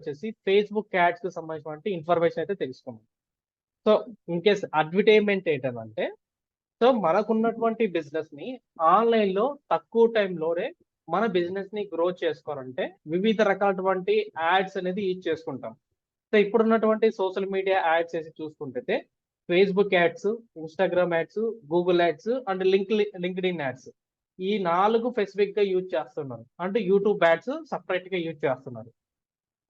వచ్చేసి Facebook ads కి సంబంధించిన ఇన్ఫర్మేషన్ అయితే తెలుసుకున్నాం. సో ఇన్ కేస్ అడ్వర్టైజ్మెంట్ ఏంటంటే, సో మనకున్నటువంటి బిజినెస్ ని ఆన్లైన్ లో తక్కువ టైంలోనే మన బిజినెస్ ని గ్రో చేసుకోవాలంటే వివిధ రకాలటువంటి యాడ్స్ అనేది యూజ్ చేసుకుంటాం. సో ఇప్పుడున్నటువంటి సోషల్ మీడియా యాడ్స్ వేసి చూసుకుంటే Facebook ads, Instagram ads, Google ads and LinkedIn ads, ఈ 4 స్పెసిఫిక్ గా యూజ్ చేస్తున్నారు. అంటే యూట్యూబ్ యాడ్స్ సపరేట్ గా యూజ్ చేస్తున్నారు.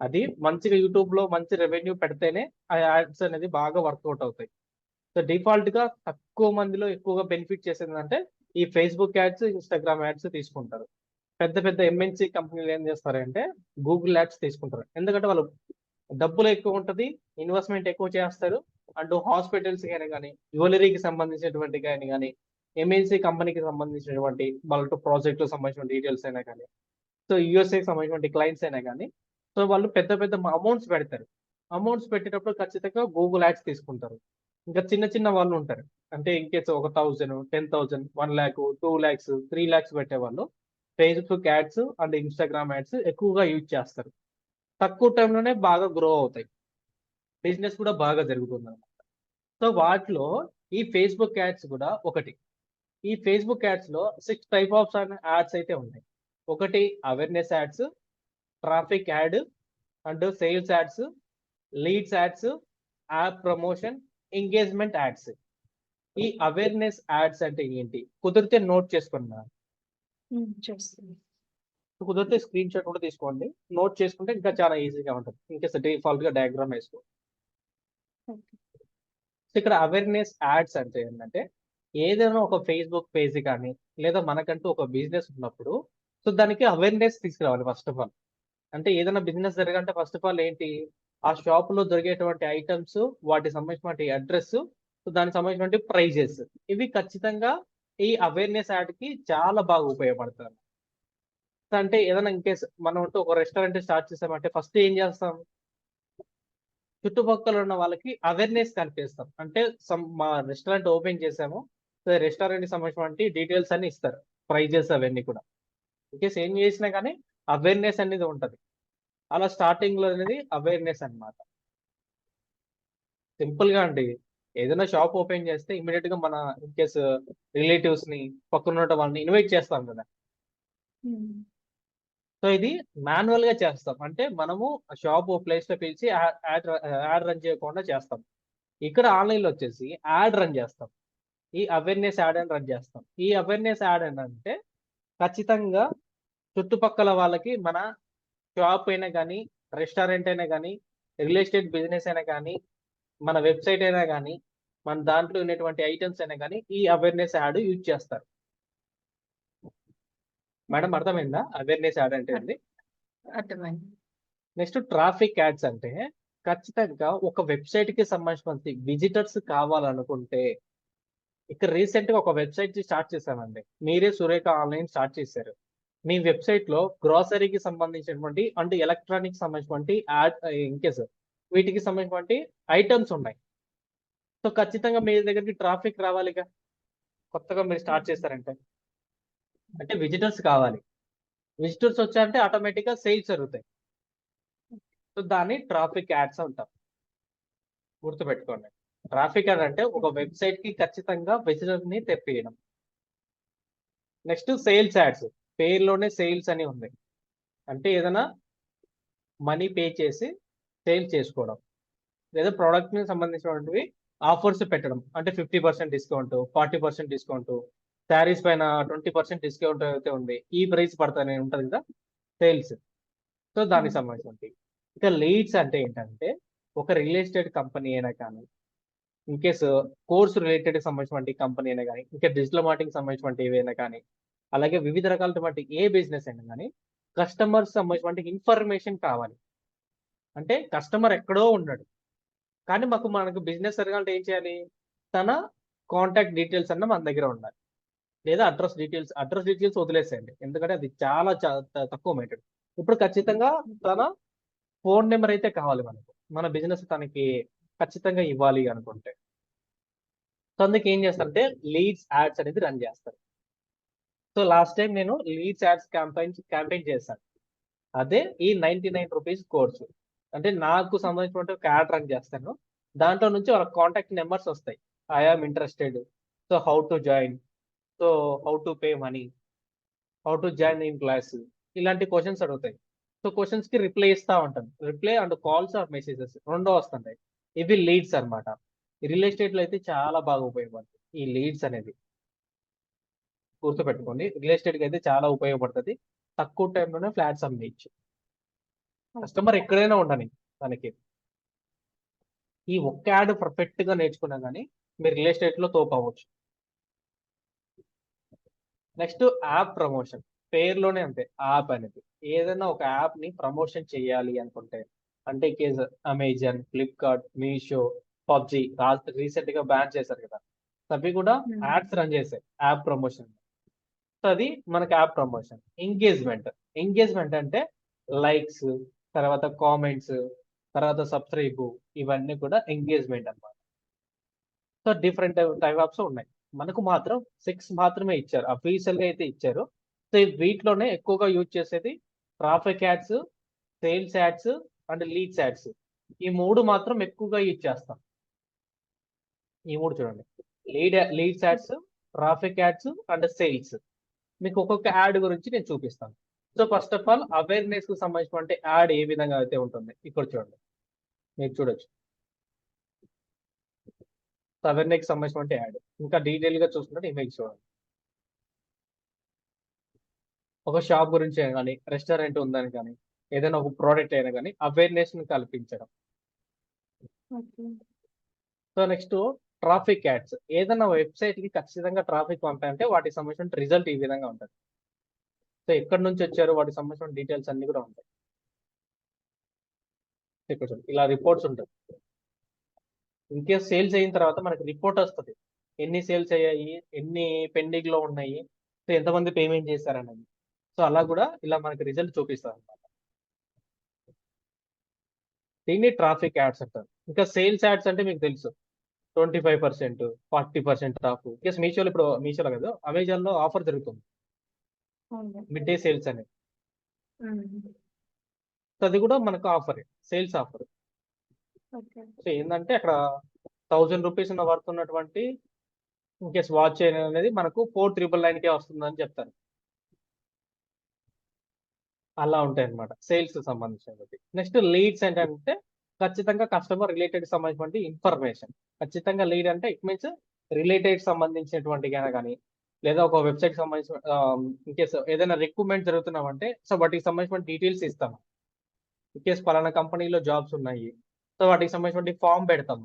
అది మంచిగా యూట్యూబ్ లో మంచి రెవెన్యూ పెడితేనే ఆ యాడ్స్ అనేది బాగా వర్కౌట్ అవుతాయి. సో డిఫాల్ట్ గా తక్కువ మందిలో ఎక్కువగా బెనిఫిట్ చేసేది ఈ ఫేస్బుక్ యాడ్స్, ఇన్స్టాగ్రామ్ యాడ్స్ తీసుకుంటారు. పెద్ద పెద్ద ఎంఎన్సి కంపెనీలు ఏం చేస్తారంటే గూగుల్ యాడ్స్ తీసుకుంటారు. ఎందుకంటే వాళ్ళు డబ్బులు ఎక్కువ ఉంటది, ఇన్వెస్ట్మెంట్ ఎక్కువ చేస్తారు. అండ్ హాస్పిటల్స్ కానీ జ్యువెలరీకి సంబంధించినటువంటి కానీ ఎంఎన్సి కంపెనీకి సంబంధించినటువంటి వాళ్ళ ప్రాజెక్ట్ సంబంధించిన డీటెయిల్స్ అయినా కానీ, సో యుఎస్ఏకి సంబంధించిన క్లయింట్స్ అయినా కానీ, సో వాళ్ళు పెద్ద పెద్ద అమౌంట్స్ పెడతారు. అమౌంట్స్ పెట్టేటప్పుడు ఖచ్చితంగా గూగుల్ యాడ్స్ తీసుకుంటారు. ఇంకా చిన్న చిన్న వాళ్ళు ఉంటారు, అంటే ఇన్కేస్ 1000, 10,000, 1 lakh, 2 lakhs, 3 lakhs పెట్టేవాళ్ళు Facebook ads and Instagram ads ఎక్కువగా యూజ్ చేస్తారు. తక్కువ టైంలోనే బాగా గ్రో అవుతాయి, బిజినెస్ కూడా బాగా జరుగుతుంది అనమాట. సో వాటిలో ఈ ఫేస్బుక్ యాడ్స్ కూడా ఒకటి. ఈ ఫేస్బుక్ యాడ్స్ లో 6 types ఆఫ్ యాడ్స్ అయితే ఉన్నాయి. ఒకటి awareness ads, traffic add and sales ads, leads ads, app promotion, engagement ads. ఈ అవేర్నెస్ యాడ్స్ అంటే ఏంటి కుదిరితే నోట్ చేసుకున్నా, కుదిరితే స్క్రీన్ షాట్ కూడా తీసుకోండి. నోట్ చేసుకుంటే ఇంకా చాలా ఈజీగా ఉంటుంది. ఇంకేస్ డిఫాల్ట్ గా డయాగ్రామ్ వేసుకో. ఇక్కడ అవేర్నెస్ యాడ్స్ అంటే ఏంటంటే, ఏదైనా ఒక ఫేస్బుక్ పేజ్ కానీ లేదా మనకంటూ ఒక బిజినెస్ ఉన్నప్పుడు సో దానికి అవేర్నెస్ తీసుకురావాలి ఫస్ట్ ఆఫ్ ఆల్. అంటే ఏదైనా బిజినెస్ జరగాలంటే ఫస్ట్ ఆఫ్ ఆల్ ఏంటి, ఆ షాప్ లో దొరికేటువంటి ఐటమ్స్, వాటికి సంబంధించినటువంటి అడ్రస్, సో దానికి సంబంధించినటువంటి ప్రైజెస్, ఇవి ఖచ్చితంగా ఈ అవేర్నెస్ యాడ్ కి చాలా బాగా ఉపయోగపడతారు. అంటే ఏదైనా ఇన్ కేస్ మనం ఒక రెస్టారెంట్ స్టార్ట్ చేసామంటే ఫస్ట్ ఏం చేస్తాం, చుట్టుపక్కల ఉన్న వాళ్ళకి అవేర్నెస్ కల్పిస్తాం. అంటే మా రెస్టారెంట్ ఓపెన్ చేసాము, సో రెస్టారెంట్ కి సంబంధించిన డీటెయిల్స్ అన్ని ఇస్తారు, ప్రైజెస్ అవన్నీ కూడా. ఇన్కేస్ ఏం చేసినా కానీ అవేర్నెస్ అనేది ఉంటది. అలా స్టార్టింగ్ లో అనేది అవేర్నెస్ అన్నమాట. సింపుల్ గా అండి, ఏదైనా షాప్ ఓపెన్ చేస్తే ఇమీడియట్ గా మన ఇన్కేస్ రిలేటివ్స్ ని, పక్కన ఉన్న వాళ్ళని ఇన్వైట్ చేస్తాం కదా. సో ఇది మాన్యువల్ గా చేస్తాం, అంటే మనము షాప్ ప్లేస్ లో పిలిచి యాడ్ రన్ చేయకుండా చేస్తాం. ఇక్కడ ఆన్లైన్ లో వచ్చేసి యాడ్ రన్ చేస్తాం, ఈ అవేర్నెస్ యాడ్ అని రన్ చేస్తాం. ఈ అవేర్నెస్ యాడ్ అంటే ఖచ్చితంగా చుట్టుపక్కల వాళ్ళకి మన షాప్ అయినా కానీ, రెస్టారెంట్ అయినా కానీ, రియల్ ఎస్టేట్ బిజినెస్ అయినా కానీ, మన వెబ్సైట్ అయినా కానీ, మన దాంట్లో ఉన్నటువంటి ఐటమ్స్ అయినా కానీ ఈ అవేర్నెస్ యాడ్ యూజ్ చేస్తారు. మేడం అర్థమైందా అవేర్నెస్ యాడ్ అంటే ఏంది? అర్థమైంది. నెక్స్ట్ ట్రాఫిక్ యాడ్స్ అంటే ఖచ్చితంగా ఒక వెబ్సైట్ కి సంబంధించిన విజిటర్స్ కావాలనుకుంటే, ఇక్కడ రీసెంట్ గా ఒక వెబ్సైట్ స్టార్ట్ చేశానండి, మీరే సురేఖ ఆన్లైన్ స్టార్ట్ చేశారు. మీ వెబ్సైట్ లో గ్రోసరీకి సంబంధించినటువంటి అంటే ఎలక్ట్రానిక్ సంబంధించినటువంటి యాడ్ ఇన్కేస్ వీటికి సంబంధించినటువంటి ఐటమ్స్ ఉన్నాయి. సో ఖచ్చితంగా మీ దగ్గరికి ట్రాఫిక్ రావాలిగా, కొత్తగా మీరు స్టార్ట్ చేస్తారంటే. అంటే విజిటర్స్ కావాలి, విజిటర్స్ వచ్చారంటే ఆటోమేటిక్ గా సేల్స్ జరుగుతాయి. సో దాన్ని ట్రాఫిక్ యాడ్స్ అంటాం, గుర్తుపెట్టుకోండి. ట్రాఫిక్ యాడ్ అంటే ఒక వెబ్సైట్ కి ఖచ్చితంగా విజిటర్ ని తెప్పియడం. నెక్స్ట్ సేల్స్ యాడ్స్, పేరులోనే సేల్స్ అని ఉంది, అంటే ఏదైనా మనీ పే చేసి సేల్ చేసుకోవడం, లేదా ప్రోడక్ట్ కి సంబంధించినటువంటివి ఆఫర్స్ పెట్టడం, అంటే 50% డిస్కౌంట్, 40% డిస్కౌంట్, శారీస్ పైన 20% డిస్కౌంట్ అయితే ఉంది, ఈ ప్రైస్ పడతానే ఉంటది కదా సేల్స్. సో దానికి సంబంధించినవి. ఇక లీడ్స్ అంటే ఏంటంటే ఒక రియల్ ఎస్టేట్ కంపెనీ అయినా కానీ, ఇన్ కేసు కోర్స్ రిలేటెడ్ సంబంధించిన కంపెనీ అయినా కానీ, ఇంకా డిజిటల్ మార్కెటింగ్ సంబంధించిన ఏవైనా కానీ, అలాగే వివిధ రకాలటువంటి ఏ బిజినెస్ అయినా కానీ కస్టమర్స్ సంబంధించిన ఇన్ఫర్మేషన్ కావాలి. అంటే కస్టమర్ ఎక్కడో ఉన్నాడు కానీ మనకు బిజినెస్ జరగాలంటే ఏం చేయాలి, తన కాంటాక్ట్ డీటెయిల్స్ అన్న మన దగ్గర ఉండాలి, లేదా అడ్రస్ డీటెయిల్స్ వదిలేసేయండి, ఎందుకంటే అది చాలా తక్కువ మెథడ్. ఇప్పుడు ఖచ్చితంగా తన ఫోన్ నెంబర్ అయితే కావాలి మనకు, మన బిజినెస్ తనకి ఖచ్చితంగా ఇవ్వాలి అనుకుంటే. సో అందుకే ఏం చేస్తారంటే లీడ్స్ యాడ్స్ అనేది రన్ చేస్తారు. సో లాస్ట్ టైం నేను లీడ్స్ యాడ్స్ క్యాంపెయిన్ చేశాను, అదే ఈ 99 రూపీస్ కోర్సు. అంటే నాకు సంబంధించిన ఒక యాడ్ రన్ చేస్తాను. దాంట్లో నుంచి వాళ్ళ కాంటాక్ట్ నెంబర్స్ వస్తాయి. I am interested, so how to join, so how to pay money, how to join in class, ఇలాంటి క్వశ్చన్స్ అడుగుతాయి. సో క్వశ్చన్స్ కి రిప్లై ఇస్తా ఉంటాను. Reply and calls or messages రెండో వస్తుంటాయి. ఇవి లీడ్స్ అన్నమాట. రియల్ ఎస్టేట్ లో అయితే చాలా బాగా ఉపయోగపడుతుంది ఈ లీడ్స్ అనేది. గుర్తుపెట్టుకోండి, రియల్ ఎస్టేట్ కి అయితే చాలా ఉపయోగపడుతుంది. తక్కువ టైంలోనే ఫ్లాట్స్ అమ్మేయచ్చు. కస్టమర్ ఎక్కడైనా ఉండని మనకి ఈ ఒక్క యాడ్ పర్ఫెక్ట్ గా నేర్చుకున్నా కానీ మీరు రియల్ ఎస్టేట్ లో తోపు అవ్వచ్చు. Next app promotion. పేరులోనే అంతే, యాప్ అనేది. ఏదైనా ఒక యాప్ ని ప్రమోషన్ చేయాలి అనుకుంటే, అంటే case Amazon, Flipkart, Meesho, PUBG recent గా బ్యాన్ చేశారు కదా, అవి కూడా యాడ్స్ రన్ చేసాయి యాప్ ప్రమోషన్. సో అది మనకి యాప్ ప్రమోషన్. ఎంగేజ్మెంట్. ఎంగేజ్మెంట్ అంటే లైక్స్, తర్వాత కామెంట్స్, తర్వాత సబ్స్క్రైబ్, ఇవన్నీ కూడా ఎంగేజ్మెంట్ అన్నమాట. సో డిఫరెంట్ టైప్ ఆఫ్స్ ఉన్నాయి. మనకు మాత్రం 6 మాత్రమే ఇచ్చారు, అఫీషియల్ గా అయితే ఇచ్చారు. సో వీటిలోనే ఎక్కువగా యూజ్ చేసేది traffic ads, sales ads and leads ads. ఈ 3 మాత్రం ఎక్కువగా యూజ్ చేస్తాం. ఈ 3 చూడండి, leads ads, traffic ads and sales. మీకు ఒక్కొక్క యాడ్ గురించి నేను చూపిస్తాను. So first of all awareness కు సంబంధించిన యాడ్ ఏ విధంగా అయితే ఉంటుంది ఇక్కడ చూడండి, మీరు చూడొచ్చు. అవేర్నెస్ కి సంబంధించిన యాడ్. ఇంకా డీటెయిల్ గా చూసుకుంటే ఇమేజ్ చూడండి. ఒక షాప్ గురించి కానీ, రెస్టారెంట్ ఉందని కానీ, ఏదైనా ఒక ప్రోడక్ట్ అయినా కానీ అవేర్నెస్ ని కల్పించడం. So next traffic ads. ఏదైనా వెబ్సైట్ కి ఖచ్చితంగా ట్రాఫిక్ పంపాలంటే వాటికి సంబంధించిన రిజల్ట్ ఈ విధంగా ఉంటుంది. సో ఎక్కడి నుంచి వచ్చారు, వాటికి సంబంధించిన డీటెయిల్స్ అన్ని కూడా ఉంటాయి. ఇక్కడ చూడండి, ఇలా రిపోర్ట్స్ ఉంటాయి. ఇన్ కేస్ సేల్స్ అయిన తర్వాత మనకి రిపోర్ట్ వస్తుంది, ఎన్ని సేల్స్ అయ్యాయి, ఎన్ని పెండింగ్ లో ఉన్నాయి, సో ఎంతమంది పేమెంట్ చేశారనేది. సో అలా కూడా ఇలా మనకి రిజల్ట్ చూపిస్తారు అనమాట. దీన్ని ట్రాఫిక్ యాడ్స్ అంటారు. ఇంకా సేల్స్ యాడ్స్ అంటే మీకు తెలుసు, 25%, 40% ఆఫ్. కేస్ మీషోలో, ఇప్పుడు మీషోలో కాదు, అమెజాన్ లో ఆఫర్ జరుగుతుంది, మిడ్ డే సేల్స్ అనేది. సో అది కూడా మనకు ఆఫర్, సేల్స్ ఆఫర్. సో ఏంటంటే అక్కడ 1000 రూపీస్ వర్త్ ఉన్నటువంటి ఇన్కేస్ వాచ్ అనేది మనకు 4,999 కే వస్తుందని చెప్తారు. అలా ఉంటాయి అనమాట సేల్స్ సంబంధించినది. నెక్స్ట్ లీడ్స్ ఏంటంటే ఖచ్చితంగా కస్టమర్ రిలేటెడ్ సంబంధించిన ఇన్ఫర్మేషన్. ఖచ్చితంగా లీడ్ అంటే ఇట్ మీన్స్ రిలేటెడ్ సంబంధించినటువంటి కానీ, లేదా ఒక వెబ్సైట్ సంబంధించిన ఇన్కేస్ ఏదైనా రిక్రూట్మెంట్ జరుగుతున్నామంటే సో వాటికి సంబంధించిన డీటెయిల్స్ ఇస్తాం. ఇన్కేస్ పలానా కంపెనీలో జాబ్స్ ఉన్నాయి, సో వాటికి సంబంధించిన ఫామ్ పెడతాం.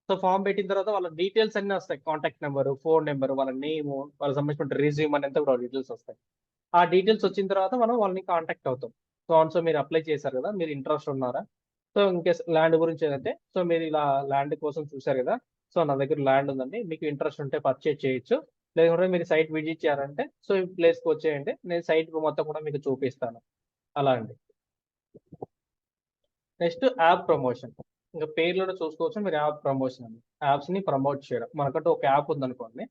సో ఫామ్ పెట్టిన తర్వాత వాళ్ళ డీటెయిల్స్ అన్ని వస్తాయి, కాంటాక్ట్ నెంబర్, ఫోన్ నెంబర్, వాళ్ళ నేమ్, వాళ్ళకి సంబంధించిన రిజ్యూమ్ అనేది కూడా డీటెయిల్స్ వస్తాయి. ఆ డీటెయిల్స్ వచ్చిన తర్వాత మనం వాళ్ళని కాంటాక్ట్ అవుతాం. సో ఆన్సో మీరు అప్లై చేశారు కదా, మీరు ఇంట్రెస్ట్ ఉన్నారా, సో ఇన్కేస్ ల్యాండ్ గురించి ఏదంటే, సో మీరు ఇలా ల్యాండ్ కోసం చూసారు కదా, సో నా దగ్గర ల్యాండ్ ఉందండి, మీకు ఇంట్రెస్ట్ ఉంటే పర్చేజ్ చేయొచ్చు, లేకుంటే మీరు సైట్ విజిట్ చేయాలంటే సో ఈ ప్లేస్కి వచ్చేయండి, నేను సైట్ మొత్తం కూడా మీకు చూపిస్తాను. అలా అండి. Next app promotion. ఇంకా పేర్లోనే చూసుకోవచ్చు మీరు, యాప్ ప్రమోషన్ అని. యాప్స్ ని ప్రమోట్ చేయడం. మనకంటూ ఒక యాప్ ఉందనుకోండి,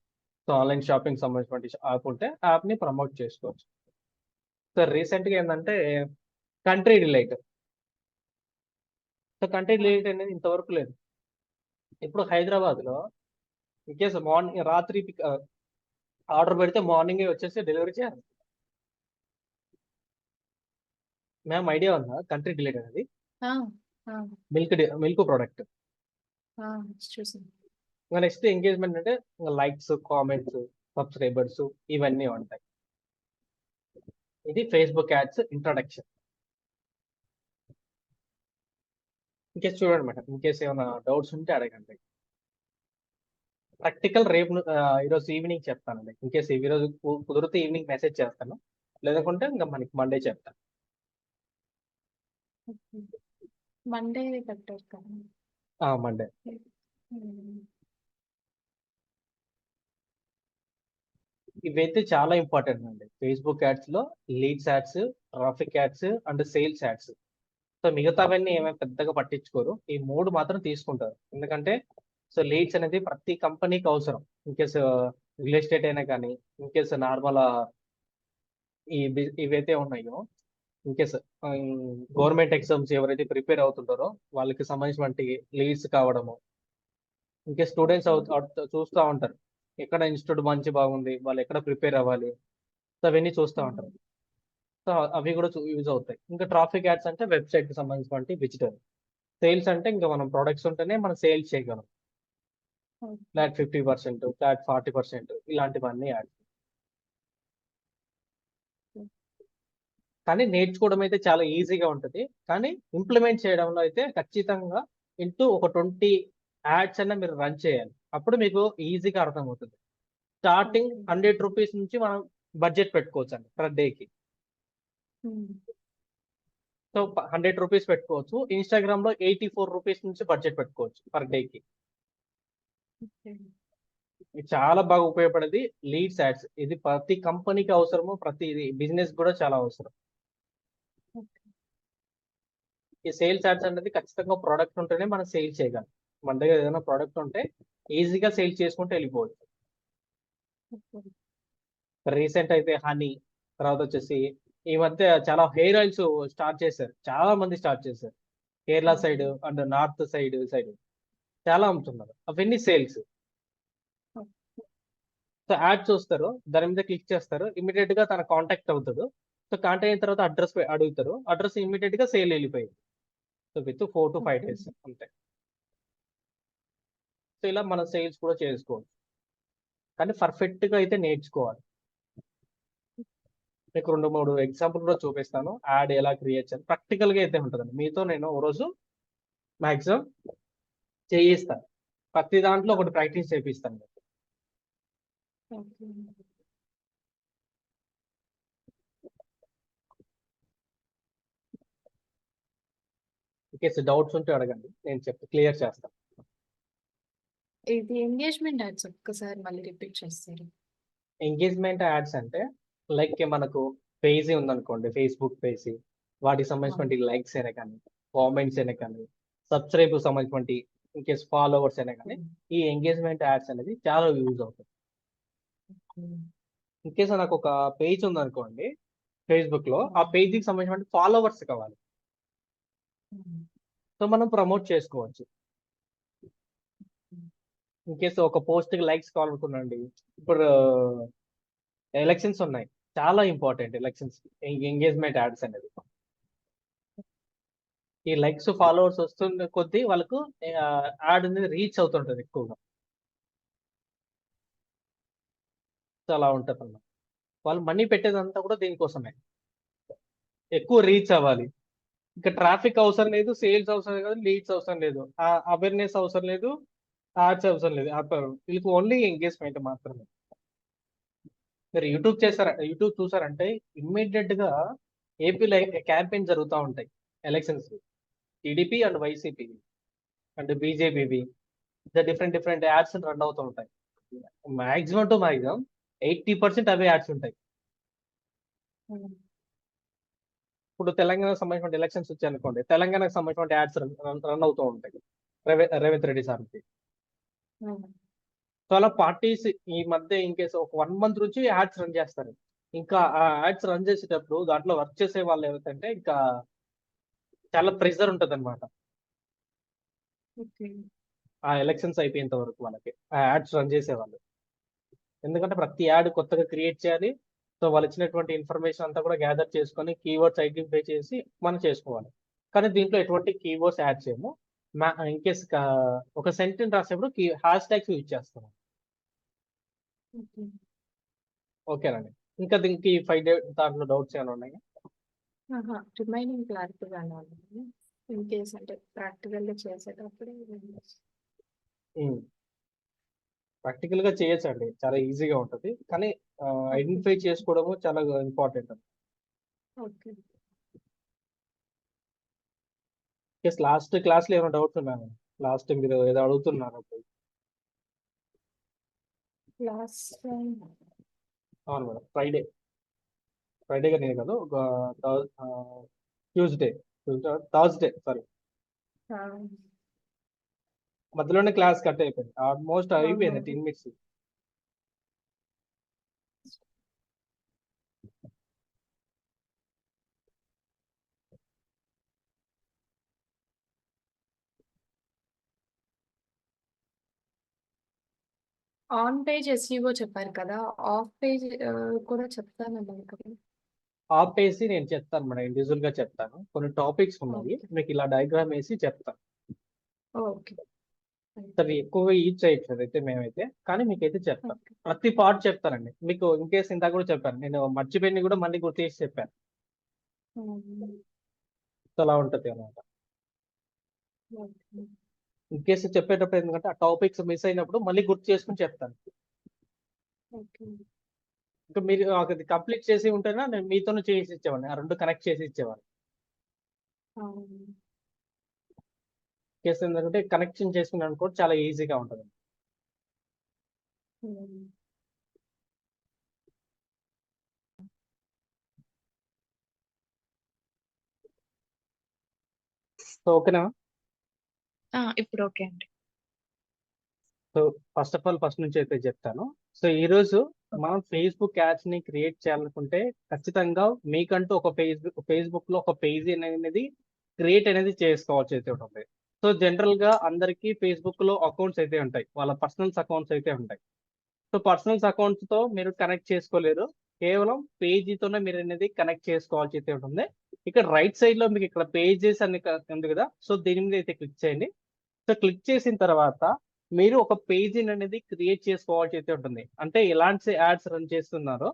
సో ఆన్లైన్ షాపింగ్ సంబంధించిన యాప్ ఉంటే యాప్ ని ప్రమోట్ చేసుకోవచ్చు. సో రీసెంట్ గా ఏంటంటే country delight. So country delight అనేది ఇంతవరకు లేదు. ఇప్పుడు హైదరాబాద్ లో ఇన్కేస్ మార్నింగ్ రాత్రి ఆర్డర్ పెడితే మార్నింగ్ వచ్చేసి డెలివరీ చేయాలి. మ్యామ్ ఐడియా ఉందా కంట్రీ డిలైట్ అనేది? Milk product. చూసాను. ఇంకా నెక్స్ట్ ఎంగేజ్మెంట్ అంటే లైక్స్, కామెంట్స్, సబ్స్క్రైబర్స్, ఇవన్నీ ఉంటాయి. ఇది ఫేస్బుక్ యాడ్స్ ఇంట్రడక్షన్. ఇంకేస్ చూడండి మేడం, ఇంకేస్ ఏమైనా డౌట్స్ ఉంటే అడగండి. ప్రాక్టికల్ రేపు ఈరోజు ఈవినింగ్ చెప్తానండి. ఇంకేస్ ఈరోజు కుదిరితే ఈవినింగ్ మెసేజ్ చేస్తాను, లేదనుకుంటే ఇంకా మనకి మండే చెప్తాను. మండే పెట్టారు కదా? మండే. ఇవైతే చాలా ఇంపార్టెంట్ అండి. ఫేస్బుక్ యాడ్స్ లో leads ads, traffic ads and sales ads. So మిగతావన్నీ ఏమైనా పెద్దగా పట్టించుకోరు, ఈ 3 మాత్రం తీసుకుంటారు. ఎందుకంటే సో లీడ్స్ అనేది ప్రతి కంపెనీకి అవసరం. ఇన్కేస్ రియల్ ఎస్టేట్ అయినా కానీ, ఇన్కేస్ నార్మల్ ఇవైతే ఉన్నాయో ఇన్ కేస్ గవర్నమెంట్ ఎగ్జామ్స్ ఎవరైతే ప్రిపేర్ అవుతుంటారో వాళ్ళకి సంబంధించినటువంటి లీడ్స్ కావడము, ఇంకే స్టూడెంట్స్ చూస్తూ ఉంటారు ఎక్కడ ఇన్స్టిట్యూట్ మంచి బాగుంది, వాళ్ళు ఎక్కడ ప్రిపేర్ అవ్వాలి, సో అవన్నీ చూస్తూ ఉంటారు. సో అవి కూడా యూజ్ అవుతాయి. ఇంకా ట్రాఫిక్ యాడ్స్ అంటే వెబ్సైట్ కి సంబంధించినటువంటి విజిటర్. సేల్స్ అంటే ఇంకా మనం ప్రొడక్ట్స్ ఉంటేనే మనం సేల్స్ చేయగలం. ఫ్లాట్ 50%, ఫ్లాట్ 40%, ఇలాంటివన్నీ యాడ్స్. కానీ నేర్చుకోవడం అయితే చాలా ఈజీగా ఉంటుంది. కానీ ఇంప్లిమెంట్ చేయడంలో అయితే ఖచ్చితంగా ఒక 20 యాడ్స్ అన్న మీరు రన్ చేయాలి. అప్పుడు మీకు ఈజీగా అర్థమవుతుంది. స్టార్టింగ్ 100 రూపీస్ నుంచి మనం బడ్జెట్ పెట్టుకోవచ్చు అండి పర్ డేకి. సో 100 రూపీస్ పెట్టుకోవచ్చు. ఇన్స్టాగ్రామ్ లో 84 రూపీస్ నుంచి బడ్జెట్ పెట్టుకోవచ్చు పర్ డేకి. ఇది చాలా బాగా ఉపయోగపడేది లీడ్స్ యాడ్స్. ఇది ప్రతి కంపెనీకి అవసరము, ప్రతి బిజినెస్ కూడా చాలా అవసరం. ఈ సేల్స్ యాడ్స్ అనేది ఖచ్చితంగా ప్రోడక్ట్ ఉంటేనే మనం సేల్ చేయగలం. మన దగ్గర ఏదైనా ప్రోడక్ట్ ఉంటే ఈజీగా సేల్ చేసుకుంటూ వెళ్ళిపోవచ్చు. రీసెంట్ అయితే హనీ, తర్వాత వచ్చేసి ఈ మధ్య చాలా హెయిర్ ఆయిల్స్ స్టార్ట్ చేశారు. చాలా మంది స్టార్ట్ చేశారు. Kerala side and north side చాలా అమ్ముతున్నారు. అవన్నీ సేల్స్. సో యాడ్ చూస్తారు, దాని మీద క్లిక్ చేస్తారు, ఇమీడియట్ గా తన కాంటాక్ట్ అవుతాడు. సో కాంటాక్ట్ అయిన తర్వాత అడ్రస్ అడుగుతారు, అడ్రస్ ఇమీడియట్ గా సేల్ వెళ్ళిపోయింది. సో విత్ 4 to 5 days అంతే. సో ఇలా మనం సేల్స్ కూడా చేసుకోవచ్చు. కానీ పర్ఫెక్ట్ గా అయితే నేర్చుకోవాలి. మీకు 2-3 ఎగ్జాంపుల్ కూడా చూపిస్తాను. యాడ్ ఎలా క్రియేట్ చేయాలి, ప్రాక్టికల్ గా అయితే ఉంటుందండి. మీతో నేను ఓ రోజు మాక్సిమం చేయిస్తాను. ప్రతి దాంట్లో ఒకటి ప్రాక్టీస్ చేపిస్తాను. ఇంకేస్ డౌట్స్ ఉంటే అడగండి, నేను క్లియర్ చేస్తాను. ఇది ఎంగేజ్మెంట్ యాడ్స్ ఒక్కసారి మళ్ళీ రిపీట్ చేస్తారు. ఎంగేజ్మెంట్ యాడ్స్ అంటే లైక్ మనకు పేజీ ఉందనుకోండి, ఫేస్బుక్ పేజీ, వాటికి సంబంధించిన లైక్స్ అయినా కానీ, కామెంట్స్ అయినా కానీ, సబ్స్క్రైబ్ సంబంధించిన ఇన్కేస్ ఫాలోవర్స్ అయినా కానీ, ఈ ఎంగేజ్మెంట్ యాడ్స్ అనేది చాలా యూజ్ అవుతుంది. ఇన్కేస్ నాకు ఒక పేజ్ ఉందనుకోండి ఫేస్బుక్ లో, ఆ పేజీకి సంబంధించిన ఫాలోవర్స్ కావాలి. సో మనం ప్రమోట్ చేసుకోవచ్చు. ఇన్కేస్ ఒక పోస్ట్ కి లైక్స్ కావాలనుకున్నాండి, ఇప్పుడు ఎలక్షన్స్ ఉన్నాయి, చాలా ఇంపార్టెంట్ ఎలక్షన్స్ ఎంగేజ్మెంట్ యాడ్స్ అనేది. ఈ లైక్స్ ఫాలోవర్స్ వస్తున్న కొద్దీ వాళ్ళకు యాడ్ అనేది రీచ్ అవుతుంటది ఎక్కువగా. సో అలా ఉంటుంది అన్నమాట. వాళ్ళు మనీ పెట్టేదంతా కూడా దీనికోసమే, ఎక్కువ రీచ్ అవ్వాలి. ఇంకా ట్రాఫిక్ అవసరం లేదు, సేల్స్ అవసరం లేదు, లీడ్స్ అవసరం లేదు, అవేర్నెస్ అవసరం లేదు, యాడ్స్ అవసరం లేదు. వీళ్ళకి ఓన్లీ ఎంగేజ్మెంట్ మాత్రమే. మీరు యూట్యూబ్ చూసారంటే ఇమ్మీడియట్ గా ఏపీలో క్యాంపెయిన్ జరుగుతూ ఉంటాయి elections, TDP and YCP and బీజేపీవి. డిఫరెంట్ యాడ్స్ రన్ అవుతూ ఉంటాయి. మాక్సిమం 80% అవే యాడ్స్ ఉంటాయి. ఇప్పుడు తెలంగాణకు సంబంధించిన ఎలక్షన్స్ వచ్చాయనుకోండి, తెలంగాణకు సంబంధించిన యాడ్స్ రన్ అవుతూ ఉంటాయి రేవంత్ రెడ్డి సార్కి. సో అలా పార్టీస్ ఈ మధ్య ఇంకేస్ ఒక 1 month నుంచి యాడ్స్ రన్ చేస్తారు. ఇంకా ఆ యాడ్స్ రన్ చేసేటప్పుడు దాంట్లో వర్క్ చేసే వాళ్ళు ఏమిటంటే ఇంకా చాలా ప్రెషర్ ఉంటుంది అనమాట. ఆ ఎలక్షన్స్ అయిపోయేంత వరకు వాళ్ళకి ఆ యాడ్స్ రన్ చేసేవాళ్ళు. ఎందుకంటే ప్రతి యాడ్ కొత్తగా క్రియేట్ చేయాలి. సో వాళ్ళు ఇచ్చినటువంటి ఇన్ఫర్మేషన్ అంతా కూడా గ్యాదర్ చేసుకొని కీవర్డ్స్ ఐడెంటిఫై చేసి మనం చేసుకోవాలి. కానీ దీంట్లో ఎటువంటి కీవర్డ్స్ యాడ్ చేయము. ఇన్కేస్ ఒక సెంటెన్స్ రాసేప్పుడు హ్యాష్ ట్యాగ్స్ యూజ్ చేస్తాము. ఓకేనండి. ఇంకా దీనికి 5 days దాంట్లో డౌట్స్ ఏమైనా ఉన్నాయా? రిమైనింగ్ క్లారిటీ కావాలి ఇన్ కేస్ అంటే ప్రాక్టికల్ గా చేసేటప్పుడు. ప్రాక్టికల్ గా చేయొచ్చండి, చాలా ఈజీగా ఉంటుంది. కానీ ఐడెంటిఫై చేసుకోవడము చాలా ఇంపార్టెంట్. ఓకే. లాస్ట్ క్లాస్ లో ఏమైనా డౌట్స్ ఉన్నాను? లాస్ట్ మీరు ఏదో అడుగుతున్నారు. అవును మేడం, ఫ్రైడే నేను కాదు, ఒక థర్స్డే సారీ, మధ్యలోనే క్లాస్ కట్ అయిపోయింది. ఆల్మోస్ట్ అయిపోయింది 10 minutes. ఆన్ పేజ్ ఎస్ఈఓ చెప్పారు కదా! ఆఫ్ పేజ్ కూడా చెప్తానన్నారు కదా! ఆపేసి నేను చెప్తాను మేడం, ఇండివిజువల్ గా చెప్తాను. కొన్ని టాపిక్స్ ఉన్నాయి, ఓకే. మీకు ఇలా డయాగ్రామ్ వేసి చెప్తాను. ఓకే. సరే ఎక్కువగా యూజ్ చేయట్లేదు అయితే మేమైతే, కానీ మీకైతే చెప్తాను. ఓకే. ప్రతి పార్ట్ చెప్తానండి మీకు. ఇన్ కేసు ఇందాక కూడా చెప్పాను, నేను మర్చిపోయింది కూడా మళ్ళీ గుర్తు చేసి చెప్పాను. హ్మ్. సో అలా ఉంటది అనమాట. ఓకే. ఇన్ కేసు చెప్పేటప్పుడు ఎందుకంటే ఆ టాపిక్స్ మిస్ అయినప్పుడు మళ్ళీ గుర్తు చేసుకుని చెప్తాను. ఓకే. ఇంకా మీరు అది కంప్లీట్ చేసి ఉంటేనా నేను మీతోనే చేసి ఇచ్చేవాడిని, ఆ రెండు కనెక్ట్ చేసి ఇచ్చేవాడిని. అవును. కేసు ఏంటంటే కనెక్షన్ చేసుకున్నాను కూడా చాలా ఈజీగా ఉంటుంది. హ్మ్. సో ఓకేనా. ఇప్పుడు ఓకే అండి. So first of all first నుంచి అయితే చెప్తాను. సో ఈ రోజు మనం ఫేస్బుక్ యాడ్స్ ని క్రియేట్ చేయాలనుకుంటే ఖచ్చితంగా మీకంటూ ఒక ఫేస్బుక్ లో ఒక పేజీ అనేది క్రియేట్ అనేది చేసుకోవాల్సి అయితే ఉంటుంది. సో జనరల్ గా అందరికీ ఫేస్బుక్ లో అకౌంట్స్ అయితే ఉంటాయి, వాళ్ళ పర్సనల్స్ అకౌంట్స్ అయితే ఉంటాయి. సో పర్సనల్స్ అకౌంట్స్ తో మీరు కనెక్ట్ చేసుకోలేరు, కేవలం పేజీతోనే మీరు అనేది కనెక్ట్ చేసుకోవాల్సి అయితే ఉంటుంది. ఇక్కడ రైట్ సైడ్ లో మీకు ఇక్కడ పేజెస్ అని ఉంది కదా, సో దీని మీద అయితే క్లిక్ చేయండి. సో క్లిక్ చేసిన తర్వాత మీరు ఒక పేజీని అనేది క్రియేట్ చేసుకోవాల్సి అయితే ఉంటుంది. అంటే ఎలాంటి యాడ్స్ రన్ చేస్తున్నారో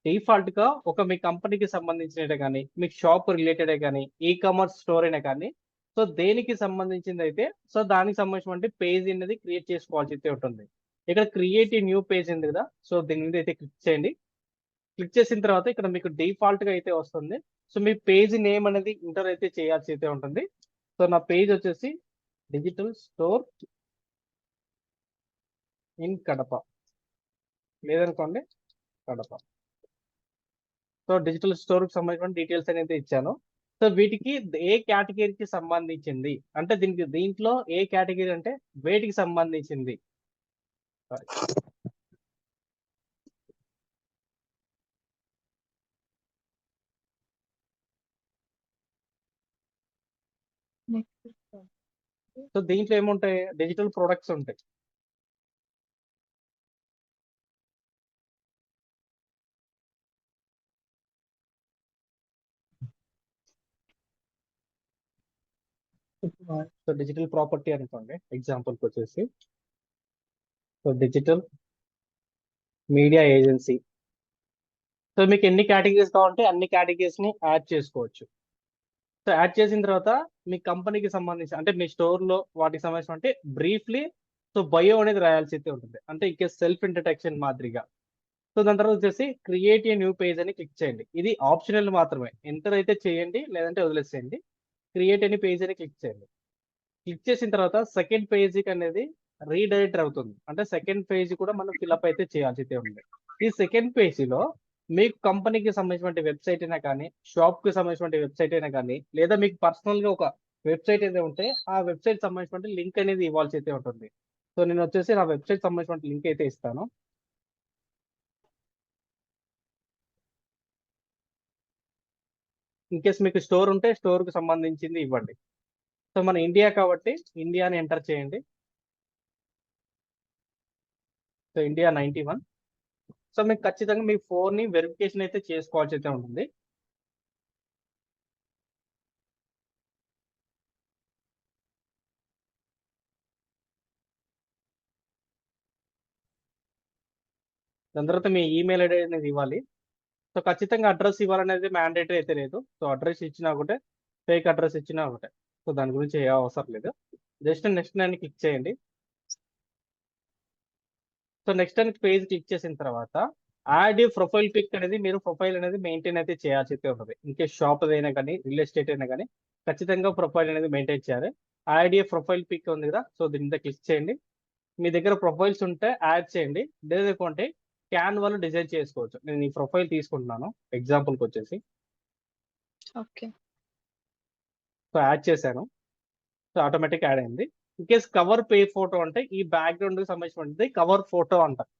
డిఫాల్ట్ గా ఒక మీ కంపెనీకి సంబంధించినవి కానీ, మీ షాప్ రిలేటెడ్ కానీ, ఈ కామర్స్ స్టోర్ అయినా కానీ, సో దేనికి సంబంధించింది అయితే సో దానికి సంబంధించిన పేజ్ అనేది క్రియేట్ చేసుకోవాల్సి అయితే ఉంటుంది. ఇక్కడ క్రియేట్ న్యూ పేజ్ ఉంది కదా, సో దీని మీద అయితే క్లిక్ చేయండి. క్లిక్ చేసిన తర్వాత ఇక్కడ మీకు డిఫాల్ట్ గా అయితే వస్తుంది. సో మీ పేజ్ నేమ్ అనేది ఎంటర్ అయితే చేయాల్సి అయితే ఉంటుంది. సో నా పేజ్ వచ్చేసి డిజిటల్ స్టోర్ ఇన్ కడప, లేదనుకోండి కడప. సో డిజిటల్ స్టోర్ కి సంబంధించిన డీటెయిల్స్ అనేది ఇచ్చాను. సో వీటికి ఏ కేటగిరీకి సంబంధించింది అంటే దీంట్లో ఏ కేటగిరీ అంటే వేటికి సంబంధించింది. నెక్స్ట్. సో దీంట్లో ఏముంటాయి, డిజిటల్ ప్రొడక్ట్స్ ఉంటాయి. సో డిజిటల్ ప్రాపర్టీ అనుకోండి ఎగ్జాంపుల్కి వచ్చేసి, so digital media agency. So మీకు ఎన్ని కేటగిరీస్ కావాలంటే అన్ని కేటగిరీస్ ని యాడ్ చేసుకోవచ్చు. సో యాడ్ చేసిన తర్వాత మీ కంపెనీకి సంబంధించి అంటే మీ స్టోర్ లో వాటికి సంబంధించిన అంటే బ్రీఫ్లీ సో బయో అనేది రాయాల్సి అయితే ఉంటుంది, అంటే ఇక సెల్ఫ్ ఇంట్రడక్షన్ మాదిరిగా. సో దాని తర్వాత వచ్చేసి క్రియేట్ ఏ న్యూ పేజ్ అని క్లిక్ చేయండి. ఇది ఆప్షనల్ మాత్రమే, ఎంటర్ అయితే చేయండి లేదంటే వదిలేసేయండి. క్రియేట్ ఎనీ పేజ్ అని క్లిక్ చేయండి. క్లిక్ చేసిన తర్వాత సెకండ్ పేజీకి అనేది రీడైరెక్ట్ అవుతుంది, అంటే సెకండ్ పేజీ కూడా మనం ఫిల్అప్ అయితే చేయాల్సి అయితే ఉంది. ఈ సెకండ్ పేజీలో మీకు కంపెనీకి సంబంధించిన వెబ్సైట్ అయినా కానీ, షాప్ కి సంబంధించిన వెబ్సైట్ అయినా కానీ, లేదా మీకు పర్సనల్ గా ఒక వెబ్సైట్ అయితే ఉంటే ఆ వెబ్సైట్ సంబంధించిన లింక్ అనేది ఇవ్వాల్సి అయితే ఉంటుంది. సో నేను వచ్చేసి నా వెబ్సైట్ సంబంధించిన లింక్ అయితే ఇస్తాను. ఇన్ కేస్ మీకు స్టోర్ ఉంటే స్టోర్ కి సంబంధించింది ఇవ్వండి. సో మన ఇండియా కాబట్టి ఇండియాని ఎంటర్ చేయండి. So India 91. సో మీకు ఖచ్చితంగా మీ ఫోన్ ని వెరిఫికేషన్ అయితే చేసుకోవాల్సి అయితే ఉంటుంది. దాని తర్వాత మీ ఈమెయిల్ ఐడి అనేది ఇవ్వాలి. సో ఖచ్చితంగా అడ్రస్ ఇవ్వాలనేది మ్యాండేటరీ అయితే లేదు. సో అడ్రస్ ఇచ్చినా ఒకటే, ఫేక్ అడ్రస్ ఇచ్చినా ఒకటే. సో దాని గురించి ఏ అవసరం లేదు. జస్ట్ నెక్స్ట్ అని క్లిక్ చేయండి. సో నెక్స్ట్ అని పేజ్ క్లిక్ చేసిన తర్వాత యాడ్ ప్రొఫైల్ పిక్ అనేది మీరు ప్రొఫైల్ అనేది మెయింటైన్ అయితే చేయాల్సి అయితే ఉంటుంది. ఇంకే షాప్ అయినా కానీ, రియల్ ఎస్టేట్ అయినా కానీ ఖచ్చితంగా ప్రొఫైల్ అనేది మెయింటైన్ చేయాలి. యాడ్ ప్రొఫైల్ పిక్ ఉంది కదా, సో దీని మీద క్లిక్ చేయండి. మీ దగ్గర ప్రొఫైల్స్ ఉంటే యాడ్ చేయండి, లేదంటే క్యాన్వాలో డిజైన్ చేసుకోవచ్చు. నేను ఈ ప్రొఫైల్ తీసుకుంటున్నాను ఎగ్జాంపుల్కి వచ్చేసి. ఓకే. సో యాడ్ చేశాను. సో ఆటోమేటిక్ యాడ్ అయింది. In case cover pay photo అంటే ఈ బ్యాక్గ్రౌండ్ కి సంబంధించినది కవర్ ఫోటో అంటారు.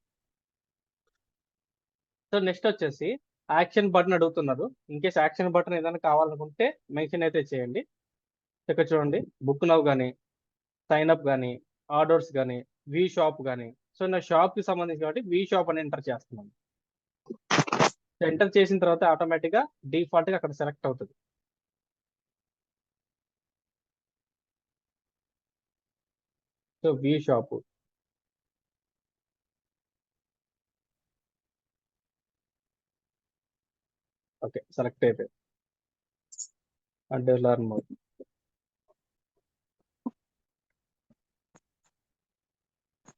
సో నెక్స్ట్ వచ్చేసి యాక్షన్ బటన్ అడుగుతున్నారు. ఇన్ కేస్ యాక్షన్ బటన్ ఏదైనా కావాలనుకుంటే మెన్షన్ అయితే చేయండి. ఇక్కడ చూడండి, బుక్ నౌ కానీ, సైన్ అప్ కానీ, ఆర్డర్స్ కానీ, వ్యూ షాప్ కానీ, సో సో నా షాప్ కి సంబంధించి కాబట్టి వి షాప్ అని ఎంటర్ చేస్తున్నాను. ఎంటర్ చేసిన తర్వాత ఆటోమేటిక్ గా డిఫాల్ట్ గా అక్కడ సెలెక్ట్ అవుతుంది. So we shop okay select అయిపోయింది. And learn mode.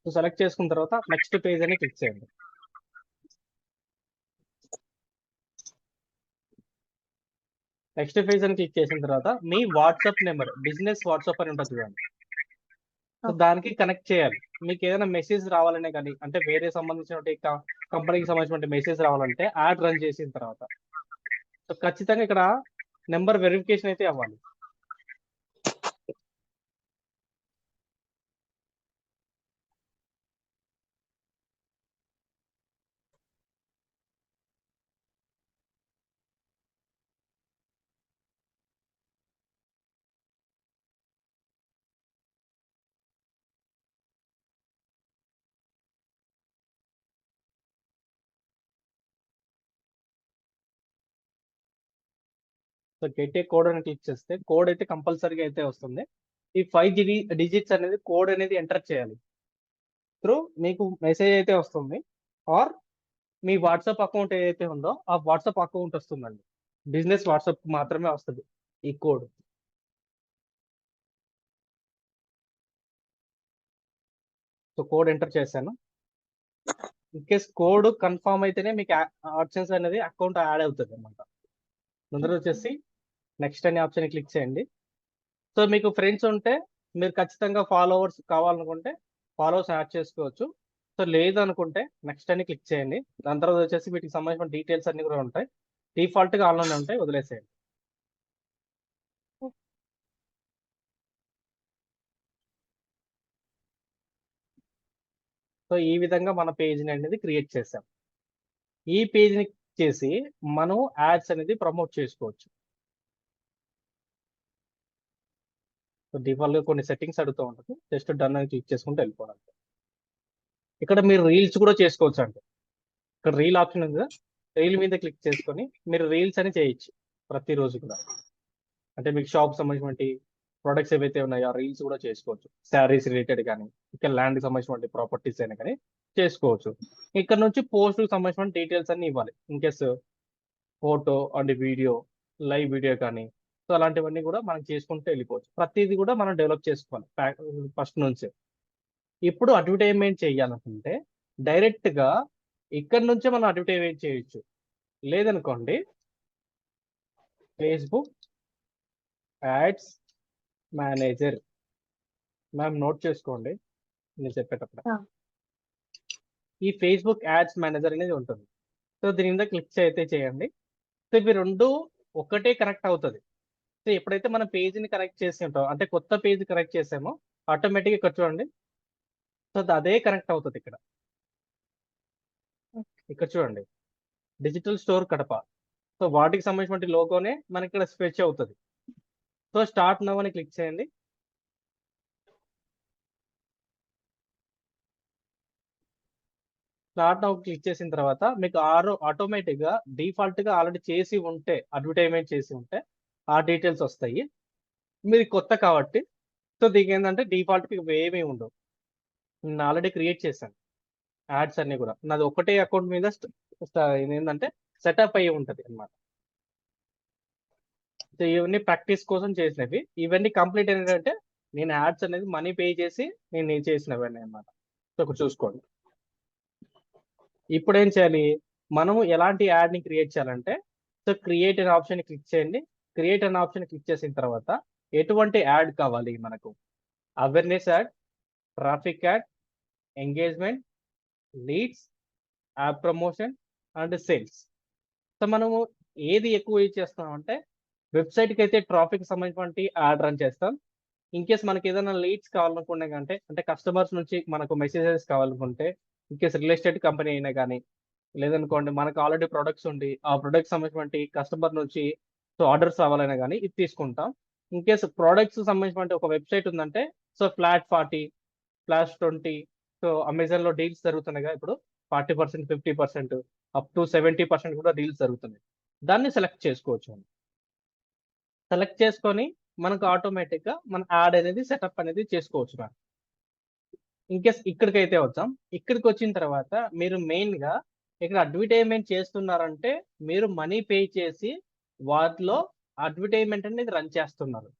So select చేసుకున్న తర్వాత నెక్స్ట్ పేజ్ అని క్లిక్ చేయండి. నెక్స్ట్ పేజ్ అని క్లిక్ చేసిన తర్వాత మీ వాట్సాప్ నెంబర్ బిజినెస్ వాట్సాప్ అని ఉంటుంది చూడండి. సో దానికి కనెక్ట్ చేయాలి. మీకు ఏదైనా మెసేజ్ రావాలనే కానీ అంటే వేరే సంబంధించిన కంపెనీకి సంబంధించిన మెసేజ్ రావాలంటే యాడ్ రన్ చేసిన తర్వాత సో ఖచ్చితంగా ఇక్కడ నెంబర్ వెరిఫికేషన్ అయితే అవ్వాలి. సో గెట్ ఏ కోడ్ అని క్లిక్ చేస్తే కోడ్ అయితే కంపల్సరీగా అయితే వస్తుంది. ఈ 5 డిజిట్స్ అనేది కోడ్ అనేది ఎంటర్ చేయాలి. త్రూ మీకు మెసేజ్ అయితే వస్తుంది ఆర్ మీ వాట్సాప్ అకౌంట్ ఏదైతే ఉందో ఆ వాట్సాప్ అకౌంట్ వస్తుందండి. బిజినెస్ వాట్సాప్ మాత్రమే వస్తుంది ఈ కోడ్. సో కోడ్ ఎంటర్ చేశాను. ఇన్ కేస్ కోడ్ కన్ఫర్మ్ అయితేనే మీకు ఆప్షన్స్ అనేది అకౌంట్ యాడ్ అవుతుంది అనమాట. ముందర వచ్చేసి నెక్స్ట్ అనే ఆప్షన్ క్లిక్ చేయండి. సో మీకు ఫ్రెండ్స్ ఉంటే మీరు ఖచ్చితంగా ఫాలోవర్స్ కావాలనుకుంటే ఫాలోవర్స్ యాడ్ చేసుకోవచ్చు. సో లేదనుకుంటే నెక్స్ట్ అని క్లిక్ చేయండి. దాని తర్వాత వచ్చేసి వీటికి సంబంధించిన డీటెయిల్స్ అన్ని కూడా ఉంటాయి. డిఫాల్ట్ గా ఆన్లైన్ ఉంటాయి, వదిలేసేయండి. సో ఈ విధంగా మన పేజ్ని అనేది క్రియేట్ చేసాం. ఈ పేజ్ని చేసి మనం యాడ్స్ అనేది ప్రమోట్ చేసుకోవచ్చు. సో డిఫాల్ట్ గా కొన్ని సెట్టింగ్స్ అడుగుతూ ఉంటుంది. జస్ట్ డన్ అని క్లిక్ చేసుకుంటూ వెళ్ళిపోవడం. ఇక్కడ మీరు రీల్స్ కూడా చేసుకోవచ్చు అండి. ఇక్కడ రీల్ ఆప్షన్ ఉంది కదా, రీల్ మీద క్లిక్ చేసుకొని మీరు రీల్స్ అని చేయొచ్చు ప్రతిరోజు కూడా. అంటే మీకు షాప్ సంబంధించిన ప్రొడక్ట్స్ ఏవైతే ఉన్నాయో ఆ రీల్స్ కూడా చేసుకోవచ్చు. శారీస్ రిలేటెడ్ కానీ ఇక్కడ ల్యాండ్ సంబంధించిన ప్రాపర్టీస్ అయినా కానీ చేసుకోవచ్చు. ఇక్కడ నుంచి పోస్ట్ సంబంధించిన డీటెయిల్స్ అన్ని ఇవ్వాలి. In case photo and video, live video కానీ సో అలాంటివన్నీ కూడా మనం చేసుకుంటూ వెళ్ళిపోవచ్చు. ప్రతిదీ కూడా మనం డెవలప్ చేసుకోవాలి ఫస్ట్ నుంచి. ఇప్పుడు అడ్వర్టైజ్మెంట్ చేయాలనుకుంటే డైరెక్ట్ గా ఇక్కడ నుంచే మనం అడ్వర్టైజ్మెంట్ చేయొచ్చు. లేదనుకోండి Facebook ads manager ma'am note చేసుకోండి నేను చెప్పేటప్పుడు. ఈ ఫేస్బుక్ యాడ్స్ మేనేజర్ అనేది ఉంటుంది. సో దీని మీద క్లిక్ అయితే చేయండి. సో ఇవి రెండు ఒకటే కనెక్ట్ అవుతుంది. సో ఎప్పుడైతే మనం పేజీని కనెక్ట్ చేసి ఉంటాం అంటే కొత్త పేజ్ కనెక్ట్ చేసామో ఆటోమేటిక్గా ఇక్కడ చూడండి. సో అదే కనెక్ట్ అవుతుంది ఇక్కడ. ఇక్కడ చూడండి డిజిటల్ స్టోర్ కడప. సో వాటికి సంబంధించిన లోగోనే మనకి ఇక్కడ స్పెచ్ అవుతుంది. సో స్టార్ట్ నవ్ అని క్లిక్ చేయండి. స్టార్ట్ నవ్ క్లిక్ చేసిన తర్వాత మీకు ఆటోమేటిక్ గా డిఫాల్ట్ గా ఆల్రెడీ చేసి ఉంటే అడ్వర్టైజ్మెంట్ చేసి ఉంటే ఆ డీటెయిల్స్ వస్తాయి. మీరు కొత్త కాబట్టి సో దీనికి ఏంటంటే డిఫాల్ట్ ఏమీ ఉండవు. నేను ఆల్రెడీ క్రియేట్ చేశాను యాడ్స్ అన్ని కూడా. నాది ఒకటే అకౌంట్ మీద ఏంటంటే సెటప్ అయ్యి ఉంటుంది అనమాట. సో ఇవన్నీ ప్రాక్టీస్ కోసం చేసినవి. ఇవన్నీ కంప్లీట్ ఏంటంటే నేను యాడ్స్ అనేది మనీ పే చేసి నేను చేసినవన్నీ అనమాట. సో ఒకటి చూసుకోండి. ఇప్పుడు ఏం చేయాలి, మనం ఎలాంటి యాడ్ని క్రియేట్ చేయాలంటే సో క్రియేట్ అనే ఆప్షన్ క్లిక్ చేయండి. క్రియేట్ అనే ఆప్షన్ క్లిక్ చేసిన తర్వాత ఎటువంటి యాడ్ కావాలి మనకు? Awareness add, traffic add, engagement, leads, app promotion and sales. So మనము ఏది ఎక్కువ యూజ్ చేస్తాం అంటే వెబ్సైట్కి అయితే ట్రాఫిక్ సంబంధించిన యాడ్ రన్ చేస్తాం. ఇన్ కేస్ మనకి ఏదైనా లీడ్స్ కావాలనుకునే అంటే కస్టమర్స్ నుంచి మనకు మెసేజెస్ కావాలనుకుంటే in case real estate company అయినా కానీ లేదనుకోండి మనకు ఆల్రెడీ ప్రొడక్ట్స్ ఉండి ఆ ప్రొడక్ట్స్ సంబంధించిన కస్టమర్ నుంచి సో ఆర్డర్స్ రావాలైనా కానీ ఇది తీసుకుంటాం. ఇన్ కేస్ ప్రొడక్ట్స్ సంబంధించిన ఒక వెబ్సైట్ ఉందంటే so flat 40, flash 20 so Amazon లో డీల్స్ జరుగుతున్నాయి కదా ఇప్పుడు 40%, 50%, అప్ టు 70% కూడా డీల్స్ జరుగుతున్నాయి. దాన్ని సెలెక్ట్ చేసుకోవచ్చు. సెలెక్ట్ చేసుకొని మనకు ఆటోమేటిక్ గా మన యాడ్ అనేది సెటప్ అనేది చేసుకోవచ్చు మనం. ఇన్కేస్ ఇక్కడికైతే వచ్చాం. ఇక్కడికి వచ్చిన తర్వాత మీరు మెయిన్ గా ఇక్కడ అడ్వర్టైజ్మెంట్ చేస్తున్నారంటే మీరు మనీ పే చేసి వాటిలో అడ్వర్టైజ్మెంట్ అనేది రన్ చేస్తున్నారు.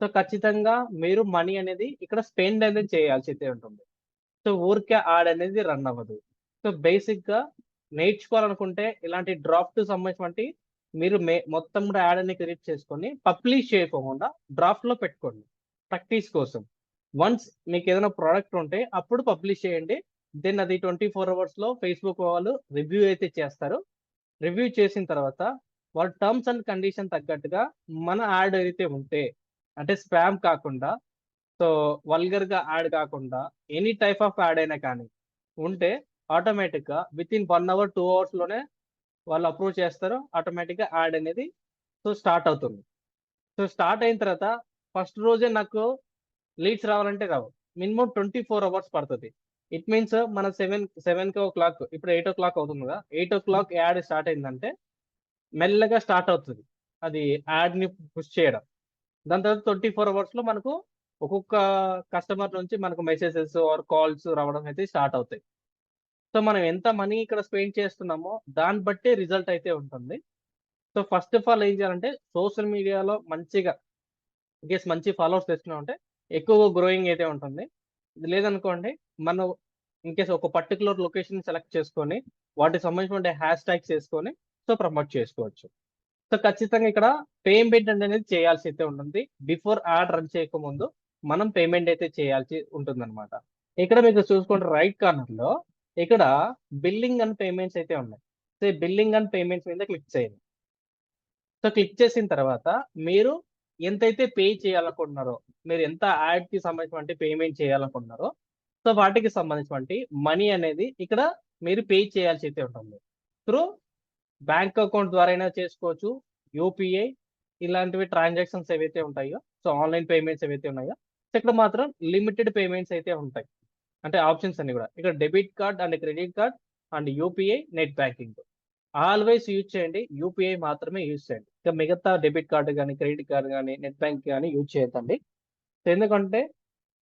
సో ఖచ్చితంగా మీరు మనీ అనేది ఇక్కడ స్పెండ్ అనేది చేయాల్సి అయితే ఉంటుంది. సో ఊరికే యాడ్ అనేది రన్ అవ్వదు. సో బేసిక్ గా నేర్చుకోవాలనుకుంటే ఇలాంటి డ్రాఫ్ట్ సంబంధించి మీరు మొత్తం కూడా యాడ్ అనేది క్రియేట్ చేసుకొని పబ్లిష్ చేయకుండా డ్రాఫ్ట్ లో పెట్టుకోండి ప్రాక్టీస్ కోసం. వన్స్ మీకు ఏదైనా ప్రోడక్ట్ ఉంటే అప్పుడు పబ్లిష్ చేయండి. దెన్ అది 24 hours లో ఫేస్బుక్ వాళ్ళు రివ్యూ అయితే చేస్తారు. రివ్యూ చేసిన తర్వాత వాళ్ళ టర్మ్స్ అండ్ కండిషన్ తగ్గట్టుగా మన యాడ్ అయితే ఉంటే, అంటే స్పామ్ కాకుండా, సో వల్గర్ గా యాడ్ కాకుండా ఎనీ టైప్ ఆఫ్ యాడ్ అయినా కానీ ఉంటే ఆటోమేటిక్ గా విత్ ఇన్ 1 hour 2 hours లోనే వాళ్ళు అప్రూవ్ చేస్తారు. ఆటోమేటిక్ గా యాడ్ అనేది సో స్టార్ట్ అవుతుంది. సో స్టార్ట్ అయిన తర్వాత ఫస్ట్ రోజే నాకు లీడ్స్ రావాలంటే రావు. మినిమం 24 hours పడుతుంది. ఇట్ మీన్స్ మన 7 o'clock ఇప్పుడు 8 o'clock అవుతుంది కదా, 8 o'clock యాడ్ స్టార్ట్ అయిందంటే మెల్లగా స్టార్ట్ అవుతుంది అది యాడ్ ని పుష్ చేయడం. దాని తర్వాత 24 hours లో మనకు ఒక్కొక్క కస్టమర్ నుంచి మనకు మెసేజెస్ ఆర్ కాల్స్ రావడం అయితే స్టార్ట్ అవుతాయి. సో మనం ఎంత మనీ ఇక్కడ స్పెండ్ చేస్తున్నామో దాన్ని బట్టి రిజల్ట్ అయితే ఉంటుంది. సో ఫస్ట్ ఆఫ్ ఆల్ ఏం చేయాలంటే సోషల్ మీడియాలో మంచిగా ఇన్కేస్ మంచి ఫాలోవర్స్ తెచ్చుకున్నాం అంటే ఎక్కువ గ్రోయింగ్ అయితే ఉంటుంది. ఇది లేదనుకోండి, మనం ఇన్కేస్ ఒక పర్టికులర్ లొకేషన్ సెలెక్ట్ చేసుకొని వాటికి సంబంధించిన హ్యాష్ ట్యాగ్స్ వేసుకొని సో ప్రమోట్ చేసుకోవచ్చు. సో ఖచ్చితంగా ఇక్కడ పేమెంట్ అనేది చేయాల్సి అయితే ఉంటుంది. బిఫోర్ యాడ్ రన్ చేయకముందు మనం పేమెంట్ అయితే చేయాల్సి ఉంటుంది అనమాట. ఇక్కడ మీకు చూసుకోండి రైట్ కార్నర్ లో ఇక్కడ బిల్లింగ్ అండ్ పేమెంట్స్ అయితే ఉన్నాయి. సో బిల్లింగ్ అండ్ పేమెంట్స్ మీద క్లిక్ చేయండి. సో క్లిక్ చేసిన తర్వాత మీరు ఎంతైతే పే చేయాలనుకుంటున్నారో, మీరు ఎంత యాడ్ కి సంబంధించిన పేమెంట్ చేయాలనుకుంటున్నారో సో వాటికి సంబంధించిన మనీ అనేది ఇక్కడ మీరు పే చేయాల్సి అయితే ఉంటుంది. త్రూ బ్యాంక్ అకౌంట్ ద్వారా అయినా చేసుకోవచ్చు, యూపీఐ ఇలాంటివి ట్రాన్సాక్షన్స్ ఏవైతే ఉంటాయో, సో ఆన్లైన్ పేమెంట్స్ ఏవైతే ఉన్నాయో, సో ఇక్కడ మాత్రం లిమిటెడ్ పేమెంట్స్ అయితే ఉంటాయి. అంటే ఆప్షన్స్ అన్ని కూడా ఇక్కడ debit card and credit card and UPI, net banking always use చేయండి. యూపీఐ మాత్రమే యూజ్ చేయండి. ఇక మిగతా డెబిట్ కార్డు కానీ, క్రెడిట్ కార్డు కానీ, నెట్ బ్యాంక్ కానీ యూజ్ చేయొద్దండి. ఎందుకంటే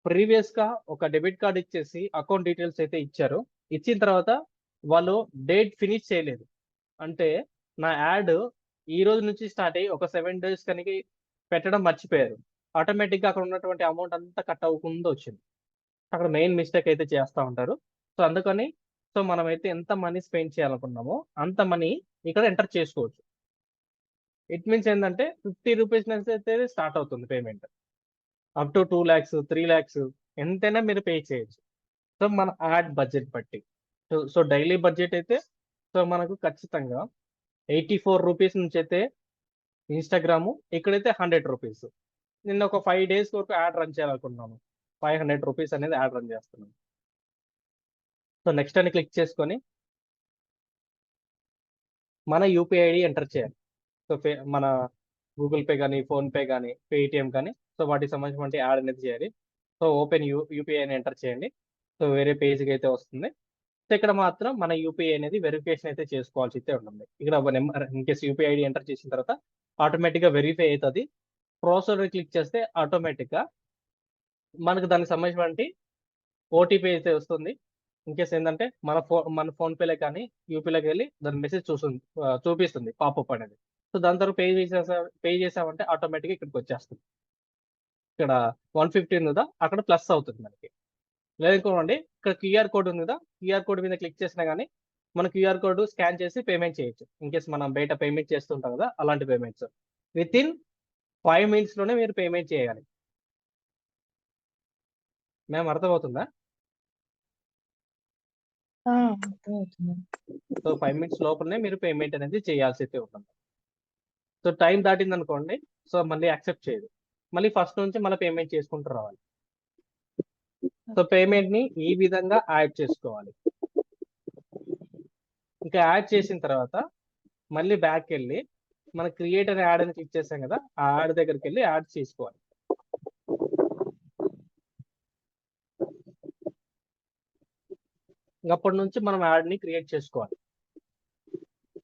ప్రీవియస్ గా ఒక డెబిట్ కార్డ్ ఇచ్చేసి అకౌంట్ డీటెయిల్స్ అయితే ఇచ్చారు. ఇచ్చిన తర్వాత వాళ్ళు డేట్ ఫినిష్ చేయలేదు. అంటే నా యాడ్ ఈ రోజు నుంచి స్టార్ట్ అయ్యి ఒక 7 days కనుక పెట్టడం మర్చిపోయారు. ఆటోమేటిక్ గా అక్కడ ఉన్నటువంటి అమౌంట్ అంతా కట్ అవ్వకుండా వచ్చింది. అక్కడ మెయిన్ మిస్టేక్ అయితే చేస్తూ ఉంటారు. సో అందుకని సో మనమైతే ఎంత మనీ స్పెండ్ చేయాలనుకున్నామో అంత మనీ ఇక్కడ ఎంటర్ చేసుకోవచ్చు. ఇట్ మీన్స్ ఏంటంటే 50 రూపీస్ నుంచి అయితే స్టార్ట్ అవుతుంది payment. Up to 2 lakhs 3 lakhs ఎంతైనా మీరు పే చేయొచ్చు. సో మన యాడ్ బడ్జెట్ బట్టి. సో డైలీ బడ్జెట్ అయితే సో మనకు ఖచ్చితంగా 84 రూపీస్ నుంచి అయితే ఇన్స్టాగ్రాము, ఇక్కడైతే 100 రూపీస్. నిన్న ఒక 5 days వరకు యాడ్ రన్ చేయాలనుకుంటున్నాను. 500 రూపీస్ అనేది యాడ్ రన్ చేస్తున్నాను. సో నెక్స్ట్ అని క్లిక్ చేసుకొని మన యూపీఐ ఐడి ఎంటర్ చేయాలి. సో మన గూగుల్ పే కానీ, ఫోన్ పే కానీ, పేటిఎం కానీ సో వాటికి సంబంధించిన యాడ్ అనేది చేయాలి. సో ఓపెన్ యూపీఐ అని ఎంటర్ చేయండి. సో వేరే పేజ్కి అయితే వస్తుంది. సో ఇక్కడ మాత్రం మన యూపీఐ అనేది వెరిఫికేషన్ అయితే చేసుకోవాల్సి అయితే ఉంటుంది. ఇక్కడ ఒక number in case UPI ID enter చేసిన తర్వాత ఆటోమేటిక్గా వెరిఫై అవుతుంది. ప్రాసెసర్ క్లిక్ చేస్తే ఆటోమేటిక్గా మనకు దానికి సంబంధించిన ఓటీపీ అయితే వస్తుంది. ఇన్కేస్ ఏంటంటే మన ఫోన్ పేలో కానీ యూపీలోకి వెళ్ళి దాని మెసేజ్ చూపిస్తుంది పాపప్ అనేది. సో దాని తర్వాత పే చేసామంటే ఆటోమేటిక్గా ఇక్కడికి వచ్చేస్తుంది. ఇక్కడ 150 ఉంది కదా, అక్కడ ప్లస్ అవుతుంది మనకి. లేదనుకోండి ఇక్కడ క్యూఆర్ కోడ్ ఉంది కదా, క్యూఆర్ కోడ్ మీద క్లిక్ చేసినా కానీ మన క్యూఆర్ కోడ్ స్కాన్ చేసి పేమెంట్ చేయొచ్చు. ఇన్కేస్ మనం బయట పేమెంట్ చేస్తుంటాం కదా, అలాంటి పేమెంట్స్ విత్ ఇన్ 5 minutes లోనే మీరు పేమెంట్ చేయాలి. మేము అర్థమవుతుందా? అర్థమవుతుంది. సో 5 minutes లోపలనే మీరు పేమెంట్ అనేది చేయాల్సి అయితే ఉంటుంది. సో టైం దాటింది అనుకోండి, సో మళ్ళీ యాక్సెప్ట్ చేయదు. మళ్ళీ ఫస్ట్ నుంచి మళ్ళీ పేమెంట్ చేసుకుంటూ రావాలి. సో పేమెంట్ ని ఈ విధంగా యాడ్ చేసుకోవాలి. ఇంకా యాడ్ చేసిన తర్వాత మళ్ళీ బ్యాక్ వెళ్ళి మన క్రియేట్ అనే యాడ్ అని క్లిక్ చేసాం కదా, ఆ యాడ్ దగ్గరికి వెళ్ళి యాడ్ చేసుకోవాలి. అప్పటి నుంచి మనం యాడ్ని క్రియేట్ చేసుకోవాలి.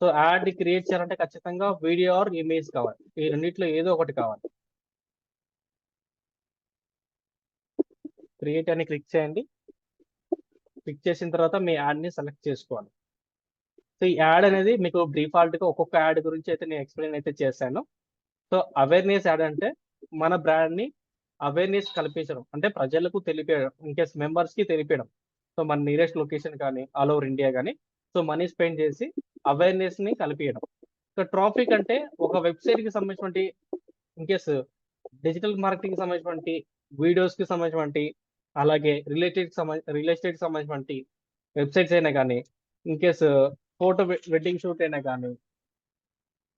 సో యాడ్ని క్రియేట్ చేయాలంటే ఖచ్చితంగా వీడియో ఆర్ ఇమేజ్ కావాలి. ఈ రెండిట్లో ఏదో ఒకటి కావాలి. క్రియేట్ అని క్లిక్ చేయండి. క్లిక్ చేసిన తర్వాత మీ యాడ్ని సెలెక్ట్ చేసుకోవాలి. సో ఈ యాడ్ అనేది మీకు డిఫాల్ట్గా ఒక్కొక్క యాడ్ గురించి అయితే నేను ఎక్స్ప్లెయిన్ అయితే చేశాను. సో అవేర్నెస్ యాడ్ అంటే మన బ్రాండ్ని అవేర్నెస్ కల్పించడం, అంటే ప్రజలకు తెలిపేయడం, ఇన్కేస్ మెంబర్స్కి తెలిపేయడం. సో మన నియరెస్ట్ లొకేషన్ కానీ ఆల్ ఓవర్ ఇండియా కానీ సో మనీ స్పెండ్ చేసి అవేర్నెస్ని కలిపియడం. సో ట్రాఫిక్ అంటే ఒక వెబ్సైట్కి సంబంధించినటువంటి ఇన్కేస్ డిజిటల్ మార్కెటింగ్ సంబంధించినటువంటి వీడియోస్కి సంబంధించినటువంటి అలాగే రియల్ ఎస్టేట్కి సంబంధించినటువంటి వెబ్సైట్స్ అయినా కానీ ఇన్కేస్ ఫోటో వెడ్డింగ్ షూట్ అయినా కానీ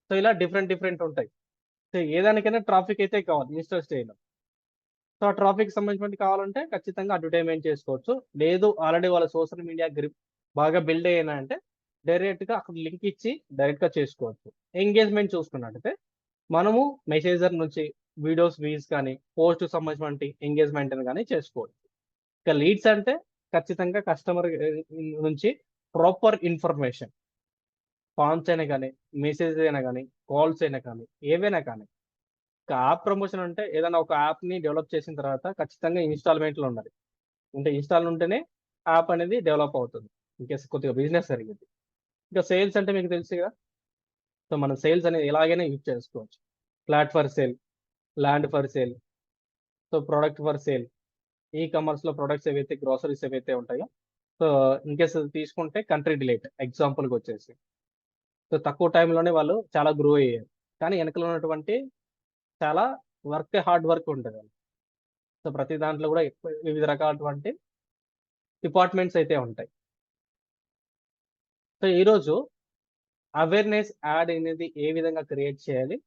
సో ఇలా డిఫరెంట్ ఉంటాయి. సో ఏదానికైనా ట్రాఫిక్ అయితే కావాలి ఇన్స్టా స్టేలో. సో ఆ ట్రాఫిక్ సంబంధించినటువంటి కావాలంటే ఖచ్చితంగా అడ్వర్టైజ్మెంట్ చేసుకోవచ్చు. లేదు ఆల్రెడీ వాళ్ళ సోషల్ మీడియా గ్రిప్ బాగా బిల్డ్ అయ్యాయి అంటే డైరెక్ట్గా అక్కడ లింక్ ఇచ్చి డైరెక్ట్గా చేసుకోవచ్చు. ఎంగేజ్మెంట్ చూసుకున్నట్టయితే మనము మెసేజర్ నుంచి వీడియోస్ వ్యూస్ కానీ పోస్ట్ సంబంధించినటువంటి ఎంగేజ్మెంట్ కానీ చేసుకోవచ్చు. ఇక లీడ్స్ అంటే ఖచ్చితంగా కస్టమర్ నుంచి ప్రాపర్ ఇన్ఫర్మేషన్, ఫార్మ్స్ అయినా కానీ మెసేజ్ అయినా కానీ కాల్స్ అయినా కానీ ఏవైనా కానీ. యాప్ ప్రమోషన్ అంటే ఏదైనా ఒక యాప్ని డెవలప్ చేసిన తర్వాత ఖచ్చితంగా ఇన్స్టాల్మెంట్లో ఉండాలి. అంటే ఇన్స్టాల్ ఉంటేనే యాప్ అనేది డెవలప్ అవుతుంది, ఇంకేస్ కొద్దిగా బిజినెస్ జరిగింది. ఇంకా సేల్స్ అంటే మీకు తెలుసు కదా. సో మనం సేల్స్ అనేది ఎలాగైనా యూజ్ చేసుకోవచ్చు. Flat for sale, land for sale, so product for sale. ఈ కామర్స్లో ప్రొడక్ట్స్ ఏవైతే గ్రోసరీస్ ఏవైతే ఉంటాయో సో ఇన్కేస్ తీసుకుంటే కంట్రీ డిలైట్ ఎగ్జాంపుల్కి వచ్చేసి సో తక్కువ టైంలోనే వాళ్ళు చాలా గ్రో అయ్యారు. కానీ వెనకలో ఉన్నటువంటి చాలా హార్డ్ వర్క్ ఉంటుంది. సో ప్రతి దాంట్లో కూడా ఎక్కువ వివిధ రకాలటువంటి డిపార్ట్మెంట్స్ అయితే ఉంటాయి. సో ఈరోజు అవేర్నెస్ యాడ్ అనేది ఏ విధంగా క్రియేట్ చేయాలి,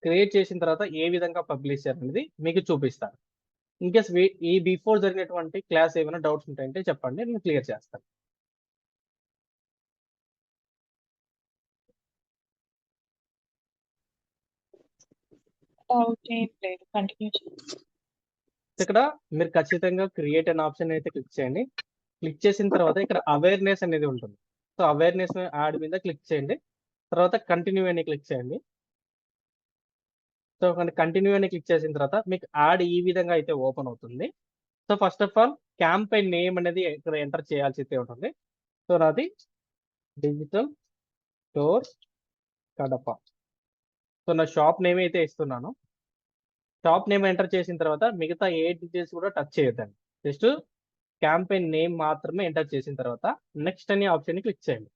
క్రియేట్ చేసిన తర్వాత ఏ విధంగా పబ్లిష్ చేయాలి అనేది మీకు చూపిస్తాను. ఇన్కేస్ ఈ బిఫోర్ జరిగినటువంటి క్లాస్ ఏమైనా డౌట్స్ ఉంటాయంటే చెప్పండి, నేను క్లియర్ చేస్తాను. డౌట్ ఏం లేదు, కంటిన్యూ చేయండి. ఇక్కడ మీరు ఖచ్చితంగా క్రియేట్ అనే ఆప్షన్ అయితే క్లిక్ చేయండి. క్లిక్ చేసిన తర్వాత ఇక్కడ అవేర్నెస్ అనేది ఉంటుంది. సో అవేర్నెస్ యాడ్ మీద క్లిక్ చేయండి. తర్వాత కంటిన్యూ అని క్లిక్ చేయండి. సో కంటిన్యూ అని క్లిక్ చేసిన తర్వాత మీకు యాడ్ ఈ విధంగా అయితే ఓపెన్ అవుతుంది. So first of all campaign name అనేది ఇక్కడ ఎంటర్ చేయాల్సి అయితే ఉంటుంది. సో నాది డిజిటల్ స్టోర్ కడప. సో నా షాప్ నేమ్ అయితే ఇస్తున్నాను. షాప్ నేమ్ ఎంటర్ చేసిన తర్వాత మిగతా ఏ డీటెయిల్స్ కూడా టచ్ చేయొద్దండి. జస్ట్ క్యాంపెయిన్ నేమ్ మాత్రమే ఎంటర్ చేసిన తర్వాత నెక్స్ట్ అనే ఆప్షన్ క్లిక్ చేయండి.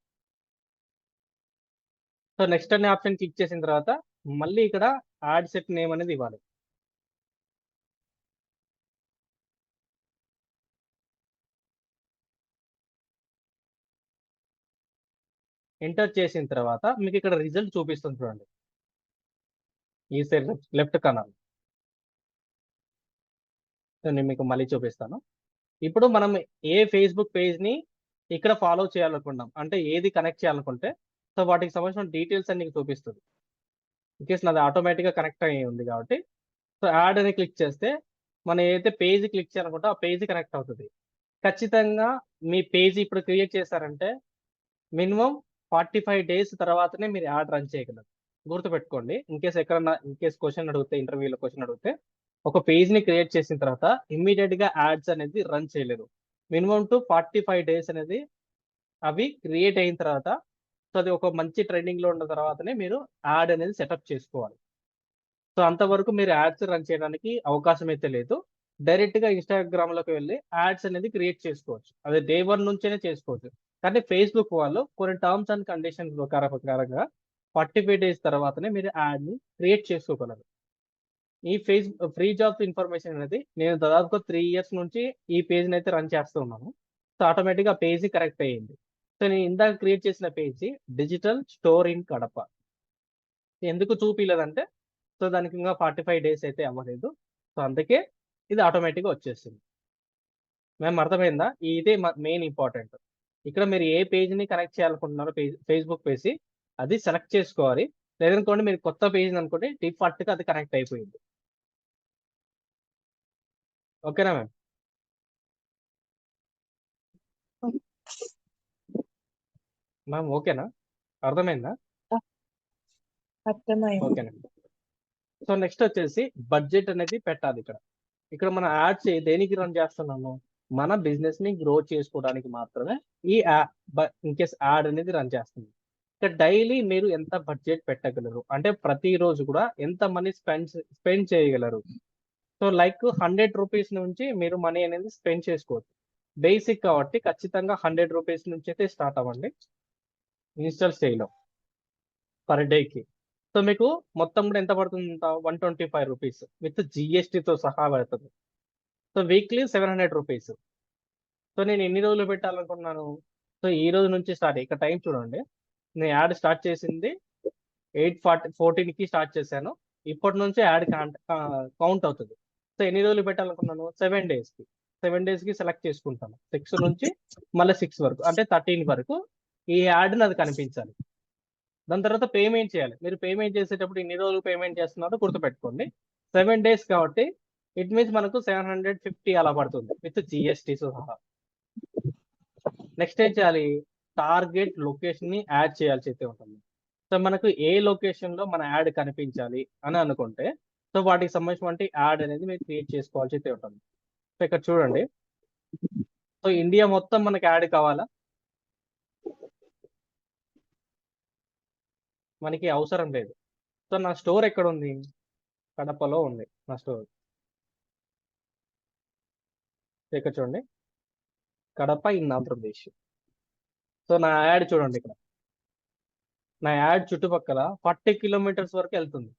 సో నెక్స్ట్ అనే ఆప్షన్ క్లిక్ చేసిన తర్వాత మళ్ళీ ఇక్కడ యాడ్ సెట్ నేమ్ అనేది ఇవ్వాలి. ఎంటర్ చేసిన తర్వాత మీకు ఇక్కడ రిజల్ట్ చూపిస్తుంది చూడండి, ఈ సైడ్ లెఫ్ట్ కార్నర్. సో నేను మీకు మళ్ళీ చూపిస్తాను. ఇప్పుడు మనం ఏ ఫేస్బుక్ పేజ్ని ఇక్కడ ఫాలో చేయాలనుకుంటాం అంటే ఏది కనెక్ట్ చేయాలనుకుంటే సో వాటికి సంబంధించిన డీటెయిల్స్ అన్ని చూపిస్తుంది. ఇన్కేస్ నాది ఆటోమేటిక్గా కనెక్ట్ అయ్యి ఉంది కాబట్టి సో యాడ్ అని క్లిక్ చేస్తే మనం ఏదైతే పేజ్ క్లిక్ చేయాలనుకుంటే ఆ పేజ్ కనెక్ట్ అవుతుంది. ఖచ్చితంగా మీ పేజ్ ఇప్పుడు క్రియేట్ చేశారంటే మినిమం 45 days తర్వాతనే మీరు యాడ్ రన్ చేయగలరు. గుర్తుపెట్టుకోండి. ఇన్కేస్ క్వశ్చన్ అడిగితే, ఇంటర్వ్యూలో క్వశ్చన్ అడిగితే ఒక పేజ్ని క్రియేట్ చేసిన తర్వాత ఇమ్మీడియట్గా యాడ్స్ అనేది రన్ చేయలేరు. మినిమం టు 45 days అనేది అవి క్రియేట్ అయిన తర్వాత సో అది ఒక మంచి ట్రెండింగ్లో ఉన్న తర్వాతనే మీరు యాడ్ అనేది సెటప్ చేసుకోవాలి. సో అంతవరకు మీరు యాడ్స్ రన్ చేయడానికి అవకాశం అయితే లేదు. డైరెక్ట్గా ఇన్స్టాగ్రామ్లోకి వెళ్ళి యాడ్స్ అనేది క్రియేట్ చేసుకోవచ్చు. అది డే 1 నుంచేనే చేసుకోవచ్చు. కానీ ఫేస్బుక్ వాళ్ళు కొన్ని టర్మ్స్ అండ్ కండిషన్స్ ప్రకారంగా 45 days తర్వాతనే మీరు యాడ్ని క్రియేట్ చేసుకోగలరు. ఈ ఫ్రీ జాబ్స్ ఇన్ఫర్మేషన్ అనేది నేను దాదాపుగా 3 years నుంచి ఈ పేజ్ని అయితే రన్ చేస్తూ ఉన్నాను. సో ఆటోమేటిక్గా పేజీ కరెక్ట్ అయ్యింది. సో నేను ఇందాక క్రియేట్ చేసిన page digital store in Kadapa. ఎందుకు చూపించలేదంటే సో దానికి ఇంకా 45 days అయితే అవ్వలేదు. సో అందుకే ఇది ఆటోమేటిక్గా వచ్చేసింది. మేము అర్థమైందా? ఇదే మెయిన్ ఇంపార్టెంట్. ఇక్కడ మీరు ఏ పేజ్ని కనెక్ట్ చేయాలనుకుంటున్నారో ఫేస్బుక్ పేజ్ అది సెలెక్ట్ చేసుకోవాలి. లేదనుకోండి మీరు కొత్త పేజ్ అనుకుంటే డిఫాల్ట్గా అది కనెక్ట్ అయిపోయింది. ఓకేనా మ్యామ్? మ్యామ్ ఓకేనా? అర్థమైందా? అర్థమైంది. ఓకేనండి. సో నెక్స్ట్ వచ్చేసి బడ్జెట్ అనేది పెట్టాలి ఇక్కడ. ఇక్కడ మన యాడ్స్ దేనికి రన్ చేస్తున్నాము? మన బిజినెస్ ని గ్రో చేసుకోవడానికి మాత్రమే ఈ ఇన్ కేస్ యాడ్ అనేది రన్ చేస్తుంది. ఇక్కడ డైలీ మీరు ఎంత బడ్జెట్ పెట్టగలరు అంటే ప్రతిరోజు కూడా ఎంత మనీ స్పెండ్ చేయగలరు. సో లైక్ 100 రూపీస్ నుంచి మీరు మనీ అనేది స్పెండ్ చేసుకోవచ్చు. బేసిక్ కాబట్టి ఖచ్చితంగా 100 రూపీస్ నుంచి అయితే స్టార్ట్ అవ్వండి ఇనిషియల్ స్టేజ్లో పర్ డేకి. సో మీకు మొత్తం కూడా ఎంత పడుతుంది? 125 రూపీస్ విత్ జిఎస్టీతో సహా పడుతుంది. So weekly 700 rupees. సో నేను ఎన్ని రోజులు పెట్టాలనుకున్నాను? సో ఈ రోజు నుంచి స్టార్ట్. ఇక్కడ టైం చూడండి, నేను యాడ్ స్టార్ట్ చేసింది 8:14కి స్టార్ట్ చేశాను. ఇప్పటి నుంచి యాడ్ కౌంట్ అవుతుంది. సో ఎన్ని రోజులు పెట్టాలనుకున్నాను? 7 డేస్కి. 7 డేస్కి సెలెక్ట్ చేసుకుంటాను. 6 నుంచి మళ్ళీ 6 వరకు అంటే 13 వరకు ఈ యాడ్ నాది కనిపించాలి. దాని తర్వాత పేమెంట్ చేయాలి. మీరు పేమెంట్ చేసేటప్పుడు ఇన్ని రోజులు పేమెంట్ చేస్తున్నారో గుర్తుపెట్టుకోండి. 7 డేస్ కాబట్టి ఇట్ మీన్స్ మనకు 750 అలా పడుతుంది విత్ జిఎస్టీతో సహా. నెక్స్ట్ ఏం చేయాలి? టార్గెట్ లొకేషన్ ని యాడ్ చేయాల్సి అయితే ఉంటుంది. సో మనకు ఏ లొకేషన్ లో మన యాడ్ కనిపించాలి అని అనుకుంటే సో వాటికి సంబంధించినటువంటి యాడ్ అనేది మీరు క్రియేట్ చేసుకోవాల్సి అయితే ఉంటుంది. సో ఇక్కడ చూడండి, సో ఇండియా మొత్తం మనకి యాడ్ కావాలా? మనకి అవసరం లేదు. సో నా స్టోర్ ఎక్కడ ఉంది? కడపలో ఉంది నా స్టోర్. ఇక్కడ చూడండి, కడప ఇన్ ఆంధ్రప్రదేశ్. సో నా యాడ్ చూడండి, ఇక్కడ నా యాడ్ చుట్టుపక్కల 40 కిలోమీటర్స్ వరకు వెళ్తుంది.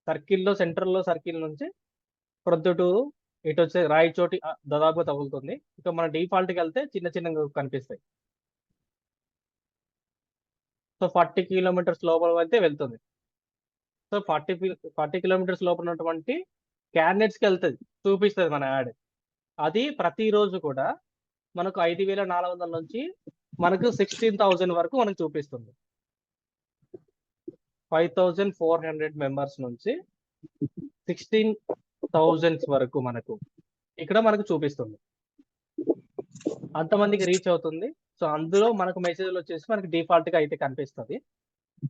సర్కిల్లో సెంటర్లో సర్కిల్ నుంచి ప్రొద్దుటూరు ఇటు వచ్చే రాయచోటి దాదాపు తగులుతుంది. ఇక మన డిఫాల్ట్కి వెళ్తే చిన్న చిన్నగా కనిపిస్తాయి. సో 40 కిలోమీటర్స్ లోపల అయితే వెళ్తుంది. సో 40 కిలోమీటర్స్ లోపల ఉన్నటువంటి క్యాండిడేట్స్కి వెళ్తుంది, చూపిస్తుంది మన యాడ్. అది ప్రతిరోజు కూడా మనకు 5,400 నుంచి మనకు 16,000 వరకు మనకు చూపిస్తుంది. 5,400 మెంబర్స్ నుంచి 16,000 వరకు మనకు ఇక్కడ మనకు చూపిస్తుంది. అంతమందికి రీచ్ అవుతుంది. సో అందులో మనకు మెసేజ్లు వచ్చేసి మనకి డిఫాల్ట్ గా అయితే కనిపిస్తుంది.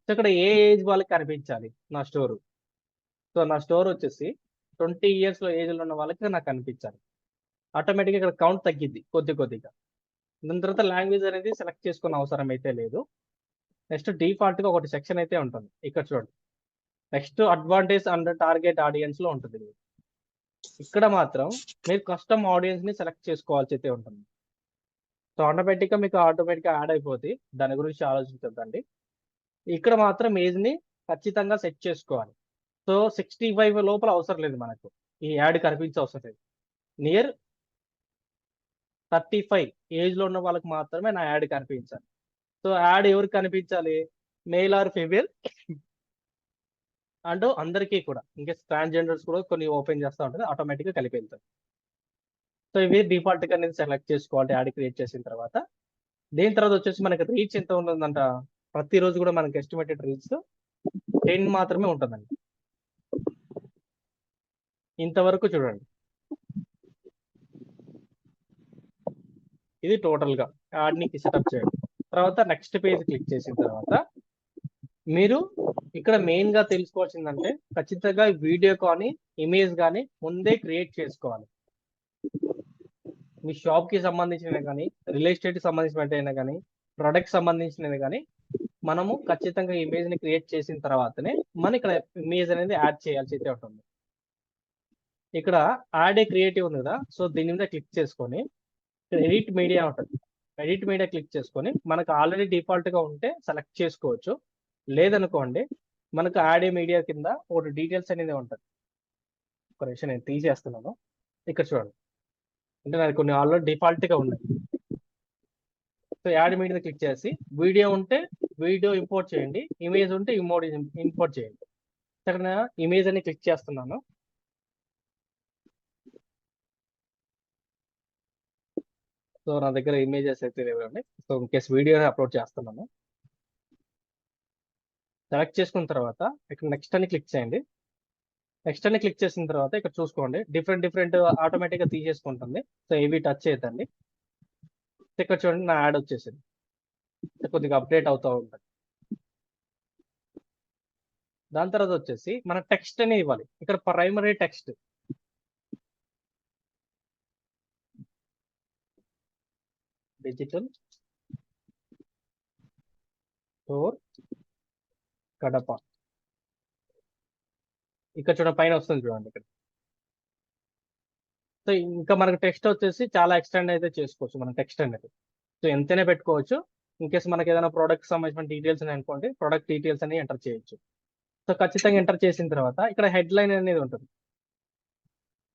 సో ఇక్కడ ఏ ఏజ్ వాళ్ళకి కనిపించాలి? నా స్టోర్. సో నా స్టోర్ వచ్చేసి 20 ఇయర్స్ లో ఏజ్ లో ఉన్న వాళ్ళకి నాకు కనిపించాలి. ఆటోమేటిక్గా ఇక్కడ కౌంట్ తగ్గిద్ది కొద్దిగా. దాని తర్వాత లాంగ్వేజ్ అనేది సెలెక్ట్ చేసుకునే అవసరం అయితే లేదు. నెక్స్ట్ డిఫాల్ట్ గా ఒకటి సెక్షన్ అయితే ఉంటుంది, ఇక్కడ చూడండి. Next advantage and target audience లో ఉంటుంది. ఇక్కడ మాత్రం మీరు కస్టమ్ ఆడియన్స్ ని సెలెక్ట్ చేసుకోవాల్సి అయితే ఉంటుంది. సో ఆటోమేటిక్గా మీకు యాడ్ అయిపోతుంది, దాని గురించి ఆలోచించద్దండి. ఇక్కడ మాత్రం ఏజ్ ని ఖచ్చితంగా సెట్ చేసుకోవాలి. సో 65 లోపల అవసరం లేదు మనకు, ఈ యాడ్ కనిపించే అవసరం లేదు. నియర్ 35 ఏజ్ లో ఉన్న వాళ్ళకి మాత్రమే నా యాడ్ కనిపించాలి. సో యాడ్ ఎవరికి కనిపించాలి? మేల్ ఆర్ ఫీమేల్ అండ్ అందరికీ కూడా, ఇంకా ట్రాన్స్జెండర్స్ కూడా కొన్ని ఓపెన్ చేస్తూ ఉంటుంది, ఆటోమేటిక్గా కలిపి వెళ్తాయి. సో ఇవి డిఫాల్ట్ గా నేను సెలెక్ట్ చేసుకోవాలి యాడ్ క్రియేట్ చేసిన తర్వాత. దీని తర్వాత వచ్చేసి మనకి రీచ్ ఎంత ఉంటుందంట? ప్రతిరోజు కూడా మనకి ఎస్టిమేటెడ్ రీచ్ 10 మాత్రమే ఉంటుందండి. ఇంతవరకు చూడండి, ఇది టోటల్ గా యాడ్ ని సెటప్ చేయండి. తర్వాత నెక్స్ట్ పేజ్ క్లిక్ చేసిన తర్వాత మీరు ఇక్కడ మెయిన్ గా తెలుసుకోవాల్సిందంటే ఖచ్చితంగా వీడియో కానీ ఇమేజ్ కానీ ముందే క్రియేట్ చేసుకోవాలి. మీ షాప్ కి సంబంధించినవి కానీ, రియల్ ఎస్టేట్ కి సంబంధించినవి కానీ, ప్రొడక్ట్ సంబంధించినవి కానీ మనము ఖచ్చితంగా ఇమేజ్ ని క్రియేట్ చేసిన తర్వాతనే మన ఇక్కడ ఇమేజ్ అనేది యాడ్ చేయాల్సి అయితే ఉంటుంది. ఇక్కడ యాడ్ ఏ క్రియేటివ్ ఉంది కదా, సో దీని మీద క్లిక్ చేసుకొని ఎడిట్ మీడియా ఉంటుంది. ఎడిట్ మీడియా క్లిక్ చేసుకొని మనకు ఆల్రెడీ డిఫాల్ట్ గా ఉంటే సెలెక్ట్ చేసుకోవచ్చు. లేదనుకోండి మనకు యాడ్ ఏ మీడియా కింద ఒకటి డీటెయిల్స్ అనేది ఉంటుంది. ఒక నిమిషం నేను తీసేస్తున్నాను. ఇక్కడ చూడండి, అంటే నాకు కొన్ని ఆల్రెడీ డిఫాల్ట్ గా ఉన్నాయి. సో యాడ్ మీడియా క్లిక్ చేసి వీడియో ఉంటే వీడియో ఇంపోర్ట్ చేయండి, ఇమేజ్ ఉంటే ఇంపోర్ట్ చేయండి. అక్కడ ఇమేజ్ అని క్లిక్ చేస్తున్నాను. సో నా దగ్గర ఇమేజెస్ అయితే లేవండి. So in case video upload చేస్తున్నాను. సెలెక్ట్ చేసుకున్న తర్వాత ఇక్కడ నెక్స్ట్ అని క్లిక్ చేయండి. నెక్స్ట్ అని క్లిక్ చేసిన తర్వాత ఇక్కడ చూసుకోండి, డిఫరెంట్ ఆటోమేటిక్గా తీసేసుకుంటుంది. సో ఇవి టచ్ చేయదండి. ఇక్కడ చూడండి, నా యాడ్ వచ్చేసింది. కొద్దిగా అప్డేట్ అవుతూ ఉంటుంది. దాని తర్వాత వచ్చేసి మన టెక్స్ట్ అనే ఇవ్వాలి. ఇక్కడ primary text digital store Kadapa. ఇక్కడ చూడండి పైన వస్తుంది చూడండి ఇక్కడ. సో ఇంకా మనకు టెక్స్ట్ వచ్చేసి చాలా ఎక్స్టెండ్ అయితే చేసుకోవచ్చు మనం టెక్స్ట్ అనేది. సో ఎంతైనా పెట్టుకోవచ్చు. ఇన్ కేసు మనకి ఏదైనా ప్రోడక్ట్ సంబంధించిన డీటెయిల్స్ అనుకోండి, ప్రోడక్ట్ డీటెయిల్స్ అని ఎంటర్ చేయొచ్చు. సో ఖచ్చితంగా ఎంటర్ చేసిన తర్వాత ఇక్కడ హెడ్ లైన్ అనేది ఉంటుంది.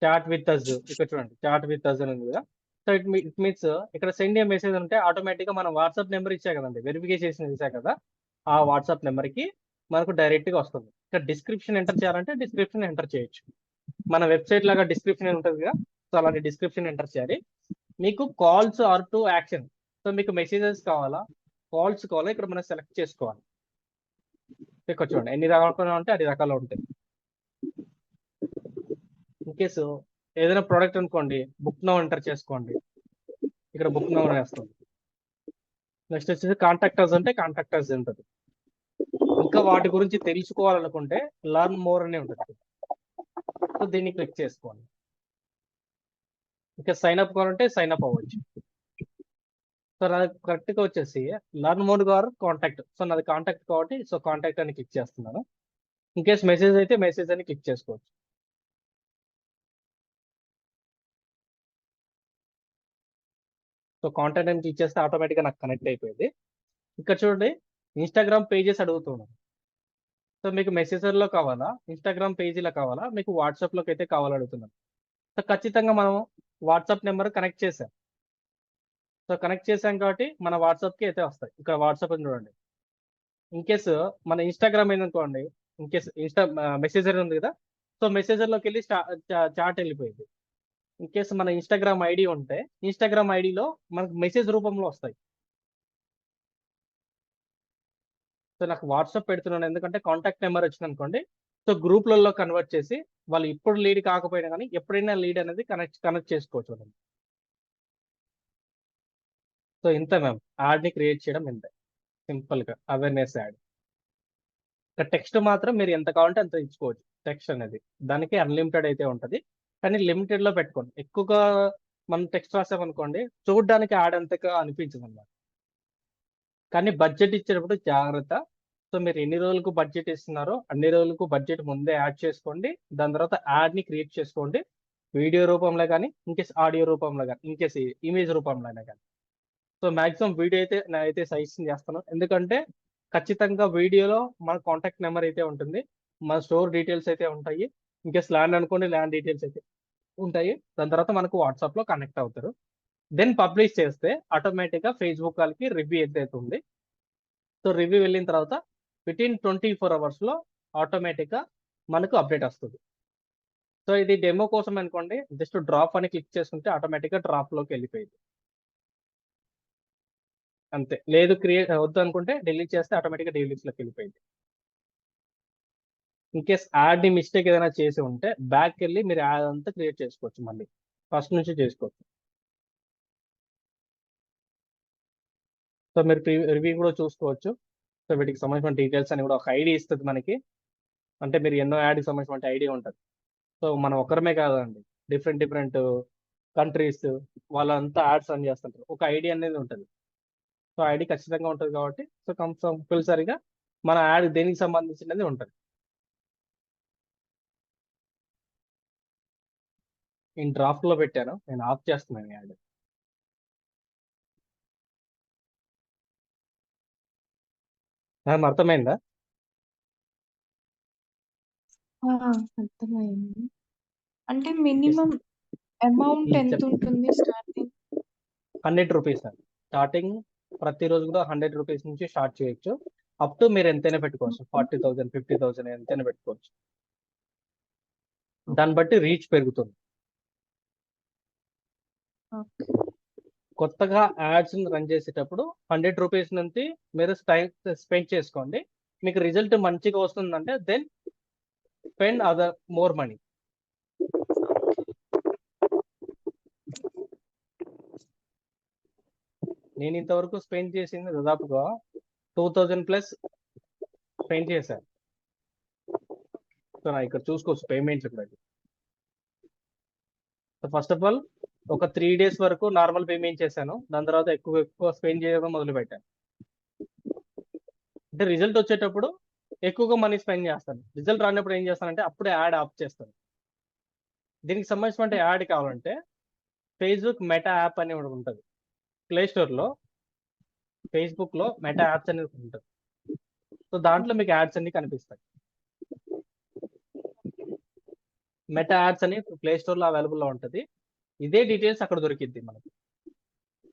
చాట్ విత్ అస్, ఇక్కడ చూడండి చాట్ విత్ అస్ అని ఉంది కదా. సో ఇట్ మీన్స్ ఇక్కడ సెండ్ ఏ మెసేజ్ ఉంటే ఆటోమేటిక్గా మనం వాట్సాప్ నెంబర్ ఇచ్చా కదండి, వెరిఫికేషన్ ఇచ్చా కదా, ఆ వాట్సాప్ నెంబర్కి మనకు డైరెక్ట్గా వస్తుంది. ఇక్కడ డిస్క్రిప్షన్ ఎంటర్ చేయాలంటే డిస్క్రిప్షన్ ఎంటర్ చేయొచ్చు. మన వెబ్సైట్ లాగా డిస్క్రిప్షన్ ఉంటుంది కదా, సో అలాంటి డిస్క్రిప్షన్ ఎంటర్ చేయాలి. మీకు calls or to action, so మీకు మెసేజెస్ కావాలా కాల్స్ కావాలా ఇక్కడ మనం సెలెక్ట్ చేసుకోవాలి. ఇక్కడ చూడండి ఎన్ని రకాలు ఉంటే అన్ని రకాలు ఉంటాయి. ఇన్ కేసు ఏదైనా ప్రోడక్ట్ అనుకోండి, బుక్ నౌ ఎంటర్ చేసుకోండి, ఇక్కడ బుక్ నౌ వేస్తుంది. నెక్స్ట్ వచ్చేసి కాంటాక్టర్స్ అంటే కాంటాక్టర్స్ ఉంటుంది. ఇంకా వాటి గురించి తెలుసుకోవాలనుకుంటే లర్న్ మోర్ అనే ఉంటుంది. సో దీన్ని క్లిక్ చేసుకోండి. ఇంకా సైన్ అప్ కావాలంటే సైన్ అప్ అవ్వచ్చు. సో నాది కరెక్ట్గా వచ్చేసి లర్న్ మోర్ గారు కాంటాక్ట్, సో నాది కాంటాక్ట్ కాబట్టి సో కాంటాక్ట్ అని క్లిక్ చేస్తున్నాను. ఇన్ కేస్ మెసేజ్ అయితే మెసేజ్ అని క్లిక్ చేసుకోవచ్చు. సో కాంటాక్ట్ అని క్లిక్ చేస్తే ఆటోమేటిక్గా నాకు కనెక్ట్ అయిపోయింది. ఇక్కడ చూడండి ఇన్స్టాగ్రామ్ పేజెస్ అడుగుతున్నాను. సో మీకు మెసేజర్లో కావాలా, ఇన్స్టాగ్రామ్ పేజీలో కావాలా, మీకు వాట్సాప్లోకి అయితే కావాలడుగుతున్నాను. సో ఖచ్చితంగా మనం వాట్సాప్ నెంబర్ కనెక్ట్ చేసాం. సో కనెక్ట్ చేసాం కాబట్టి మన వాట్సాప్కి అయితే వస్తాయి. ఇక్కడ వాట్సాప్ అని చూడండి. ఇన్ కేసు మన ఇన్స్టాగ్రామ్ ఏందనుకోండి, ఇన్ కేసు మెసేజర్ ఉంది కదా, సో మెసేజర్లోకి వెళ్ళి చాట్ వెళ్ళిపోయింది. ఇన్ కేసు మన ఇన్స్టాగ్రామ్ ఐడి ఉంటే ఇన్స్టాగ్రామ్ ఐడిలో మనకు మెసేజ్ రూపంలో వస్తాయి. సో నాకు వాట్సాప్ పెడుతున్నాను ఎందుకంటే కాంటాక్ట్ నెంబర్ వచ్చింది అనుకోండి, సో గ్రూప్లలో కన్వర్ట్ చేసి వాళ్ళు ఇప్పుడు లీడ్ కాకపోయినా కానీ ఎప్పుడైనా లీడ్ అనేది కనెక్ట్ చేసుకోవచ్చు మనం. సో ఇంత మ్యామ్ యాడ్ని క్రియేట్ చేయడం ఇంతే సింపుల్గా అవేర్నెస్ యాడ్. ఇక టెక్స్ట్ మాత్రం మీరు ఎంత కావాలంటే అంత ఇచ్చుకోవచ్చు. టెక్స్ట్ అనేది దానికి అన్లిమిటెడ్ అయితే ఉంటుంది, కానీ లిమిటెడ్లో పెట్టుకోండి. ఎక్కువగా మనం టెక్స్ట్ రాసామనుకోండి చూడడానికి యాడ్ అంతగా అనిపించదు అన్నమాట. కానీ బడ్జెట్ ఇచ్చేటప్పుడు జాగ్రత్త. సో మీరు ఎన్ని రోజులకు బడ్జెట్ ఇస్తున్నారో అన్ని రోజులకు బడ్జెట్ ముందే యాడ్ చేసుకోండి. దాని తర్వాత యాడ్ని క్రియేట్ చేసుకోండి, వీడియో రూపంలో కానీ ఇన్కేస్ ఆడియో రూపంలో కానీ ఇన్కేస్ ఇమేజ్ రూపంలో అయినా కానీ. సో మ్యాక్సిమం వీడియో అయితే నేనైతే సజెషన్ చేస్తాను, ఎందుకంటే ఖచ్చితంగా వీడియోలో మన కాంటాక్ట్ నెంబర్ అయితే ఉంటుంది, మన స్టోర్ డీటెయిల్స్ అయితే ఉంటాయి, ఇన్కేస్ ల్యాండ్ అనుకోండి ల్యాండ్ డీటెయిల్స్ అయితే ఉంటాయి. దాని తర్వాత మనకు వాట్సాప్లో కనెక్ట్ అవుతారు. దెన్ పబ్లిష్ చేస్తే ఆటోమేటిక్గా ఫేస్బుక్ వాళ్ళకి రివ్యూ అయితే ఉంది. సో రివ్యూ వెళ్ళిన తర్వాత వితిన్ 24 అవర్స్లో ఆటోమేటిక్గా మనకు అప్డేట్ వస్తుంది. సో ఇది డెమో కోసం అనుకోండి, జస్ట్ డ్రాప్ అని క్లిక్ చేసుకుంటే ఆటోమేటిక్గా డ్రాప్లోకి వెళ్ళిపోయింది అంతే. లేదు క్రియేట్ వద్దు అనుకుంటే డిలీట్ చేస్తే ఆటోమేటిక్గా డిలీట్స్లోకి వెళ్ళిపోయింది. ఇన్కేస్ యాడ్ని మిస్టేక్ ఏదైనా చేసి ఉంటే బ్యాక్ వెళ్ళి మీరు యాడ్ అంతా క్రియేట్ చేసుకోవచ్చు, మళ్ళీ ఫస్ట్ నుంచి చేసుకోవచ్చు. సో మీరు రివ్యూ కూడా చూసుకోవచ్చు. సో వీటికి సంబంధించిన డీటెయిల్స్ అని కూడా ఒక ఐడి ఇస్తుంది మనకి, అంటే మీరు ఎన్నో యాడ్కి సంబంధించిన ఐడి ఉంటుంది. సో మనం ఒక్కరమే కాదండి, డిఫరెంట్ కంట్రీస్ వాళ్ళంతా యాడ్స్ రన్ చేస్తుంటారు, ఒక ఐడి అనేది ఉంటుంది. సో ఐడి ఖచ్చితంగా ఉంటుంది కాబట్టి సో కంపల్సరీగా మన యాడ్ దేనికి సంబంధించినది ఉంటుంది. నేను డ్రాఫ్ట్లో పెట్టాను, నేను ఆఫ్ చేస్తున్నాను యాడ్. అర్థమైందా? అర్థమైంది. అంటే మినిమం అమౌంట్ ఎంత చెప్పండి. ఉంటుంది స్టార్టింగ్? 100 రూపీస్ అండి స్టార్టింగ్. ప్రతిరోజు కూడా 100 రూపీస్ నుంచి స్టార్ట్ చేయొచ్చు. అప్ టు మీరు ఎంతైనా పెట్టుకోవచ్చు, 40,000 50,000 ఎంతైనా పెట్టుకోవచ్చు. దాన్ని బట్టి రీచ్ పెరుగుతుంది. కొత్తగా యాడ్స్ రన్ చేసేటప్పుడు 100 రూపీస్ నుంచి మీరు టైం స్పెండ్ చేసుకోండి. మీకు రిజల్ట్ మంచిగా వస్తుందంటే then spend other more money. నేను ఇంతవరకు స్పెండ్ చేసింది దాదాపుగా 2000+ స్పెండ్ చేశాను. సో నా ఇక్కడ చూసుకోవచ్చు పేమెంట్స్ ఇక్కడ. సో ఫస్ట్ ఆఫ్ ఆల్ ఒక 3 days వరకు నార్మల్ పేమెంట్ చేశాను. దాని తర్వాత ఎక్కువ స్పెండ్ చేయడం మొదలు పెట్టాను. అంటే రిజల్ట్ వచ్చేటప్పుడు ఎక్కువగా మనీ స్పెండ్ చేస్తాను. రిజల్ట్ రానప్పుడు ఏం చేస్తానంటే అప్పుడే యాడ్ ఆఫ్ చేస్తాను. దీనికి సంబంధించిన యాడ్ కావాలంటే ఫేస్బుక్ మెటా యాప్ అని ఒకటి ఉంటుంది. ప్లే స్టోర్లో ఫేస్బుక్లో మెటా యాప్స్ అనేది ఉంటుంది. సో దాంట్లో మీకు యాడ్స్ అన్ని కనిపిస్తాయి. మెటా యాడ్స్ అని ప్లే స్టోర్లో అవైలబుల్లో ఉంటుంది. ఇదే డీటెయిల్స్ అక్కడ దొరికిద్ది మనకి.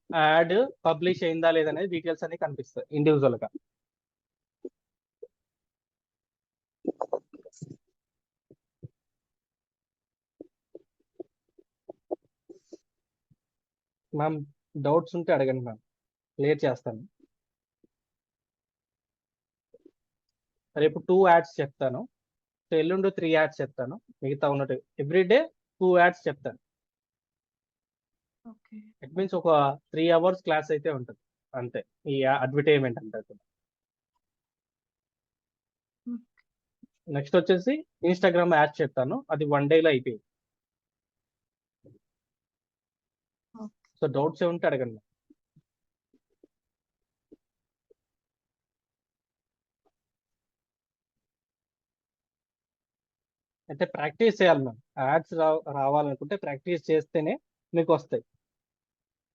యాడ్ పబ్లిష్ అయిందా లేదనేది డీటెయిల్స్ అన్ని కనిపిస్తాయి ఇండివిజువల్గా. మ్యామ్ డౌట్స్ ఉంటే అడగండి మ్యామ్, క్లియర్ చేస్తాను. రేపు 2 యాడ్స్ చెప్తాను. సో ఎల్లుండి 3 యాడ్స్ చెప్తాను. మిగతా ఉన్నట్టు ఎవ్రీడే 2 యాడ్స్ చెప్తాను. ఓకే. ఇట్ మీన్స్ ఒక 3 hours క్లాస్ అయితే ఉంటుంది అంతే. ఈ అడ్వర్టైజ్మెంట్ అంటే నెక్స్ట్ వచ్చేసి ఇన్స్టాగ్రామ్ యాడ్స్ చెప్తాను. అది 1 dayలో అయిపోయింది. సో డౌట్స్ ఏముంటే అడగండి. అయితే ప్రాక్టీస్ చేయాలి మ్యామ్. యాడ్స్ రావాలనుకుంటే ప్రాక్టీస్ చేస్తేనే మీకు వస్తాయి.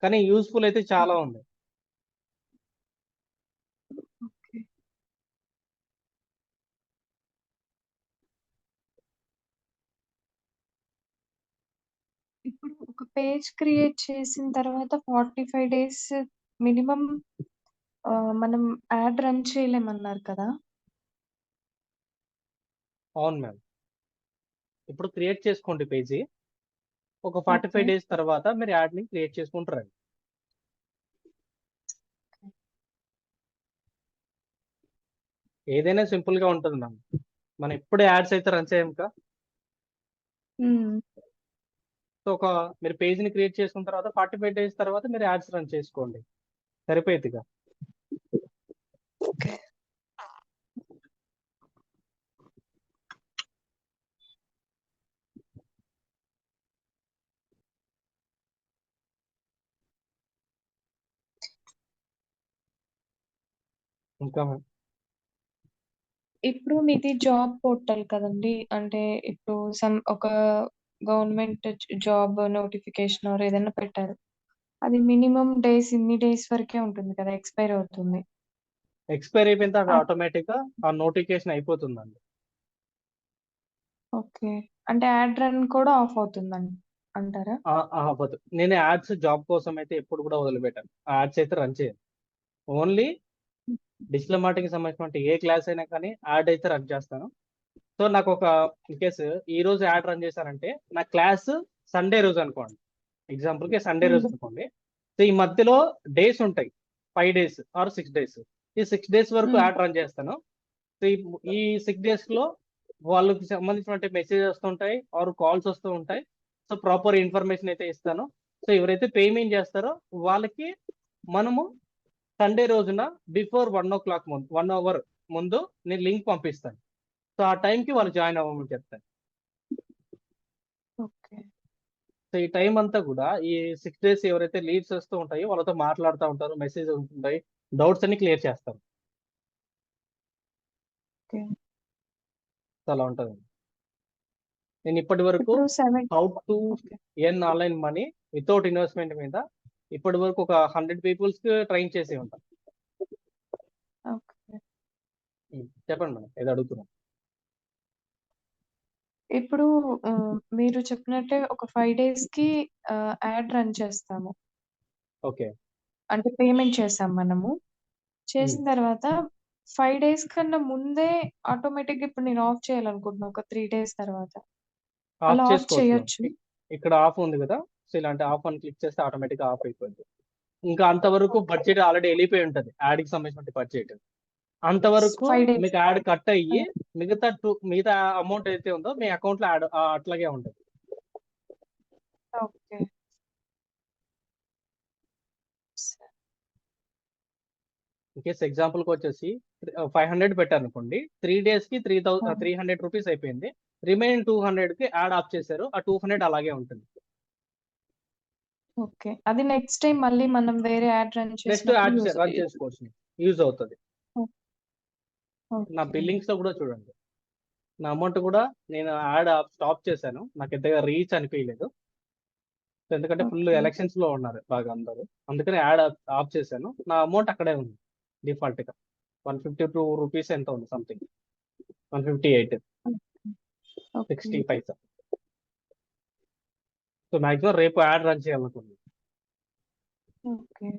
కానీ యూస్ఫుల్ అయితే చాలా ఉంది. ఓకే. ఇప్పుడు ఒక పేజ్ క్రియేట్ చేసిన తర్వాత 45 days మినిమం మనం యాడ్ రన్ చేయలేమన్నారు కదా? అవును మ్యామ్. ఇప్పుడు క్రియేట్ చేసుకోండి పేజీ. ఒక 45 ఓకే. days తర్వాత మీరు యాడ్ని క్రియేట్ చేసుకుంటారండి. ఏదైనా సింపుల్ గా ఉంటుంది మ్యామ్. మనం ఎప్పుడు యాడ్స్ అయితే రన్ చేయం కదా. సో మీరు పేజ్ని క్రియేట్ చేసుకున్న తర్వాత 45 days తర్వాత మీరు యాడ్స్ రన్ చేసుకోండి, సరిపోయిద్దిగా. ఓకే. ఇంకా మ్యామ్ ఇప్పుడు మీది జాబ్ పోర్టల్ కదండి. అంటే ఇప్పుడు ఒక గవర్నమెంట్ జాబ్ నోటిఫికేషన్ ఆర్ ఏదైనా పెట్టారు. అది మినిమం డేస్ ఇన్ని డేస్ వరకే ఉంటుంది కదా, ఎక్స్పైర్ అవుతుంది. ఎక్స్పైర్ అయిపోయిన తర్వాత ఆ- ఆటోమేటిక్ గా ఆ నోటిఫికేషన్ అయిపోతుందండి. ఓకే. అంటే యాడ్ రన్ కూడా ఆఫ్ అవుతుందండి అంటారా? అవ్వదు. నేను యాడ్స్ జాబ్ కోసం అయితే ఎప్పుడు కూడా వదిలిపెట్టాను. ఆ యాడ్స్ అయితే రన్ చేయను. ఓన్లీ డిజిటల్ మార్కెటింగ్ సంబంధించిన ఏ క్లాస్ అయినా కానీ యాడ్ అయితే రన్ చేస్తాను. సో నాకు ఒక ఇన్ కేసు ఈ రోజు యాడ్ రన్ చేశానంటే నా క్లాస్ సండే రోజు అనుకోండి, ఎగ్జాంపుల్కి సండే రోజు అనుకోండి. సో ఈ మధ్యలో డేస్ ఉంటాయి, 5 days ఆర్ 6 days. ఈ 6 days వరకు యాడ్ రన్ చేస్తాను. సో ఈ 6 days లో వాళ్ళకి సంబంధించిన మెసేజెస్ వస్తుంటాయి ఆర్ కాల్స్ వస్తూ ఉంటాయి. సో ప్రాపర్ ఇన్ఫర్మేషన్ అయితే ఇస్తాను. సో ఎవరైతే పేమెంట్ చేస్తారో వాళ్ళకి మనము సండే రోజున బిఫోర్ 1 o'clock ముందు 1 hour ముందు నేను లింక్ పంపిస్తాను. సో ఆ టైంకి వాళ్ళు జాయిన్ అవ్వమని చెప్తాను. ఓకే. సో ఈ టైం అంతా కూడా ఈ 6 days ఎవరైతే లీడ్స్ వస్తూ ఉంటాయో వాళ్ళతో మాట్లాడుతూ ఉంటారు, మెసేజ్ ఉంటుంటాయి, డౌట్స్ అన్ని క్లియర్ చేస్తారు. ఓకే. సో అలా ఉంటుంది. నేను ఇప్పటి వరకు ఇప్పుడు 7 how to okay. Earn online money without investment మీద ఇప్పటి వరకు ఒక 100 peoples కి ట్రైన్ చేసి ఉంటాను. ఓకే. చెప్పండి మేడం, ఏదో అడుగుతున్నాను. ఇప్పుడు మీరు చెప్పినట్టే ఒక 5 డేస్‌కి యాడ్ రన్ చేస్తాము. ఓకే. అంటే పేమెంట్ చేసాం మనము. చేసిన తర్వాత 5 డేస్ కన్నా ముందే ఆటోమేటిక్‌గా ఇప్పుడు నేను ఆఫ్ చేయాలనుకుంటున్నా ఒక 3 డేస్ తర్వాత. ఆఫ్ అలా ఆఫ్ చేసుకోవచ్చు మేడం. చేయొచ్చు. ఇక్కడ ఆఫ్ ఉంది కదా, సో ఇలాంటి ఆఫ్ అని క్లిక్ చేస్తే ఆటోమేటిక్ ఆఫ్ అయిపోయింది. ఇంకా అంతవరకు బడ్జెట్ ఆల్రెడీ వెళ్ళిపోయి ఉంటుంది, యాడ్కి సంబంధించిన బడ్జెట్. అంతవరకు 5 డేస్. మీకు యాడ్ కట్ అయ్యి మిగతా అమౌంట్ అయితే ఉందో మీ అకౌంట్ లో యాడ్ అట్లాగే ఉంటుంది. ఓకే. సరే. కేసు ఎగ్జాంపుల్కి వచ్చేసి 500 పెట్టారు అనుకోండి, 3 days కి 300 రూపీస్ అయిపోయింది. రిమైనింగ్ 200 కి యాడ్ ఆఫ్ చేశారు, ఆ 200 అలాగే ఉంటుంది. ఓకే. అది నెక్స్ట్ టైం మళ్ళీ మనం వేరే యాడ్ రన్ నెక్స్ట్ చేసినప్పుడు యాడ్ యూజ్ రన్ చేసుకోవచ్చు, యూజ్ అవుతుంది. నా ఓకే. బిల్లింగ్స్ లో కూడా చూడండి, నా అమౌంట్ కూడా నేను యాడ్ స్టాప్ చేశాను, నాకు ఎంతగా రీచ్ అనిపించలేదు. ఎందుకంటే ఫుల్ ఓకే. ఎలక్షన్స్ లో ఉన్నారు బాగా అందరూ, అందుకని యాడ్ ఆఫ్ చేశాను. నా అమౌంట్ అక్కడే ఉంది డిఫాల్ట్ గా 152 రూపీస్ ఎంత ఉంది, something 158 okay. 60 paisa. So maximum రేపు యాడ్ రన్ చేయాలనుకుంది. Okay.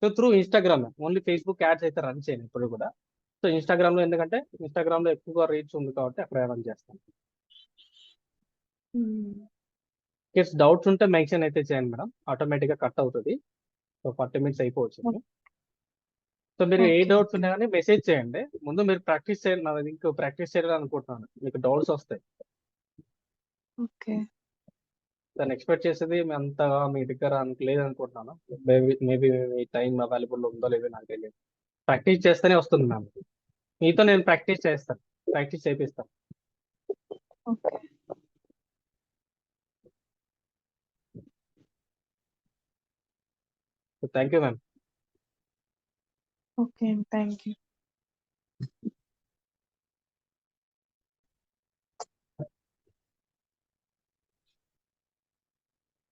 So through Instagram, only Facebook ads అయితే రన్ చేయను ఇప్పుడు కూడా. సో ఇన్స్టాగ్రామ్ లో, ఎందుకంటే ఇన్స్టాగ్రామ్ లో ఎక్కువగా రీచ్ ఉంది కాబట్టి అక్కడ రన్ చేస్తాను. కేసు డౌట్స్ ఉంటే మెన్షన్ అయితే చేయండి మేడం, ఆటోమేటిక్ గా కట్ అవుతుంది. సో 40 minutes అయిపోవచ్చు. సో మీరు ఏ ఓకే. డౌట్స్ ఉన్నా కానీ మెసేజ్ చేయండి. ముందు మీరు ప్రాక్టీస్ చేయాలి, నా ఇంకో ప్రాక్టీస్ చేయాలని అనుకుంటున్నాను. మీకు డౌట్స్ వస్తాయి, ఓకే. దాన్ని ఎక్స్పెక్ట్ చేసేది అంతగా మీ దగ్గర లేదు అనుకుంటున్నాను. మేబీ మీ టైం అవైలబుల్ ఉందో లేదో నాకు తెలియదు. ప్రాక్టీస్ చేస్తేనే వస్తుంది మ్యామ్. మీతో నేను ప్రాక్టీస్ చేస్తాను, ప్రాక్టీస్ చేపిస్తాను. Okay. Thank you ma'am. Okay. Thank you.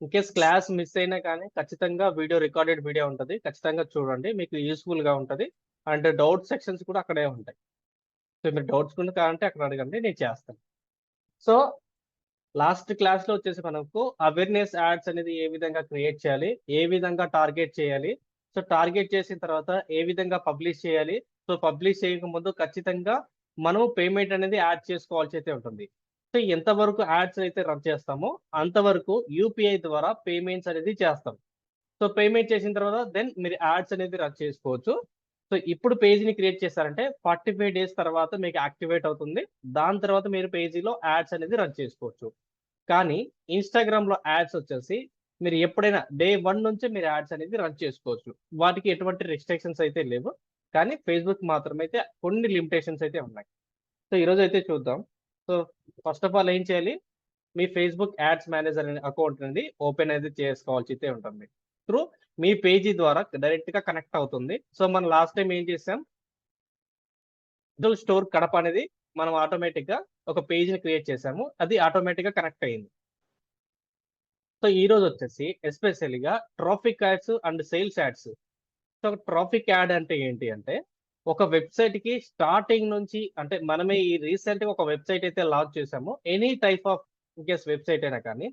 In case class miss అయినా కానీ ఖచ్చితంగా రికార్డెడ్ వీడియో ఉంటుంది, ఖచ్చితంగా చూడండి, మీకు యూస్ఫుల్ గా ఉంటుంది. అండ్ డౌట్ సెక్షన్స్ కూడా అక్కడే ఉంటాయి. సో మీరు డౌట్స్ కూడా కావాలంటే అక్కడ అడగండి, నేను చేస్తాను. సో లాస్ట్ క్లాస్ లో వచ్చేసి మనకు అవేర్నెస్ యాడ్స్ అనేది ఏ విధంగా క్రియేట్ చేయాలి, ఏ విధంగా టార్గెట్ చేయాలి, సో టార్గెట్ చేసిన తర్వాత ఏ విధంగా పబ్లిష్ చేయాలి, సో పబ్లిష్ చేయకముందు ఖచ్చితంగా మనం పేమెంట్ అనేది యాడ్ చేసుకోవాల్సి అయితే ఉంటుంది. సో ఎంతవరకు యాడ్స్ అయితే రన్ చేస్తామో అంతవరకు యూపీఐ ద్వారా పేమెంట్స్ అనేది చేస్తాం. సో పేమెంట్ చేసిన తర్వాత దెన్ మీరు యాడ్స్ అనేది రన్ చేసుకోవచ్చు. సో ఇప్పుడు పేజీని క్రియేట్ చేస్తారంటే 45 days తర్వాత మీకు యాక్టివేట్ అవుతుంది. దాని తర్వాత మీరు పేజీలో యాడ్స్ అనేది రన్ చేసుకోవచ్చు. కానీ ఇన్స్టాగ్రామ్ లో యాడ్స్ వచ్చేసి మీరు ఎప్పుడైనా డే 1 నుంచి మీరు యాడ్స్ అనేది రన్ చేసుకోవచ్చు. వాటికి ఎటువంటి రెస్ట్రిక్షన్స్ అయితే లేవు, కానీ ఫేస్బుక్ మాత్రమే అయితే కొన్ని లిమిటేషన్స్ అయితే ఉన్నాయి. సో ఈరోజు అయితే చూద్దాం. సో ఫస్ట్ ఆఫ్ ఆల్ ఏం చేయాలి, మీ ఫేస్బుక్ యాడ్స్ మేనేజర్ అనే అకౌంట్ అనేది ఓపెన్ అయితే చేసుకోవాల్సి అయితే ఉంటుంది. త్రూ మీ పేజీ ద్వారా డైరెక్ట్ గా కనెక్ట్ అవుతుంది. సో మనం లాస్ట్ టైం ఏం చేసాం, స్టోర్ కడప అనేది మనం ఆటోమేటిక్ గా ఒక పేజ్ ని క్రియేట్ చేసాము, అది ఆటోమేటిక్ గా కనెక్ట్ అయ్యింది. సో ఈ రోజు వచ్చేసి ఎస్పెషల్గా traffic ads and sales ads. So traffic ad అంటే ఏంటి అంటే, ఒక వెబ్సైట్ కి స్టార్టింగ్ నుంచి, అంటే మనమే ఈ రీసెంట్ గా ఒక వెబ్సైట్ అయితే లాంచ్ చేసాము, any type of in case website అయినా కానీ,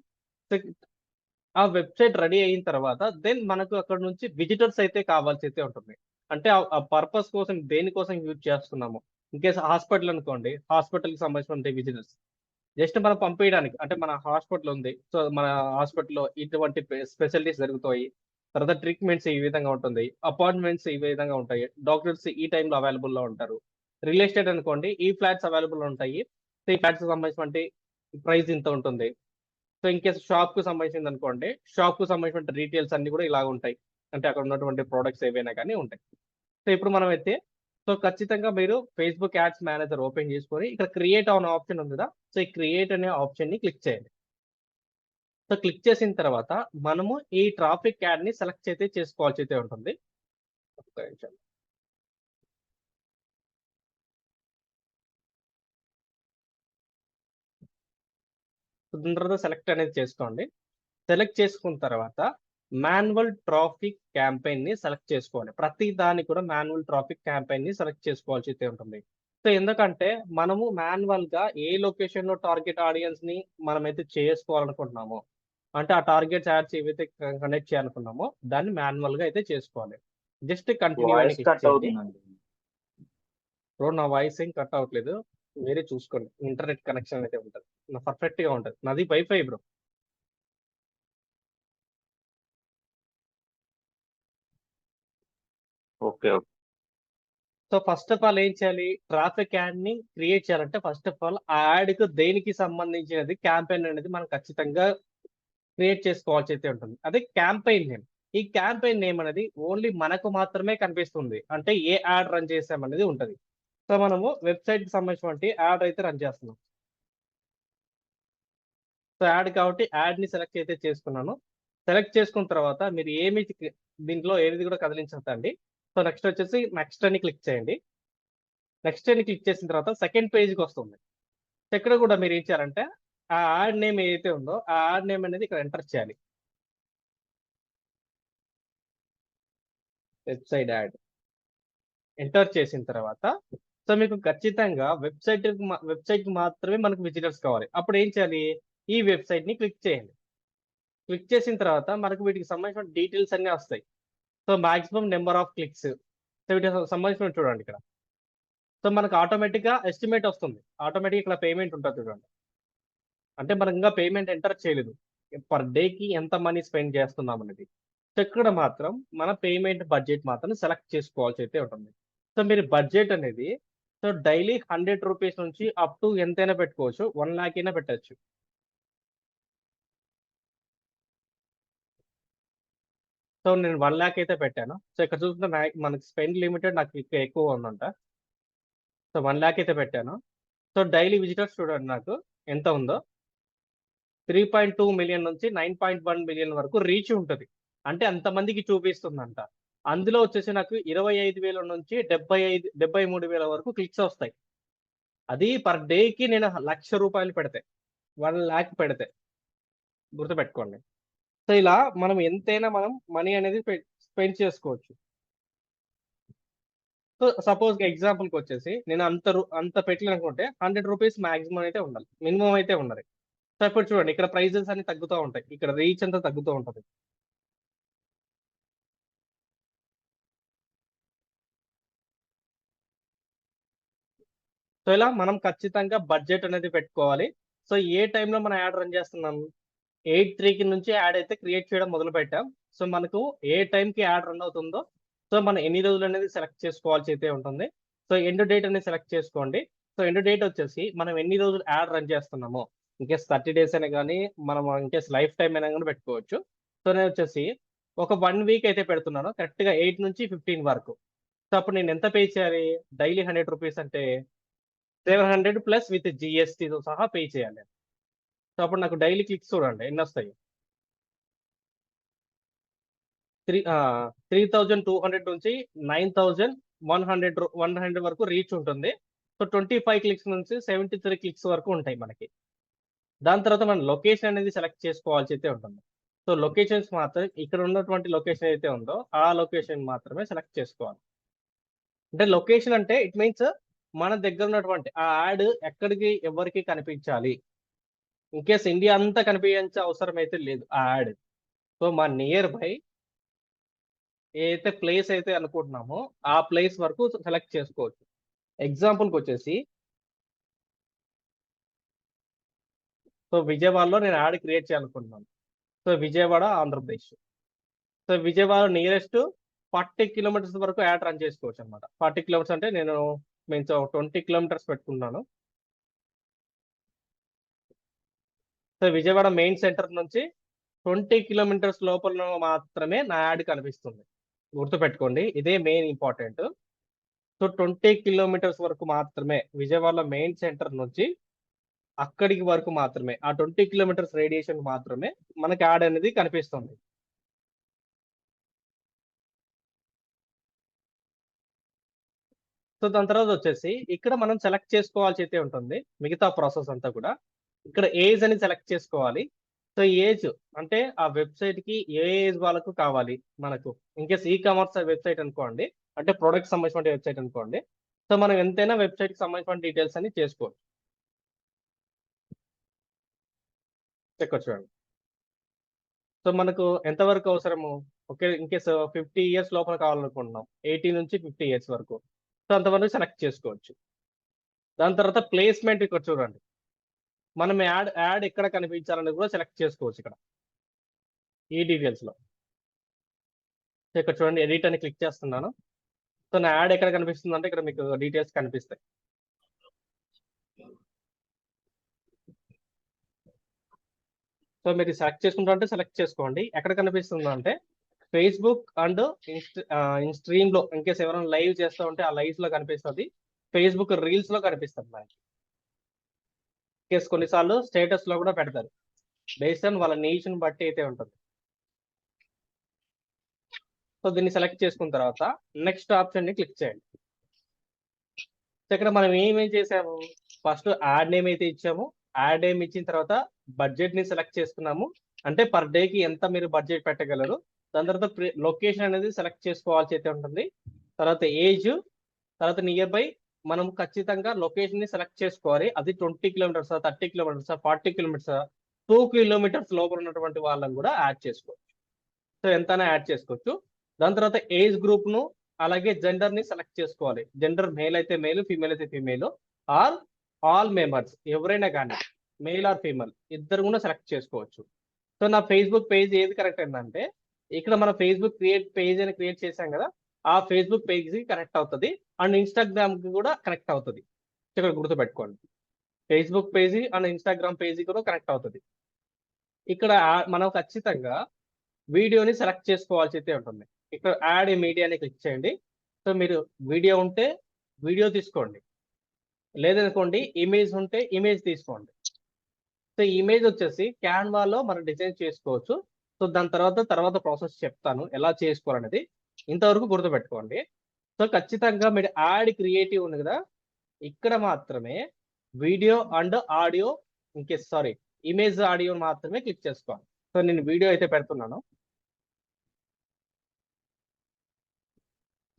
ఆ వెబ్సైట్ రెడీ అయిన తర్వాత దెన్ మనకు అక్కడ నుంచి విజిటర్స్ అయితే కావాల్సి అయితే ఉంటుంది. అంటే ఆ పర్పస్ కోసం దేనికోసం యూజ్ చేస్తున్నాము. ఇన్కేస్ హాస్పిటల్ అనుకోండి, హాస్పిటల్ కి సంబంధించిన విజిటర్స్ జస్ట్ మనం పంపించడానికి, అంటే మన హాస్పిటల్ ఉంది, సో మన హాస్పిటల్లో ఇటువంటి స్పెషాలిటీస్ జరుగుతాయి, తర్వాత ట్రీట్మెంట్స్ ఈ విధంగా ఉంటుంది, అపాయింట్మెంట్స్ ఈ విధంగా ఉంటాయి, డాక్టర్స్ ఈ టైంలో అవైలబుల్ లో ఉంటారు. రియల్ ఎస్టేట్ అనుకోండి, ఈ ఫ్లాట్స్ అవైలబుల్ ఉంటాయి, సో ఈ ఫ్లాట్స్ సంబంధించిన ప్రైస్ ఇంత ఉంటుంది. సో ఇన్ కేసు షాప్ కు సంబంధించింది అనుకోండి, షాప్ కు సంబంధించిన డీటెయిల్స్ అన్ని కూడా ఇలా ఉంటాయి, అంటే అక్కడ ఉన్నటువంటి ప్రోడక్ట్స్ ఏవైనా కానీ ఉంటాయి. సో ఇప్పుడు మనం అయితే, సో ఖచ్చితంగా మీరు ఫేస్బుక్ యాడ్స్ మేనేజర్ ఓపెన్ చేసుకొని ఇక్కడ క్రియేట్ అనే ఆప్షన్ ఉంది కదా, సో ఈ క్రియేట్ అనే ఆప్షన్ ని క్లిక్ చేయండి. సో క్లిక్ చేసిన తర్వాత మనము ఈ ట్రాఫిక్ యాడ్ ని సెలెక్ట్ అయితే చేసుకోవాల్సి అయితే ఉంటుంది. ఒక్క నిమిషం. తర్వాత సెలెక్ట్ అనేది చేసుకోండి. సెలెక్ట్ చేసుకున్న తర్వాత మాన్యువల్ ట్రాఫిక్ క్యాంపెయిన్ ని సెలెక్ట్ చేసుకోవాలి. ప్రతి దానికి కూడా మాన్యువల్ ట్రాఫిక్ క్యాంపెయిన్ ని సెలెక్ట్ చేసుకోవాల్సి అయితే ఉంటుంది. సో ఎందుకంటే మనము మాన్యువల్ గా ఏ లొకేషన్ లో టార్గెట్ ఆడియన్స్ ని మనమైతే చేసుకోవాలనుకుంటున్నామో, అంటే ఆ టార్గెట్ యాడ్స్ ఏవైతే కనెక్ట్ చేయాలనుకున్నామో దాన్ని మాన్యువల్ గా అయితే చేసుకోవాలి. జస్ట్ కంటిన్యూ అని వాయిస్ క్లిక్ కట్ చేయండి. అవుతుందండి. బ్రో నా వాయిస్ ఏం కట్ అవ్వట్లేదు, వేరే చూసుకోండి, ఇంటర్నెట్ కనెక్షన్ అయితే ఉంటుంది, నా పర్ఫెక్ట్ గా ఉంటుంది, నాది wifi bro. Okay okay. So first of all ఏం చేయాలి, ట్రాఫిక్ యాడ్ ని క్రియేట్ చేయాలంటే ఫస్ట్ ఆఫ్ ఆల్ ఆ యాడ్ కు దేనికి సంబంధించినది క్యాంపెయిన్ అనేది మనం ఖచ్చితంగా క్రియేట్ చేసుకోవాల్సి అయితే ఉంటుంది. అదే క్యాంపెయిన్ నేమ్. ఈ క్యాంపెయిన్ నేమ్ అనేది ఓన్లీ మనకు మాత్రమే కనిపిస్తుంది. అంటే ఏ యాడ్ రన్ చేసామనేది ఉంటది. సో మనము వెబ్సైట్ కి సంబంధించినటువంటి యాడ్ అయితే రన్ చేస్తున్నాం. సో యాడ్ కాబట్టి యాడ్ ని సెలెక్ట్ అయితే చేసుకున్నాను. సెలెక్ట్ చేసుకున్న తర్వాత మీరు దీంట్లో ఏది కూడా కదిలించద్దండి. సో నెక్స్ట్ వచ్చేసి నెక్స్ట్ అని క్లిక్ చేయండి. నెక్స్ట్ అని క్లిక్ చేసిన తర్వాత సెకండ్ పేజ్కి వస్తుంది. ఇక్కడ కూడా మీరు ఏం చేయాలంటే ఆ యాడ్ నేమ్ ఏదైతే ఉందో ఆ యాడ్ నేమ్ అనేది ఇక్కడ ఎంటర్ చేయాలి. వెబ్సైట్ యాడ్ ఎంటర్ చేసిన తర్వాత సో మీకు ఖచ్చితంగా వెబ్సైట్ కి మాత్రమే మనకు విజిటర్స్ కావాలి. అప్పుడు ఏం చేయాలి? ఈ వెబ్సైట్ ని క్లిక్ చేయండి. క్లిక్ చేసిన తర్వాత మనకు వీటికి సంబంధించిన డీటెయిల్స్ అన్ని వస్తాయి. So maximum number of clicks, so వీటికి సంబంధించిన చూడండి ఇక్కడ. సో మనకు ఆటోమేటిక్ గా ఎస్టిమేట్ వస్తుంది. ఆటోమేటిక్ ఇక్కడ పేమెంట్ ఉంటుంది చూడండి. అంటే మనం ఇంకా పేమెంట్ ఎంటర్ చేయలేదు. పర్ డేకి ఎంత మనీ స్పెండ్ చేస్తున్నాం అనేది. సో ఇక్కడ మాత్రం మన పేమెంట్ బడ్జెట్ మాత్రం సెలెక్ట్ చేసుకోవాల్సి అయితే ఉంటుంది. సో మీరు బడ్జెట్ అనేది సో డైలీ 100 రూపీస్ నుంచి అప్ టు ఎంతైనా పెట్టుకోవచ్చు. 1 lakh అయినా పెట్టచ్చు. సో నేను 1 lakh అయితే పెట్టాను. సో ఇక్కడ చూసుకుంటే మనకి స్పెండ్ లిమిటెడ్ నాకు ఎక్కువ ఉందంట. సో 1 lakh అయితే పెట్టాను. సో డైలీ విజిటర్స్ చూడండి నాకు ఎంత ఉందో. 3.2 మిలియన్ నుంచి 9.1 మిలియన్ వరకు రీచ్ ఉంటుంది. అంటే అంతమందికి చూపిస్తుందంట. అందులో వచ్చేసి నాకు 25,000 నుంచి 73,000 వరకు క్లిక్స్ వస్తాయి. అది పర్ డేకి నేను 1,00,000 రూపాయలు పెడితే 1 lakh పెడితే గుర్తుపెట్టుకోండి. సో ఇలా మనం ఎంతైనా మనం మనీ అనేది స్పెండ్ చేసుకోవచ్చు. సో సపోజ్ ఎగ్జాంపుల్కి వచ్చేసి నేను అంత పెట్టాలనుకుంటే 100 రూపీస్ మాక్సిమం అయితే ఉండాలి, మినిమం అయితే ఉండాలి. సో ఇప్పుడు చూడండి ఇక్కడ ప్రైజెస్ అన్ని తగ్గుతూ ఉంటాయి. ఇక్కడ రీచ్ అంతా తగ్గుతూ ఉంటుంది. సో ఇలా మనం ఖచ్చితంగా బడ్జెట్ అనేది పెట్టుకోవాలి. సో ఏ టైంలో మనం యాడ్ రన్ చేస్తున్నాం? 8:03 నుంచి యాడ్ అయితే క్రియేట్ చేయడం మొదలు పెట్టాం. సో మనకు ఏ టైంకి యాడ్ రన్ అవుతుందో సో మనం ఎన్ని రోజులు అనేది సెలెక్ట్ చేసుకోవాల్సి అయితే ఉంటుంది. సో ఎండ్ డేట్ అనేది సెలెక్ట్ చేసుకోండి. సో ఎండ్ డేట్ వచ్చేసి మనం ఎన్ని రోజులు యాడ్ రన్ చేస్తున్నామో, ఇన్కేస్ 30 days అయినా కానీ మనం ఇన్కేస్ లైఫ్ టైం అయినా కానీ పెట్టుకోవచ్చు. సో నేను వచ్చేసి ఒక 1 week అయితే పెడుతున్నాను, కరెక్ట్గా 8 నుంచి 15 వరకు. సో అప్పుడు నేను ఎంత పే చేయాలి? డైలీ 100 రూపీస్ అంటే 700 ప్లస్ విత్ జిఎస్టీతో సహా పే చేయాలి. సో అప్పుడు నాకు డైలీ క్లిక్స్ చూడండి ఎన్ని వస్తాయి. 3,200 నుంచి 9,100 వరకు రీచ్ ఉంటుంది. సో 25 క్లిక్స్ నుంచి 73 క్లిక్స్ వరకు ఉంటాయి మనకి. దాని తర్వాత మనం లొకేషన్ అనేది సెలెక్ట్ చేసుకోవాల్సి అయితే ఉంటుంది. సో లొకేషన్స్ మాత్రం ఇక్కడ ఉన్నటువంటి లొకేషన్ అయితే ఉందో ఆ లొకేషన్ మాత్రమే సెలెక్ట్ చేసుకోవాలి. అంటే లొకేషన్ అంటే ఇట్ మీన్స్ మన దగ్గర ఉన్నటువంటి ఆ యాడ్ ఎక్కడికి ఎవరికి కనిపించాలి. ఇన్కేస్ ఇండియా అంతా కనిపించే అవసరం అయితే లేదు ఆ యాడ్. సో మా నియర్ బై ఏదైతే ప్లేస్ అయితే అనుకుంటున్నామో ఆ ప్లేస్ వరకు సెలెక్ట్ చేసుకోవచ్చు. ఎగ్జాంపుల్కి వచ్చేసి సో విజయవాడలో నేను యాడ్ క్రియేట్ చేయాలనుకుంటున్నాను. So Vijayawada Andhra Pradesh. So Vijayawada nearest 40 kilometers వరకు యాడ్ రన్ చేసుకోవచ్చు అనమాట. 40 kilometers అంటే నేను 20 kilometers పెట్టుకున్నాను. సో విజయవాడ మెయిన్ సెంటర్ నుంచి 20 kilometers లోపల మాత్రమే నా యాడ్ కనిపిస్తుంది. గుర్తుపెట్టుకోండి, ఇదే మెయిన్ ఇంపార్టెంట్. సో 20 kilometers వరకు మాత్రమే విజయవాడ మెయిన్ సెంటర్ నుంచి అక్కడికి వరకు మాత్రమే, ఆ 20 kilometers రేడియేషన్ మాత్రమే మనకి యాడ్ అనేది కనిపిస్తుంది. సో దాని తర్వాత వచ్చేసి ఇక్కడ మనం సెలెక్ట్ చేసుకోవాల్సి అయితే ఉంటుంది మిగతా ప్రాసెస్ అంతా కూడా. ఇక్కడ ఏజ్ అని సెలెక్ట్ చేసుకోవాలి. సో ఏజ్ అంటే ఆ వెబ్సైట్ కి ఏ ఏజ్ వాళ్ళకు కావాలి మనకు. ఇన్కేస్ కామర్స్ వెబ్సైట్ అనుకోండి, అంటే ప్రొడక్ట్ సంబంధించిన వెబ్సైట్ అనుకోండి. సో మనం ఎంతైనా వెబ్సైట్ కి సంబంధించిన డీటెయిల్స్ అని చేసుకోవచ్చు. ఇక్కడ చూడండి. సో మనకు ఎంతవరకు అవసరము? ఓకే, ఇన్కేస్ 50 years లోపల కావాలనుకుంటున్నాం, 80 నుంచి 50 years వరకు. సో అంతవరకు సెలెక్ట్ చేసుకోవచ్చు. దాని తర్వాత ప్లేస్మెంట్ ఇక్కడ చూడండి, మనం యాడ్ ఎక్కడ కనిపించాలని కూడా సెలెక్ట్ చేసుకోవచ్చు ఇక్కడ ఈ డీటెయిల్స్ లో. ఇక్కడ చూడండి ఎడిట్ అని క్లిక్ చేస్తున్నాను. సో నా యాడ్ ఎక్కడ కనిపిస్తుంది అంటే ఇక్కడ మీకు డీటెయిల్స్ కనిపిస్తాయి. సో మీరు సెలెక్ట్ చేసుకుంటా అంటే సెలెక్ట్ చేసుకోండి. ఎక్కడ కనిపిస్తుంది అంటే ఫేస్బుక్ అండ్ స్ట్రీమ్ లో ఇంకేస్ ఎవరైనా లైవ్ చేస్తూ ఉంటే ఆ లైవ్స్ లో కనిపిస్తుంది, ఫేస్బుక్ రీల్స్ లో కనిపిస్తుంది మనకి. ఇంకేస్ కొన్నిసార్లు స్టేటస్ లో కూడా పెడతారు, బేస్డ్ ఆన్ వాళ్ళ నీచ్ ని బట్టి అయితే ఉంటుంది. సో దీన్ని సెలెక్ట్ చేసుకున్న తర్వాత నెక్స్ట్ ఆప్షన్ ని క్లిక్ చేయండి. సో ఇక్కడ మనం ఏమేం చేసాము, ఫస్ట్ యాడ్ నేమ్ అయితే ఇచ్చాము, యాడ్ నేమ్ ఇచ్చిన తర్వాత బడ్జెట్ ని సెలెక్ట్ చేసుకున్నాము, అంటే పర్ డే కి ఎంత మీరు బడ్జెట్ పెట్టగలరు. దాని తర్వాత లొకేషన్ అనేది సెలెక్ట్ చేసుకోవాల్సి అయితే ఉంటుంది. తర్వాత ఏజ్, తర్వాత నియర్ బై మనం ఖచ్చితంగా లొకేషన్ ని సెలెక్ట్ చేసుకోవాలి. అది 20 కిలోమీటర్స్, 30 కిలోమీటర్స్, 40 కిలోమీటర్స్, 2 కిలోమీటర్స్ లోపల ఉన్నటువంటి వాళ్ళని కూడా యాడ్ చేసుకోవచ్చు. సో ఎంతైనా యాడ్ చేసుకోవచ్చు. దాని తర్వాత ఏజ్ గ్రూప్ ను అలాగే జెండర్ ని సెలెక్ట్ చేసుకోవాలి. జెండర్ మేల్ అయితే మేల్, ఫీమేల్ అయితే ఫీమేల్, ఆర్ ఆల్ మెంబర్స్ ఎవరైనా కానీ మేల్ ఆర్ ఫీమేల్ ఇద్దరు కూడా సెలెక్ట్ చేసుకోవచ్చు. సో నా ఫేస్బుక్ పేజ్ ఏది కరెక్ట్ అయిందంటే, ఇక్కడ మన ఫేస్బుక్ పేజ్ అని క్రియేట్ చేశాం కదా, ఆ ఫేస్బుక్ పేజ్ కి కనెక్ట్ అవుతుంది అండ్ ఇన్స్టాగ్రామ్ కి కూడా కనెక్ట్ అవుతుంది. ఇక్కడ గుర్తుపెట్టుకోండి, Facebook page and Instagram page కూడా కనెక్ట్ అవుతుంది. ఇక్కడ మనం ఖచ్చితంగా వీడియోని సెలెక్ట్ చేసుకోవాల్సి అయితే ఉంటుంది. ఇక్కడ యాడ్ మీడియాని క్లిక్ చేయండి. సో మీరు వీడియో ఉంటే వీడియో తీసుకోండి, లేదనుకోండి ఇమేజ్ ఉంటే ఇమేజ్ తీసుకోండి. సో ఇమేజ్ వచ్చేసి క్యాన్వాలో మనం డిజైన్ చేసుకోవచ్చు. సో దాని తర్వాత ప్రాసెస్ చెప్తాను ఎలా చేసుకోవాలనేది, ఇంతవరకు గుర్తుపెట్టుకోండి. సో ఖచ్చితంగా మీరు యాడ్ క్రియేటివ్ ఉంది కదా, ఇక్కడ మాత్రమే video and audio sorry image audio మాత్రమే క్లిక్ చేసుకోవాలి. సో నేను వీడియో అయితే పెడుతున్నాను,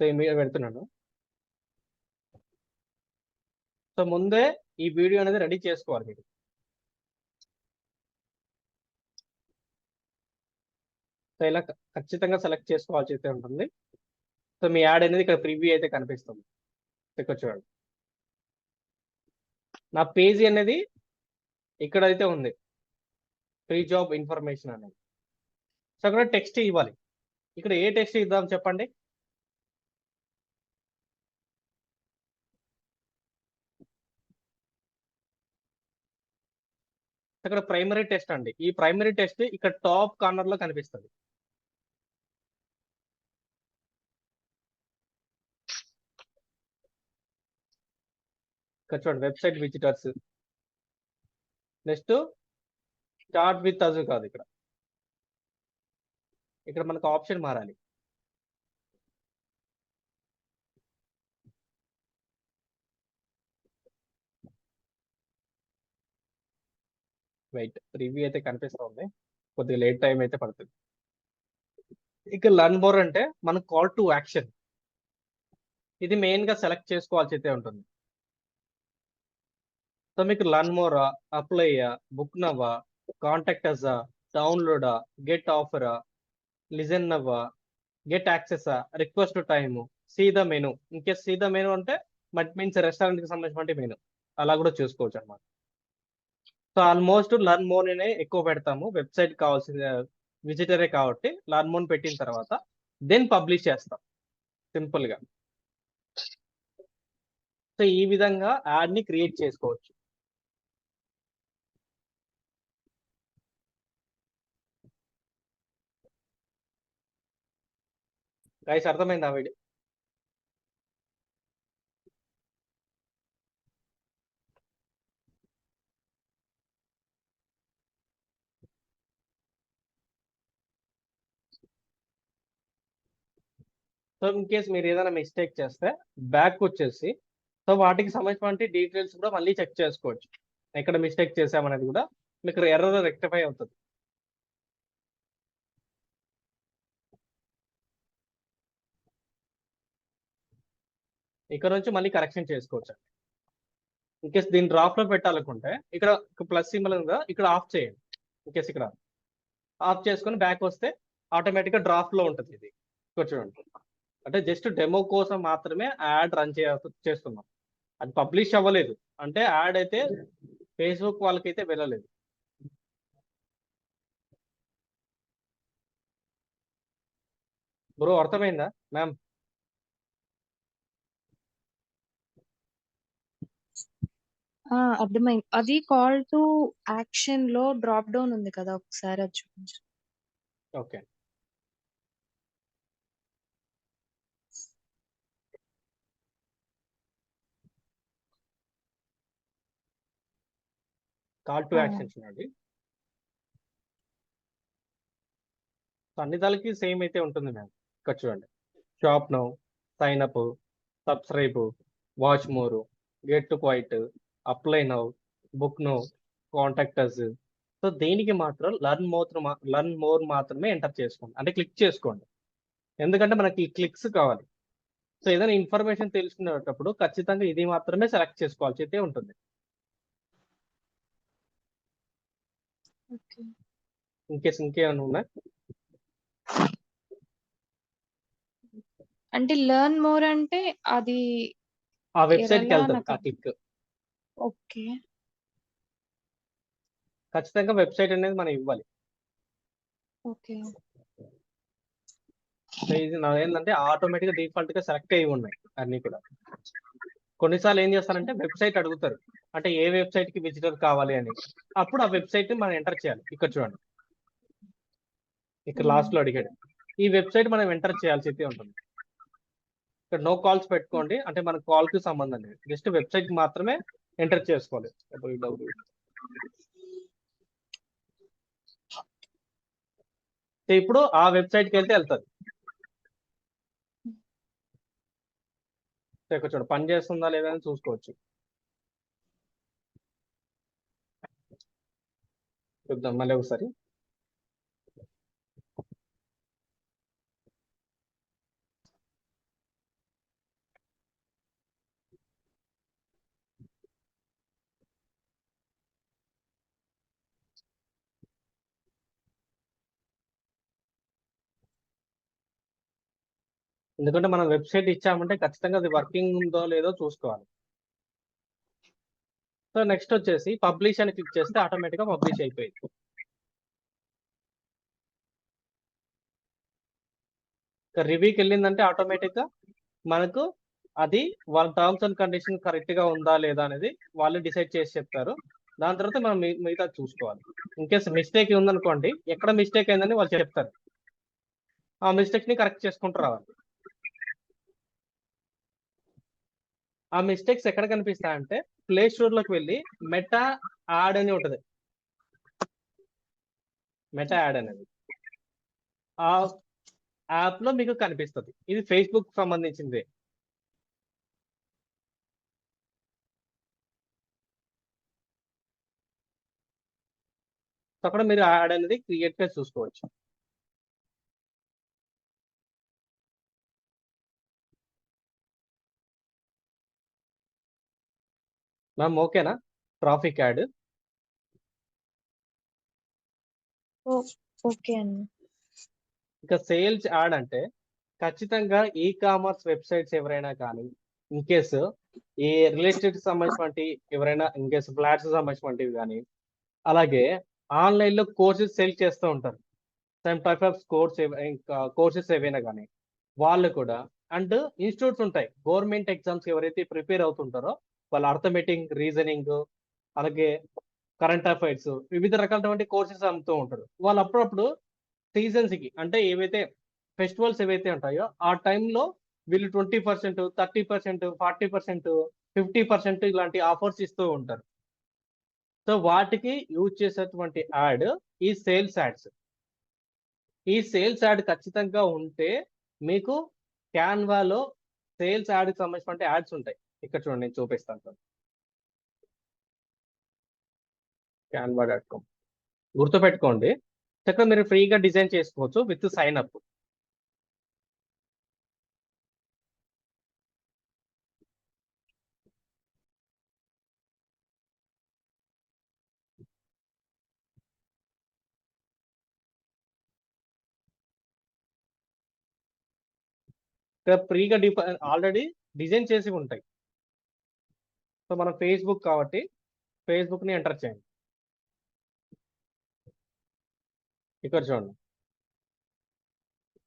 సో ఇమేజ్ పెడుతున్నాను. సో ముందే ఈ వీడియో అనేది రెడీ చేసుకోవాలి మీరు. సో ఇలా ఖచ్చితంగా సెలెక్ట్ చేసుకోవాల్సి అయితే ఉంటుంది. సో మీ యాడ్ అనేది ఇక్కడ ప్రివ్యూ అయితే కనిపిస్తుంది, ఇక్కడ చూడండి. నా పేజీ అనేది ఇక్కడ అయితే ఉంది, ఫ్రీ జాబ్ ఇన్ఫర్మేషన్ అనేది. సో అక్కడ టెక్స్ట్ ఇవ్వాలి. ఇక్కడ ఏ టెక్స్ట్ ఇద్దాం చెప్పండి. ఇక్కడ ప్రైమరీ టెస్ట్ అండి. ఈ ప్రైమరీ టెస్ట్ ఇక్కడ టాప్ కార్నర్ లో కనిపిస్తుంది. ఇక్కడ చూడండి, website visitors, next start with as కాదు, ఇక్కడ మనకు ఆప్షన్ మారాలి. వెయిట్, రివ్యూ అయితే కనిపిస్తుంది, కొద్దిగా లేట్ టైం అయితే పడుతుంది. ఇక లర్న్ మోర్ అంటే మన కాల్ టు యాక్షన్, ఇది మెయిన్ గా సెలెక్ట్ చేసుకోవాల్సి అయితే ఉంటుంది. సో మీకు లర్న్ మోరా, అప్లై, బుక్ నవ్వా, కాంటాక్ట్ అస్, డౌన్లోడా, గెట్ ఆఫరా, లిజన్ నవ్వా, get access, request time, see the menu. In case see the menu అంటే మీన్స్ రెస్టారెంట్ కి సంబంధించిన మెను, అలా కూడా చూసుకోవచ్చు అనమాట. సో ఆల్మోస్ట్ లర్న్ మోర్ అనే ఎక్కువ పెడతాము, వెబ్సైట్ కావాల్సిన విజిటరే కాబట్టి లర్న్ మోర్ పెట్టిన తర్వాత దెన్ పబ్లిష్ చేస్తాం సింపుల్ గా. సో ఈ విధంగా యాడ్ ని క్రియేట్ చేసుకోవచ్చు. గైస్ అర్థమైందా వీడియో? సో ఇన్ కేస్ మీరు ఏదైనా మిస్టేక్ చేస్తే బ్యాక్ వచ్చేసి సో వాటికి సంబంధించిన డీటెయిల్స్ కూడా మళ్ళీ చెక్ చేసుకోవచ్చు, ఎక్కడ మిస్టేక్ చేసామనేది కూడా మీకు ఎర్రర్ రెక్టిఫై అవుతుంది. ఇక్కడ నుంచి మళ్ళీ కరెక్షన్ చేసుకోవచ్చు. ఇన్కేస్ దీన్ని డ్రాప్ లో పెట్టాలనుకుంటే ఇక్కడ ప్లస్ సింబల్ ఉందా, ఇక్కడ ఆఫ్ చేయండి. ఇన్కేస్ ఇక్కడ ఆఫ్ చేసుకొని బ్యాక్ వస్తే ఆటోమేటిక్ గా డ్రాఫ్ట్ లో ఉంటుంది. ఇది ఇక్కడ చూడండి, అంటే జస్ట్ డెమో కోసం మాత్రమే యాడ్ రన్ చేస్తున్నాం, అది పబ్లిష్ అవ్వలేదు, అంటే యాడ్ అయితే ఫేస్బుక్ వాళ్ళకైతే వెళ్ళలేదు. బ్రో అర్థమైందా మ్యామ్? అర్థమైంది. అది కాల్ టు యాక్షన్ లో డ్రాప్ డౌన్ ఉంది కదా, ఒకసారి అది చూపించు. ఓకే, కాల్ టు యాక్షన్ చూడండి. సో అన్ని దానికి సేమ్ అయితే ఉంటుంది మ్యామ్. ఇక్కడ చూడండి, shop now, sign up, subscribe, watch more, get to quite, apply now, book now, contact us. So దేనికి మాత్రం లర్న్ మోర్ మాత్రమే ఎంటర్ చేసుకోండి, అంటే క్లిక్ చేసుకోండి. ఎందుకంటే మనకి క్లిక్స్ కావాలి. సో ఏదైనా ఇన్ఫర్మేషన్ తెలుసుకునేటప్పుడు ఖచ్చితంగా ఇది మాత్రమే సెలెక్ట్ చేసుకోవాల్సి అయితే ఉంటుంది. ఓకే. ఇన్కేస్ ఇంకేమైనా ఉన్నా అంటే లెర్న్ మోర్ అంటే అది ఆ వెబ్సైట్ కి ఎలా వెళ్తుంది నాకు ఆ క్లిక్. ఓకే. ఖచ్చితంగా వెబ్సైట్ అనేది మనం ఇవ్వాలి. ఓకే. సో ఇది నా ఏంటంటే ఆటోమేటిక్ గా డిఫాల్ట్ గా సెలెక్ట్ అయ్యి ఉన్నాయి అన్ని కూడా. కొన్నిసార్లు ఏం చేస్తారంటే వెబ్సైట్ అడుగుతారు, అంటే ఏ వెబ్సైట్ కి విజిటర్ కావాలి అని. అప్పుడు ఆ వెబ్సైట్ మనం ఎంటర్ చేయాలి. ఇక్కడ చూడండి, ఇక్కడ లాస్ట్ లో అడిగాడు. ఈ వెబ్సైట్ మనం ఎంటర్ చేయాల్సి అయితే ఉంటుంది. ఇక్కడ నో కాల్స్ పెట్టుకోండి, అంటే మన కాల్ కి సంబంధం లేదు, జస్ట్ వెబ్సైట్ మాత్రమే ఎంటర్ చేసుకోవాలి. సో ఇప్పుడు ఆ వెబ్సైట్కి వెళ్తుంది. సో ఇక్కడ చూడండి, పని చేస్తుందా లేదా అని చూసుకోవచ్చు. చూద్దాం మళ్ళీ ఒకసారి. ఎందుకంటే మనం వెబ్సైట్ ఇచ్చామంటే ఖచ్చితంగా అది వర్కింగ్ ఉందో లేదో చూసుకోవాలి. సో నెక్స్ట్ వచ్చేసి పబ్లిష్ అని క్లిక్ చేస్తే ఆటోమేటిక్గా పబ్లిష్ అయిపోయింది. రివ్యూకి వెళ్ళిందంటే ఆటోమేటిక్గా మనకు అది వాళ్ళ టర్మ్స్ అండ్ కండిషన్ కరెక్ట్గా ఉందా లేదా అనేది వాళ్ళు డిసైడ్ చేసి చెప్తారు. దాని తర్వాత మనం మిగతా చూసుకోవాలి. ఇన్కేస్ మిస్టేక్ ఉందనుకోండి, ఎక్కడ మిస్టేక్ అయిందని వాళ్ళు చెప్తారు, ఆ మిస్టేక్ని కరెక్ట్ చేసుకుంటూ రావాలి. ఆ మిస్టేక్స్ ఎక్కడ కనిపిస్తాయంటే ప్లే స్టోర్లోకి వెళ్ళి మెటా యాడ్ అని ఉంటుంది. మెటా యాడ్ అనేది ఆ యాప్లో మీకు కనిపిస్తుంది. ఇది ఫేస్బుక్ సంబంధించింది. అక్కడ మీరు యాడ్ అనేది క్రియేట్ గా చూసుకోవచ్చు. మ్యామ్ ఓకేనా? Traffic add. ఓకే అండి. ఇంకా సేల్స్ యాడ్ అంటే ఖచ్చితంగా ఈ కామర్స్ వెబ్సైట్స్ ఎవరైనా కానీ, ఇన్ కేసు ఈ రియల్ ఎస్టేట్ సంబంధించినటువంటి ఎవరైనా ఇన్ కేసు ఫ్లాట్స్ సంబంధించినటువంటివి కానీ, అలాగే ఆన్లైన్ లో కోర్సెస్ సేల్ చేస్తూ ఉంటారు. సమ్ టైప్ ఆఫ్ కోర్సెస్ ఏవైనా కానీ వాళ్ళు కూడా, అండ్ ఇన్స్టిట్యూట్స్ ఉంటాయి. గవర్నమెంట్ ఎగ్జామ్స్ ఎవరైతే ప్రిపేర్ అవుతుంటారో వాళ్ళు అర్థమెటిక్, రీజనింగ్, అలాగే కరెంట్ అఫైర్స్, వివిధ రకాలైనటువంటి కోర్సెస్ అమ్ముతూ ఉంటారు. వాళ్ళు అప్పుడప్పుడు సీజన్స్ కి, అంటే ఏవైతే ఫెస్టివల్స్ ఏవైతే ఉంటాయో ఆ టైంలో వీళ్ళు 20%, 30%, 40%, 50% ఇలాంటి ఆఫర్స్ ఇస్తూ ఉంటారు. సో వాటికి యూజ్ చేసేటువంటి యాడ్ ఈ సేల్స్ యాడ్స్. ఈ సేల్స్ యాడ్ ఖచ్చితంగా ఉంటే మీకు క్యాన్వాలో సేల్స్ యాడ్కి సంబంధించిన యాడ్స్ ఉంటాయి. ఇక్కడ చూడండి, నేను చూపిస్తాను. canva.com గుర్తుపెట్టుకోండి. ఇక్కడ మీరు ఫ్రీగా డిజైన్ చేసుకోవచ్చు విత్ సైన్ అప్. ఇక్కడ ఫ్రీగా ఆల్రెడీ డిజైన్ చేసి ఉంటాయి. సో మన ఫేస్బుక్ కాబట్టి ఫేస్బుక్ ని ఎంటర్ చేయండి. ఇక్కడ చూడండి.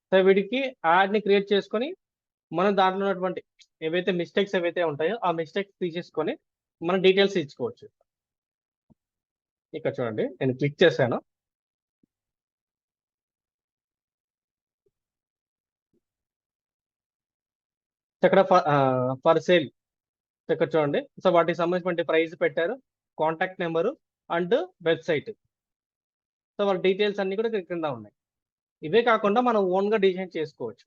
సో వీటికి యాడ్ ని క్రియేట్ చేసుకొని మనం దాంట్లో ఉన్నటువంటి ఏవైతే మిస్టేక్స్ ఏవైతే ఉంటాయో ఆ మిస్టేక్స్ తీసేసుకొని మన డీటెయిల్స్ ఇచ్చుకోవచ్చు. ఇక్కడ చూడండి, నేను క్లిక్ చేశాను. ఇక్కడ ఫర్ సేల్ ఇక్కడ చూడండి. సో వాటికి సంబంధించిన ప్రైస్ పెట్టారు, contact number, and website. So వాళ్ళ డీటెయిల్స్ అన్ని కూడా కింద ఉన్నాయి. ఇవే కాకుండా మనం ఓన్గా డిజైన్ చేసుకోవచ్చు.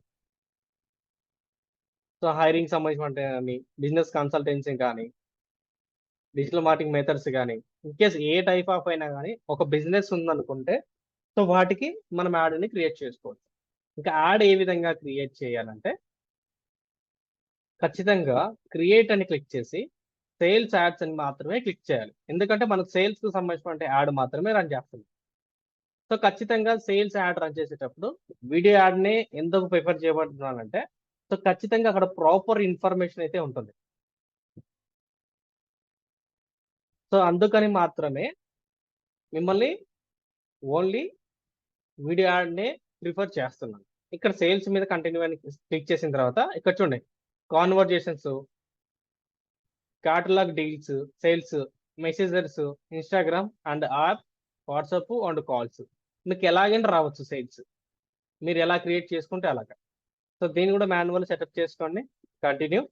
సో హైరింగ్ సంబంధించిన కానీ, బిజినెస్ కన్సల్టెన్సీ కానీ, డిజిటల్ మార్కెటింగ్ మెథడ్స్ కానీ, in case A type of అయినా కానీ ఒక బిజినెస్ ఉందనుకుంటే సో వాటికి మనం యాడ్ని క్రియేట్ చేసుకోవచ్చు. ఇంకా యాడ్ ఏ విధంగా క్రియేట్ చేయాలంటే ఖచ్చితంగా క్రియేట్ అని క్లిక్ చేసి సేల్స్ యాడ్స్ అని మాత్రమే క్లిక్ చేయాలి. ఎందుకంటే మనకు సేల్స్కి సంబంధించిన యాడ్ మాత్రమే రన్ చేస్తుంది. సో ఖచ్చితంగా సేల్స్ యాడ్ రన్ చేసేటప్పుడు వీడియో యాడ్నే ఎందుకు ప్రిఫర్ చేయబడుతున్నానంటే సో ఖచ్చితంగా అక్కడ ప్రాపర్ ఇన్ఫర్మేషన్ అయితే ఉంటుంది. సో అందుకని మాత్రమే మిమ్మల్ని ఓన్లీ వీడియో యాడ్నే ప్రిఫర్ చేస్తున్నాను. ఇక్కడ సేల్స్ మీద కంటిన్యూ అని క్లిక్ చేసిన తర్వాత ఇక్కడ చూడండి conversations, catalogue deals, sales, messengers, Instagram and app, WhatsApp and calls. మీకు ఎలాగైనా రావచ్చు సేల్స్, మీరు ఎలా క్రియేట్ చేసుకుంటే అలాగా. సో దీన్ని కూడా మాన్యువల్ సెటప్ చేసుకోండి. కంటిన్యూ.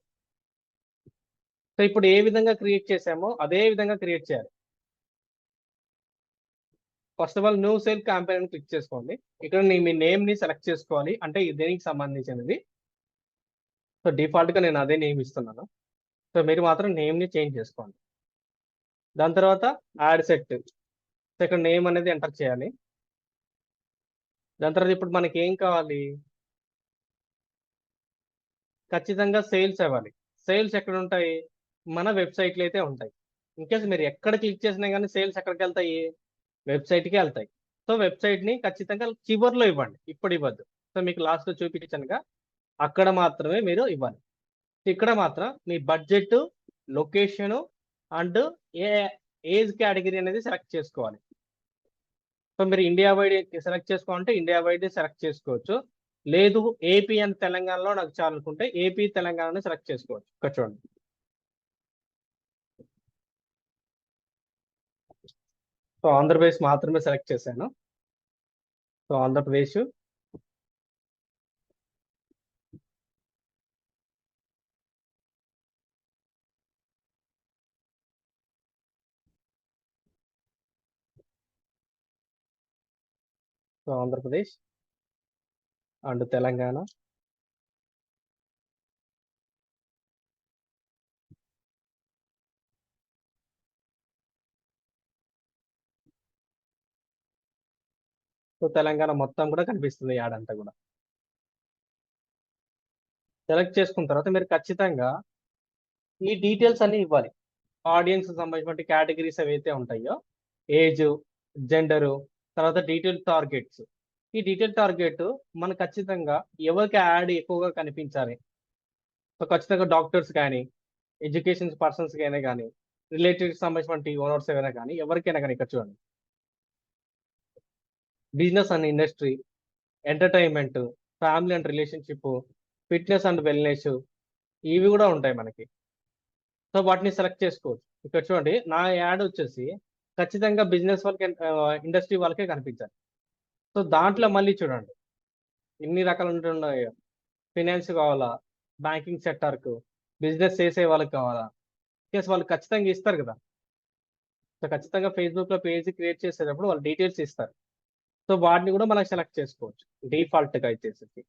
సో ఇప్పుడు ఏ విధంగా క్రియేట్ చేసామో అదే విధంగా క్రియేట్ చేయాలి. First of all new sale campaign click చేసుకోండి. ఇక్కడ మీ నేమ్ ని సెలెక్ట్ చేసుకోవాలి, అంటే దేనికి సంబంధించినది. సో డిఫాల్ట్ గా నేను అదే నేమ్ ఇస్తున్నాను. సో మీరు మాత్రం నేమ్ ని చేంజ్ చేసుకోండి. దాని తర్వాత యాడ్ సెట్. సో ఇక్కడ నేమ్ అనేది ఎంటర్ చేయాలి. దాని తర్వాత ఇప్పుడు మనకి ఏం కావాలి, ఖచ్చితంగా సేల్స్ అవ్వాలి. సేల్స్ ఎక్కడ ఉంటాయి, మన వెబ్సైట్లు అయితే ఉంటాయి. ఇన్కేస్ మీరు ఎక్కడ క్లిక్ చేసినా కానీ సేల్స్ ఎక్కడికి వెళ్తాయి, వెబ్సైట్కి వెళ్తాయి. సో వెబ్సైట్ని ఖచ్చితంగా చివర్లో ఇవ్వండి, ఇప్పుడు ఇవ్వద్దు. సో మీకు లాస్ట్లో చూపించానుగా అక్కడ మాత్రమే మీరు ఇవ్వాలి. ఇక్కడ మాత్రం మీ బడ్జెట్, లొకేషను అండ్ ఏ ఏజ్ కేటగిరీ అనేది సెలెక్ట్ చేసుకోవాలి. సో మీరు ఇండియా వైడ్ సెలెక్ట్ చేసుకోవాలంటే ఇండియా వైడ్ సెలెక్ట్ చేసుకోవచ్చు. లేదు ఏపీ అండ్ తెలంగాణలో నాకు చాలనుకుంటే ఏపీ తెలంగాణని సెలెక్ట్ చేసుకోవచ్చు. ఇక్కడ చూడండి. సో ఆంధ్రప్రదేశ్ మాత్రమే సెలెక్ట్ చేశాను. So Andhra Pradesh. So Andhra Pradesh and Telangana. So Telangana మొత్తం కూడా కనిపిస్తుంది యాడ్ అంతా కూడా. సెలెక్ట్ చేసుకున్న తర్వాత మీరు ఖచ్చితంగా ఈ డీటెయిల్స్ అన్ని ఇవ్వాలి. ఆడియన్స్ సంబంధించిన కేటగిరీస్ ఏవైతే ఉంటాయో, ఏజ్, జెండరు, తర్వాత డీటెయిల్ టార్గెట్స్. ఈ డీటెయిల్ టార్గెట్ మనకు ఖచ్చితంగా ఎవరికి యాడ్ ఎక్కువగా కనిపించాలి. సో ఖచ్చితంగా డాక్టర్స్ కానీ, ఎడ్యుకేషన్ పర్సన్స్ అయినా కానీ, రిలేటెడ్ సంబంధించిన ఓనర్స్ ఏమైనా కానీ, ఎవరికైనా కానీ ఇక్కడ చూడండి. Business and industry, entertainment, family and relationship, fitness and wellness, ఇవి కూడా ఉంటాయి మనకి. సో వాటిని సెలెక్ట్ చేసుకోవచ్చు. ఇక్కడ చూడండి నా యాడ్ వచ్చేసి ఖచ్చితంగా బిజినెస్ వాళ్ళకి, ఇండస్ట్రీ వాళ్ళకే కనిపించాలి. సో దాంట్లో మళ్ళీ చూడండి ఎన్ని రకాలు ఉంటున్నాయో. ఫినాన్స్ కావాలా, బ్యాంకింగ్ సెక్టార్కు, బిజినెస్ చేసే వాళ్ళకి కావాలా, కేసు వాళ్ళు ఖచ్చితంగా ఇస్తారు కదా. సో ఖచ్చితంగా ఫేస్బుక్లో పేజ్ క్రియేట్ చేసేటప్పుడు వాళ్ళు డీటెయిల్స్ ఇస్తారు. సో వాటిని కూడా మనం సెలెక్ట్ చేసుకోవచ్చు డిఫాల్ట్గా ఇచ్చేసి.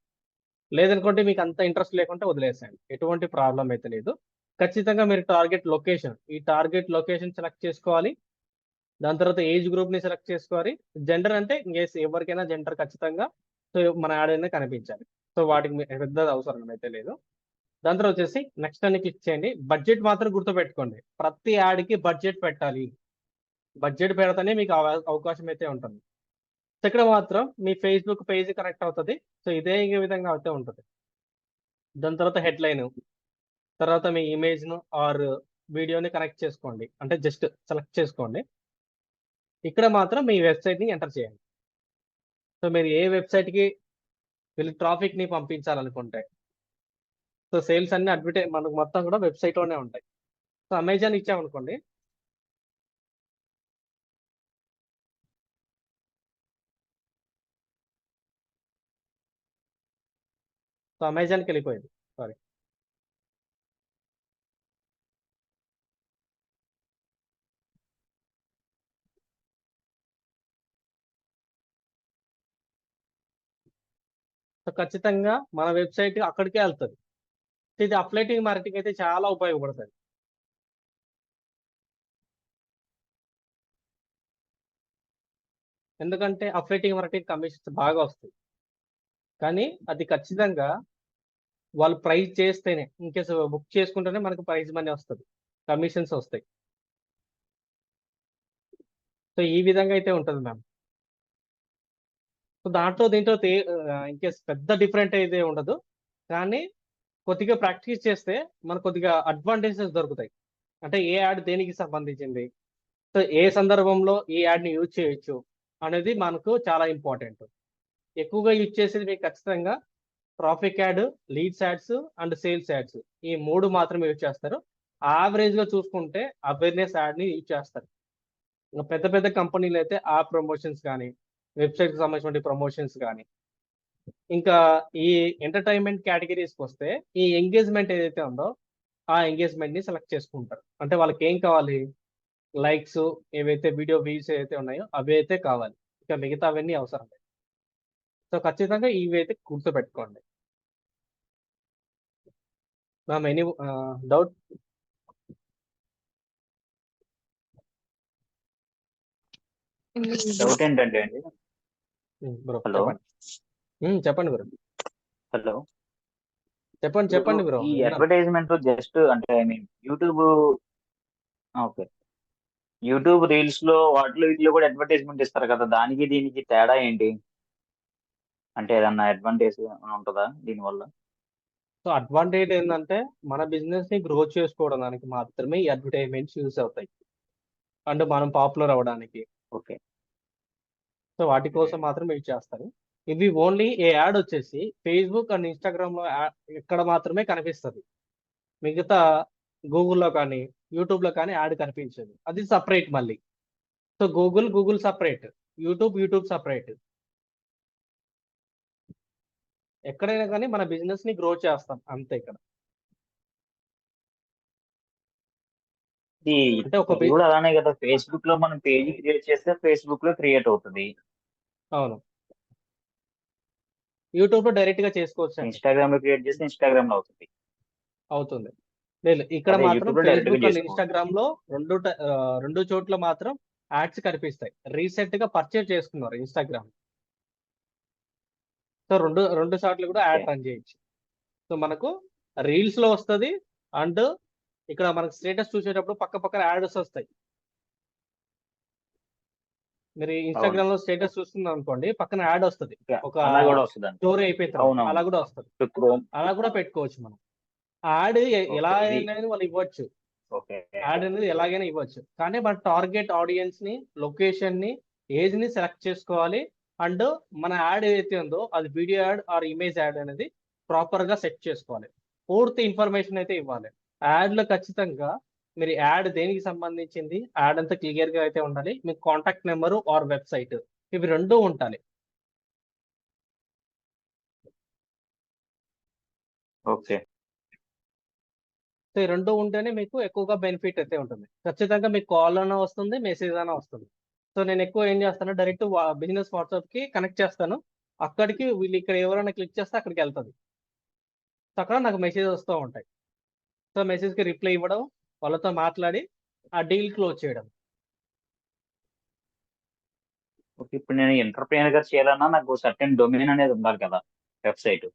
లేదనుకుంటే మీకు అంత ఇంట్రెస్ట్ లేకుంటే వదిలేసేయండి, ఎటువంటి ప్రాబ్లం అయితే లేదు. ఖచ్చితంగా మీరు టార్గెట్ లొకేషన్, ఈ టార్గెట్ లొకేషన్ సెలెక్ట్ చేసుకోవాలి. దాని తర్వాత ఏజ్ గ్రూప్ని సెలెక్ట్ చేసుకోవాలి. జెండర్ అంటే ఎవరికైనా జెండర్ ఖచ్చితంగా సో మన యాడ్ అనేది కనిపించాలి. సో వాటికి పెద్ద అవసరం అయితే లేదు. దాని తర్వాత వచ్చేసి నెక్స్ట్ అని క్లిక్ చేయండి. బడ్జెట్ మాత్రం గుర్తుపెట్టుకోండి, ప్రతి యాడ్కి బడ్జెట్ పెట్టాలి. బడ్జెట్ పెడితేనే మీకు అవకాశం అయితే ఉంటుంది. సో ఇక్కడ మాత్రం మీ ఫేస్బుక్ పేజ్ కనెక్ట్ అవుతుంది. సో ఇదే విధంగా అయితే ఉంటుంది. దాని తర్వాత హెడ్లైన్, తర్వాత మీ ఇమేజ్ను ఆర్ వీడియోని కనెక్ట్ చేసుకోండి, అంటే జస్ట్ సెలెక్ట్ చేసుకోండి. ఇక్కడ మాత్రం మీ వెబ్సైట్ని ఎంటర్ చేయండి. సో మీరు ఏ వెబ్సైట్కి వీళ్ళు ట్రాఫిక్ని పంపించాలనుకుంటే, సో సేల్స్ అన్ని మనకు మొత్తం కూడా వెబ్సైట్లోనే ఉంటాయి. సో అమెజాన్ ఇచ్చామనుకోండి, సో అమెజాన్కి వెళ్ళిపోయింది. సారీ. సో ఖచ్చితంగా మన వెబ్సైట్ అక్కడికే వెళ్తుంది. సో ఇది అఫ్లైటింగ్ మార్కెటింగ్ అయితే చాలా ఉపయోగపడుతుంది. ఎందుకంటే అఫ్లైటింగ్ మార్కెటింగ్ కమిషన్స్ బాగా వస్తాయి. కానీ అది ఖచ్చితంగా వాళ్ళు ప్రైస్ చేస్తేనే, ఇన్ కేసు బుక్ చేసుకుంటేనే మనకు ప్రైజ్ మనీ వస్తుంది, కమిషన్స్ వస్తాయి. సో ఈ విధంగా అయితే ఉంటుంది మ్యామ్. సో దాంట్లో దీంట్లో ఇన్ కేస్ పెద్ద డిఫరెంట్ అయితే ఉండదు, కానీ కొద్దిగా ప్రాక్టీస్ చేస్తే మనకు కొద్దిగా అడ్వాంటేజెస్ దొరుకుతాయి. అంటే ఏ యాడ్ దేనికి సంబంధించింది, సో ఏ సందర్భంలో ఈ యాడ్ని యూజ్ చేయొచ్చు అనేది మనకు చాలా ఇంపార్టెంట్. ఎక్కువగా యూజ్ చేసేది మీకు ఖచ్చితంగా traffic add, leads ads and sales ads, ఈ 3 మాత్రమే యూజ్ చేస్తారు. యావరేజ్గా చూసుకుంటే అవేర్నెస్ యాడ్ని యూజ్ చేస్తారు. ఇంకా పెద్ద పెద్ద కంపెనీలు అయితే ఆ ప్రమోషన్స్ కానీ, వెబ్సైట్కి సంబంధించిన ప్రమోషన్స్ కానీ, ఇంకా ఈ ఎంటర్టైన్మెంట్ కేటగిరీస్కి వస్తే ఈ ఎంగేజ్మెంట్ ఏదైతే ఉందో ఆ ఎంగేజ్మెంట్ని సెలెక్ట్ చేసుకుంటారు. అంటే వాళ్ళకి ఏం కావాలి, లైక్స్, ఏవైతే వీడియో వ్యూస్ ఏవైతే ఉన్నాయో అవి అయితే కావాలి, ఇక మిగతా అవన్నీ అవసరం లేదు. సో ఖచ్చితంగా ఇవి అయితే గుర్తుపెట్టుకోండి. Ma'am any doubt? డౌట్ ఏంటంటే అండి, బ్రో హలో చెప్పండి. చెప్పండి బ్రో, హలో చెప్పండి బ్రో. ఈ అడ్వర్టైజ్మెంట్ జస్ట్ అంటే I mean okay YouTube reels లో వాటిలో వీటిలో కూడా అడ్వర్టైజ్మెంట్ ఇస్తారు కదా, దానికి దీనికి తేడా ఏంటి? అంటే ఏదన్నా అడ్వాంటేజ్ ఉంటుందా దీనివల్ల? సో అడ్వాంటేజ్ ఏంటంటే మన బిజినెస్ ని గ్రో చేసుకోవడానికి మాత్రమే ఈ అడ్వర్టైజ్మెంట్స్ యూస్ అవుతాయి, అండ్ మనం పాపులర్ అవ్వడానికి. ఓకే సో వాటి కోసం మాత్రమే యూజ్ చేస్తారు. ఇవి ఓన్లీ ఏ యాడ్ వచ్చేసి ఫేస్బుక్ అండ్ ఇన్స్టాగ్రామ్ లో ఇక్కడ మాత్రమే కనిపిస్తుంది. మిగతా గూగుల్లో కానీ యూట్యూబ్ లో కానీ యాడ్ కనిపించదు, అది సపరేట్ మళ్ళీ. So Google separate, YouTube separate. ఎక్కడైనా కానీ మన బిజినెస్ ని గ్రో చేస్తాం అంతే. ఇక్కడ అంటే ఒక ఇది కూడా అలానే కదా, ఫేస్బుక్ లో మనం పేజ్ క్రియేట్ చేస్తే ఫేస్బుక్ లో క్రియేట్ అవుతుంది. అవును, యూట్యూబ్ లో డైరెక్ట్ గా చేసుకోవచ్చు అండి. ఇన్స్టాగ్రామ్ లో క్రియేట్ చేస్తే ఇన్స్టాగ్రామ్ లో అవుతుంది. లేదు, ఇక్కడ అదే మాత్రం YouTube లో direct గా ఫేస్బుక్ అండ్ చేసుకోవచ్చు. ఇన్స్టాగ్రామ్ లో రెండు చోట్ల మాత్రం యాడ్స్ కనిపిస్తాయి. రీసెంట్ గా పర్చేజ్ చేసుకున్నారు ఇన్స్టాగ్రామ్, సో రెండు సార్లు కూడా యాడ్ Okay. రన్ చేయొచ్చు. సో మనకు రీల్స్ లో వస్తుంది, అండ్ ఇక్కడ మనకు స్టేటస్ చూసేటప్పుడు పక్కన యాడ్స్ వస్తాయి. మీరు ఇన్స్టాగ్రామ్ లో స్టేటస్ చూస్తున్నారు అనుకోండి, పక్కన యాడ్ వస్తుంది, ఒక అలా కూడా వస్తుంది స్టోరీ అయిపోయిన తర్వాత అవునవును. అలా కూడా వస్తుంది. క్రోమ్ అలా కూడా పెట్టుకోవచ్చు మనం. యాడ్ ఎలా ఇది. అయినా వాళ్ళు ఇవ్వచ్చు, ఓకే యాడ్ అనేది ఎలాగైనా ఇవ్వచ్చు. కానీ మన టార్గెట్ ఆడియన్స్ ని, లొకేషన్ ని, ఏజ్ ని సెలెక్ట్ చేసుకోవాలి. అండ్ మన యాడ్ ఏదైతే ఉందో అది video ad or image ad అనేది ప్రాపర్ గా సెట్ చేసుకోవాలి. పూర్తి ఇన్ఫర్మేషన్ అయితే ఇవ్వాలి. యాడ్ లో ఖచ్చితంగా మీరు యాడ్ దేనికి సంబంధించింది, యాడ్ అంతా క్లియర్ గా అయితే ఉండాలి. మీకు కాంటాక్ట్ నెంబరు ఆర్ వెబ్సైట్, ఇవి రెండూ ఉండాలి. ఓకే సో ఈ రెండు ఉంటేనే మీకు ఎక్కువగా బెనిఫిట్ అయితే ఉంటుంది. ఖచ్చితంగా మీకు కాల్ అయినా వస్తుంది, మెసేజ్ అయినా వస్తుంది. సో నేను ఎక్కువ ఏం చేస్తాను, డైరెక్ట్ బిజినెస్ వాట్సాప్ కి కనెక్ట్ చేస్తాను. అక్కడికి వీళ్ళు ఇక్కడ ఎవరైనా క్లిక్ చేస్తే అక్కడికి వెళ్తుంది. సో అక్కడ నాకు మెసేజ్ వస్తూ ఉంటాయి. సో మెసేజ్ కి రిప్లై ఇవ్వడం, వాళ్ళతో మాట్లాడి ఆ డీల్ క్లోజ్ చేయడం. ఓకే ఇప్పుడు నేను ఎంటర్ప్రైనర్ గా చేయాలన్నా నాకు సర్టెన్ డొమైన్ అనేది ఉండాలి కదా, వెబ్సైట్.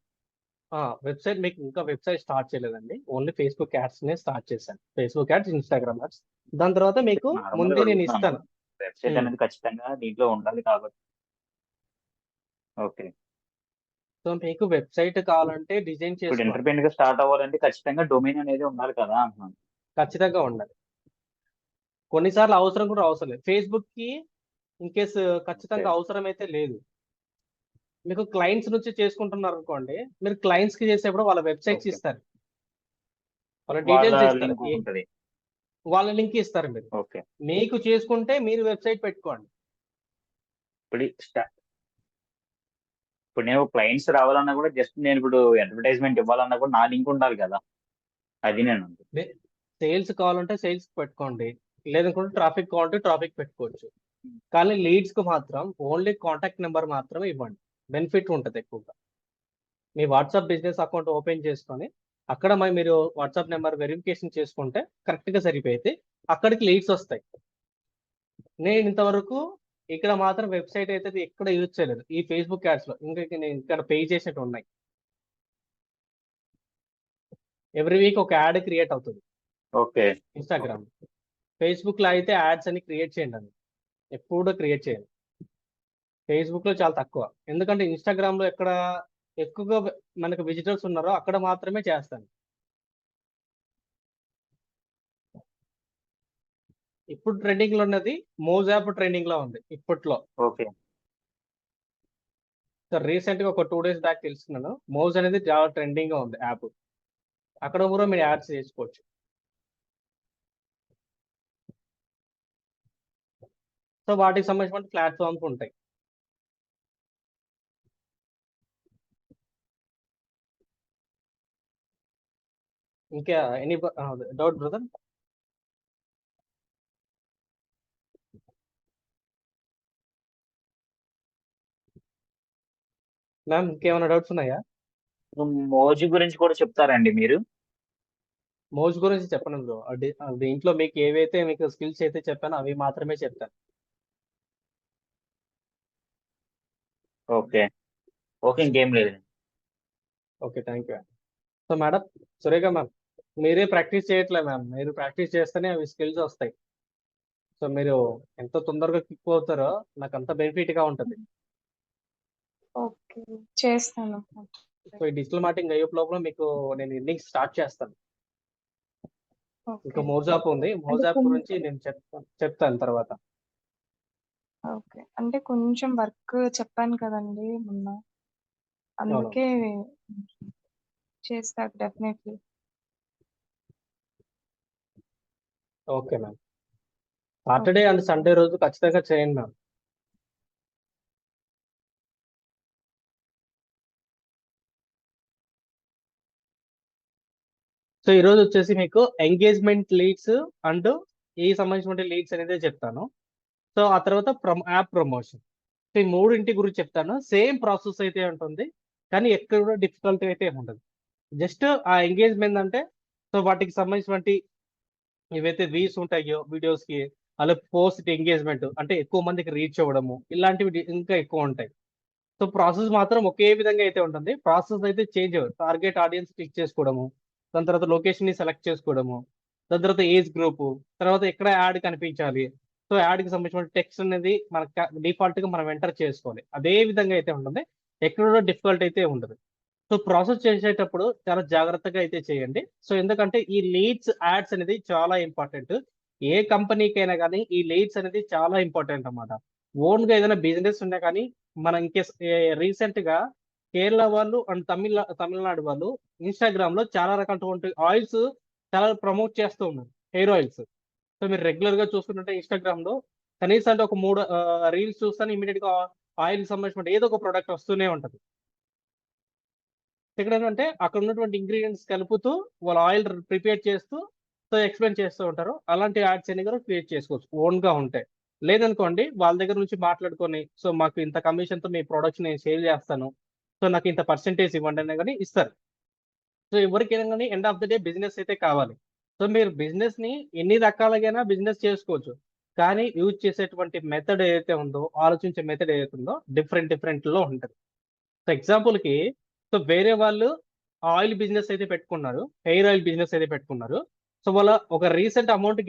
వెబ్సైట్ మీకు ఇంకా వెబ్సైట్ స్టార్ట్ చేయలేదండి, ఓన్లీ ఫేస్బుక్ యాడ్స్ నే స్టార్ట్ చేశాను. Facebook ads, Instagram ads. దాని తర్వాత మీకు ముందే నేను ఇస్తాను. వెబ్సైట్ అనేది ఖచ్చితంగా దీంట్లో ఉండాలి కాబట్టి. ఓకే సో మీకు వెబ్సైట్ కావాలంటే డిజైన్ ఇప్పుడు చేసుకోవాలి, ఎంటర్ప్రైనర్ గా స్టార్ట్ అవ్వాలంటే ఖచ్చితంగా డొమైన్ అనేది ఉండాలి కదా అంటున్నాను. ఖచ్చితంగా ఉండాలి. కొన్నిసార్లు అవసరం కూడా అవసరం లేదు. ఫేస్బుక్ కి ఇన్ కేసు ఖచ్చితంగా అవసరం అయితే లేదు. మీకు క్లయింట్స్ నుంచి చేసుకుంటున్నారు అనుకోండి, మీరు క్లయింట్స్ కి చేసేప్పుడు వాళ్ళ వెబ్సైట్స్ Okay. ఇస్తారు, వాళ్ళ వాళ్ళ డీటెయిల్స్ ఇస్తారు, లింక్ ఉంటుంది. వాళ్ళ లింక్ ఇస్తారు. మీరు ఓకే మీకు చేసుకుంటే మీరు వెబ్సైట్ పెట్టుకోండి. ఇప్పుడు నేను క్లయింట్స్ రావాలన్నా కూడా జస్ట్ నేను ఇప్పుడు అడ్వర్టైజ్మెంట్ ఇవ్వాలన్నా కూడా నా లింక్ ఉండాలి కదా, అది నేను సేల్స్ కావాలంటే సేల్స్ పెట్టుకోండి, లేదనుకుంటే ట్రాఫిక్ కావాలంటే ట్రాఫిక్ పెట్టుకోవచ్చు. కానీ లీడ్స్ కు మాత్రం ఓన్లీ కాంటాక్ట్ నెంబర్ మాత్రమే ఇవ్వండి, బెనిఫిట్ ఉంటుంది ఎక్కువగా. మీ వాట్సాప్ బిజినెస్ అకౌంట్ ఓపెన్ చేసుకొని అక్కడ మీరు వాట్సాప్ నెంబర్ వెరిఫికేషన్ చేసుకుంటే కరెక్ట్గా సరిపోయింది. అక్కడికి లీడ్స్ వస్తాయి. నేను ఇంతవరకు ఇక్కడ మాత్రం వెబ్సైట్ అయితే ఎక్కడ యూజ్ చేయలేదు. ఈ ఫేస్బుక్ యాడ్స్లో ఇంకా నేను ఇక్కడ పే చేసినట్టు ఉన్నాయి. ఎవ్రీ వీక్ ఒక యాడ్ క్రియేట్ అవుతుంది ఓకే. ఇన్స్టాగ్రామ్. ఫేస్బుక్లో అయితే యాడ్స్ అని క్రియేట్ చేయండి అని ఎప్పుడు క్రియేట్ చేయండి. ఫేస్బుక్లో చాలా తక్కువ, ఎందుకంటే ఇన్స్టాగ్రామ్లో ఎక్కడ ఎక్కువగా మనకు విజిటర్స్ ఉన్నారో అక్కడ మాత్రమే చేస్తాను. ఇప్పుడు ట్రెండింగ్ లో ఉన్నది మోజ్ యాప్ ట్రెండింగ్ లో ఉంది ఇప్పట్లో. ఓకే. సో రీసెంట్ గా ఒక 2 days బ్యాక్ తెలుసుకున్నాను, మోజ్ అనేది చాలా ట్రెండింగ్ గా ఉంది యాప్. అక్కడ కూడా మీరు యాడ్స్ చేసుకోవచ్చు. సో వాటికి సంబంధించిన ప్లాట్ఫామ్స్ ఉంటాయి. ఇంకా ఎనీ డౌట్ బ్రదర్? మ్యామ్ ఇంకేమైనా డౌట్స్ ఉన్నాయా? మోజీ గురించి కూడా చెప్తారండి మీరు? మోజ్ గురించి చెప్పను బ్రో. దీంట్లో మీకు ఏవైతే మీకు స్కిల్స్ అయితే చెప్పానో అవి మాత్రమే చెప్తాను. ఓకే. ఓకే, ఇంకేం లేదు. Okay, thank you. So madam Surekha ma'am, మీరే ప్రాక్టీస్ చేయట్లే మ్యామ్. మీరు ప్రాక్టీస్ చేస్తేనే అవి స్కిల్స్ వస్తాయి. సో మీరు ఎంత తొందరగా క్లిక్ అవుతారో నాకు అంత బెనిఫిట్ గా ఉంటుంది. ఓకే, చేస్తాను. సో ఈ డిజిటల్ మార్కెటింగ్ అయ్యే లోపల మీకు నేను ఇన్నింగ్స్ స్టార్ట్ చేస్తాను. ఇంకా ఓకే. మోజాప్ ఉంది, మోజాప్ గురించి నేను చెప్తాను తర్వాత. ఓకే, అంటే కొంచెం వర్క్ చెప్పాను కదండి మొన్న, అందుకే చేస్తా definitely. Okay ma'am. Saturday and Sunday రోజు ఖచ్చితంగా చేయండి మ్యామ్. సో ఈ రోజు వచ్చేసి మీకు ఎంగేజ్మెంట్ లీడ్స్ అండ్ ఈ సంబంధించిన లీడ్స్ అనేది చెప్తాను. సో ఆ తర్వాత యాప్ ప్రమోషన్. సో ఈ మూడింటి గురించి చెప్తాను. సేమ్ ప్రాసెస్ అయితే ఉంటుంది, కానీ ఎక్కడ కూడా డిఫికల్టీ అయితే ఉండదు. జస్ట్ ఆ ఎంగేజ్మెంట్ అంటే సో వాటికి సంబంధించినటువంటి ఏవైతే వ్యూస్ ఉంటాయో వీడియోస్ కి, అలా పోస్ట్ ఎంగేజ్మెంట్ అంటే ఎక్కువ మందికి రీచ్ అవ్వడము, ఇలాంటివి ఇంకా ఎక్కువ ఉంటాయి. సో ప్రాసెస్ మాత్రం ఒకే విధంగా అయితే ఉంటుంది. ప్రాసెస్ అయితే చేంజ్ అవ్వదు. టార్గెట్ ఆడియన్స్ క్లిక్ చేసుకోవడము, దాని తర్వాత లొకేషన్ ని సెలెక్ట్ చేసుకోవడము, దాని తర్వాత ఏజ్ గ్రూప్, తర్వాత ఎక్కడ యాడ్ కనిపించాలి. సో యాడ్ కి సంబంధించిన టెక్స్ట్ అనేది మనకు డిఫాల్ట్ గా మనం ఎంటర్ చేసుకోవాలి. అదే విధంగా అయితే ఉంటుంది, ఎక్కడ కూడా డిఫికల్ట్ అయితే ఉండదు. సో ప్రాసెస్ చేసేటప్పుడు చాలా జాగ్రత్తగా అయితే చేయండి. సో ఎందుకంటే ఈ లీడ్స్ యాడ్స్ అనేది చాలా ఇంపార్టెంట్. ఏ కంపెనీకైనా కానీ ఈ లీడ్స్ అనేది చాలా ఇంపార్టెంట్ అన్నమాట. ఓన్ గా ఏదైనా బిజినెస్ ఉన్నా కానీ మనం ఇంకేస్ రీసెంట్ గా కేరళ వాళ్ళు అండ్ తమిళనాడు వాళ్ళు ఇన్స్టాగ్రామ్ లో చాలా రకాలటువంటి ఆయిల్స్ చాలా ప్రమోట్ చేస్తూ ఉన్నారు, హెయిర్ ఆయిల్స్. సో మీరు రెగ్యులర్ గా చూసుకుంటుంటే ఇన్స్టాగ్రామ్ లో కనీసం అంటే ఒక 3 రీల్స్ చూస్తాను, ఇమీడియట్ గా ఆయిల్ సంబంధించిన ఏదో ఒక ప్రోడక్ట్ వస్తూనే ఉంటది. ఇక్కడ ఏంటంటే అక్కడ ఉన్నటువంటి ఇంగ్రీడియంట్స్ కలుపుతూ వాళ్ళ ఆయిల్ ప్రిపేర్ చేస్తూ సో ఎక్స్ప్లెయిన్ చేస్తూ ఉంటారు. అలాంటి యాడ్స్ అన్ని కూడా క్రియేట్ చేసుకోవచ్చు ఓన్ గా ఉంటే. లేదనుకోండి వాళ్ళ దగ్గర నుంచి మాట్లాడుకొని సో మాకు ఇంత కమిషన్ తో మీ ప్రొడక్ట్స్ నేను సేల్ చేస్తాను, సో నాకు ఇంత పర్సెంటేజ్ ఇవ్వండి అని కానీ ఇస్తారు. సో ఎవరికైనా కానీ end of the day business అయితే కావాలి. సో మీరు బిజినెస్ ని ఎన్ని రకాలుగా బిజినెస్ చేసుకోవచ్చు, కానీ యూజ్ చేసేటువంటి మెథడ్ ఏదైతే ఉందో, ఆలోచించే మెథడ్ ఏదైతే ఉందో డిఫరెంట్ లో ఉంటుంది. సో ఎగ్జాంపుల్ కి సో వేరే వాళ్ళు ఆయిల్ బిజినెస్ అయితే పెట్టుకున్నారు, హెయిర్ ఆయిల్ బిజినెస్ అయితే పెట్టుకున్నారు. సో వాళ్ళ ఒక రీసెంట్ అమౌంట్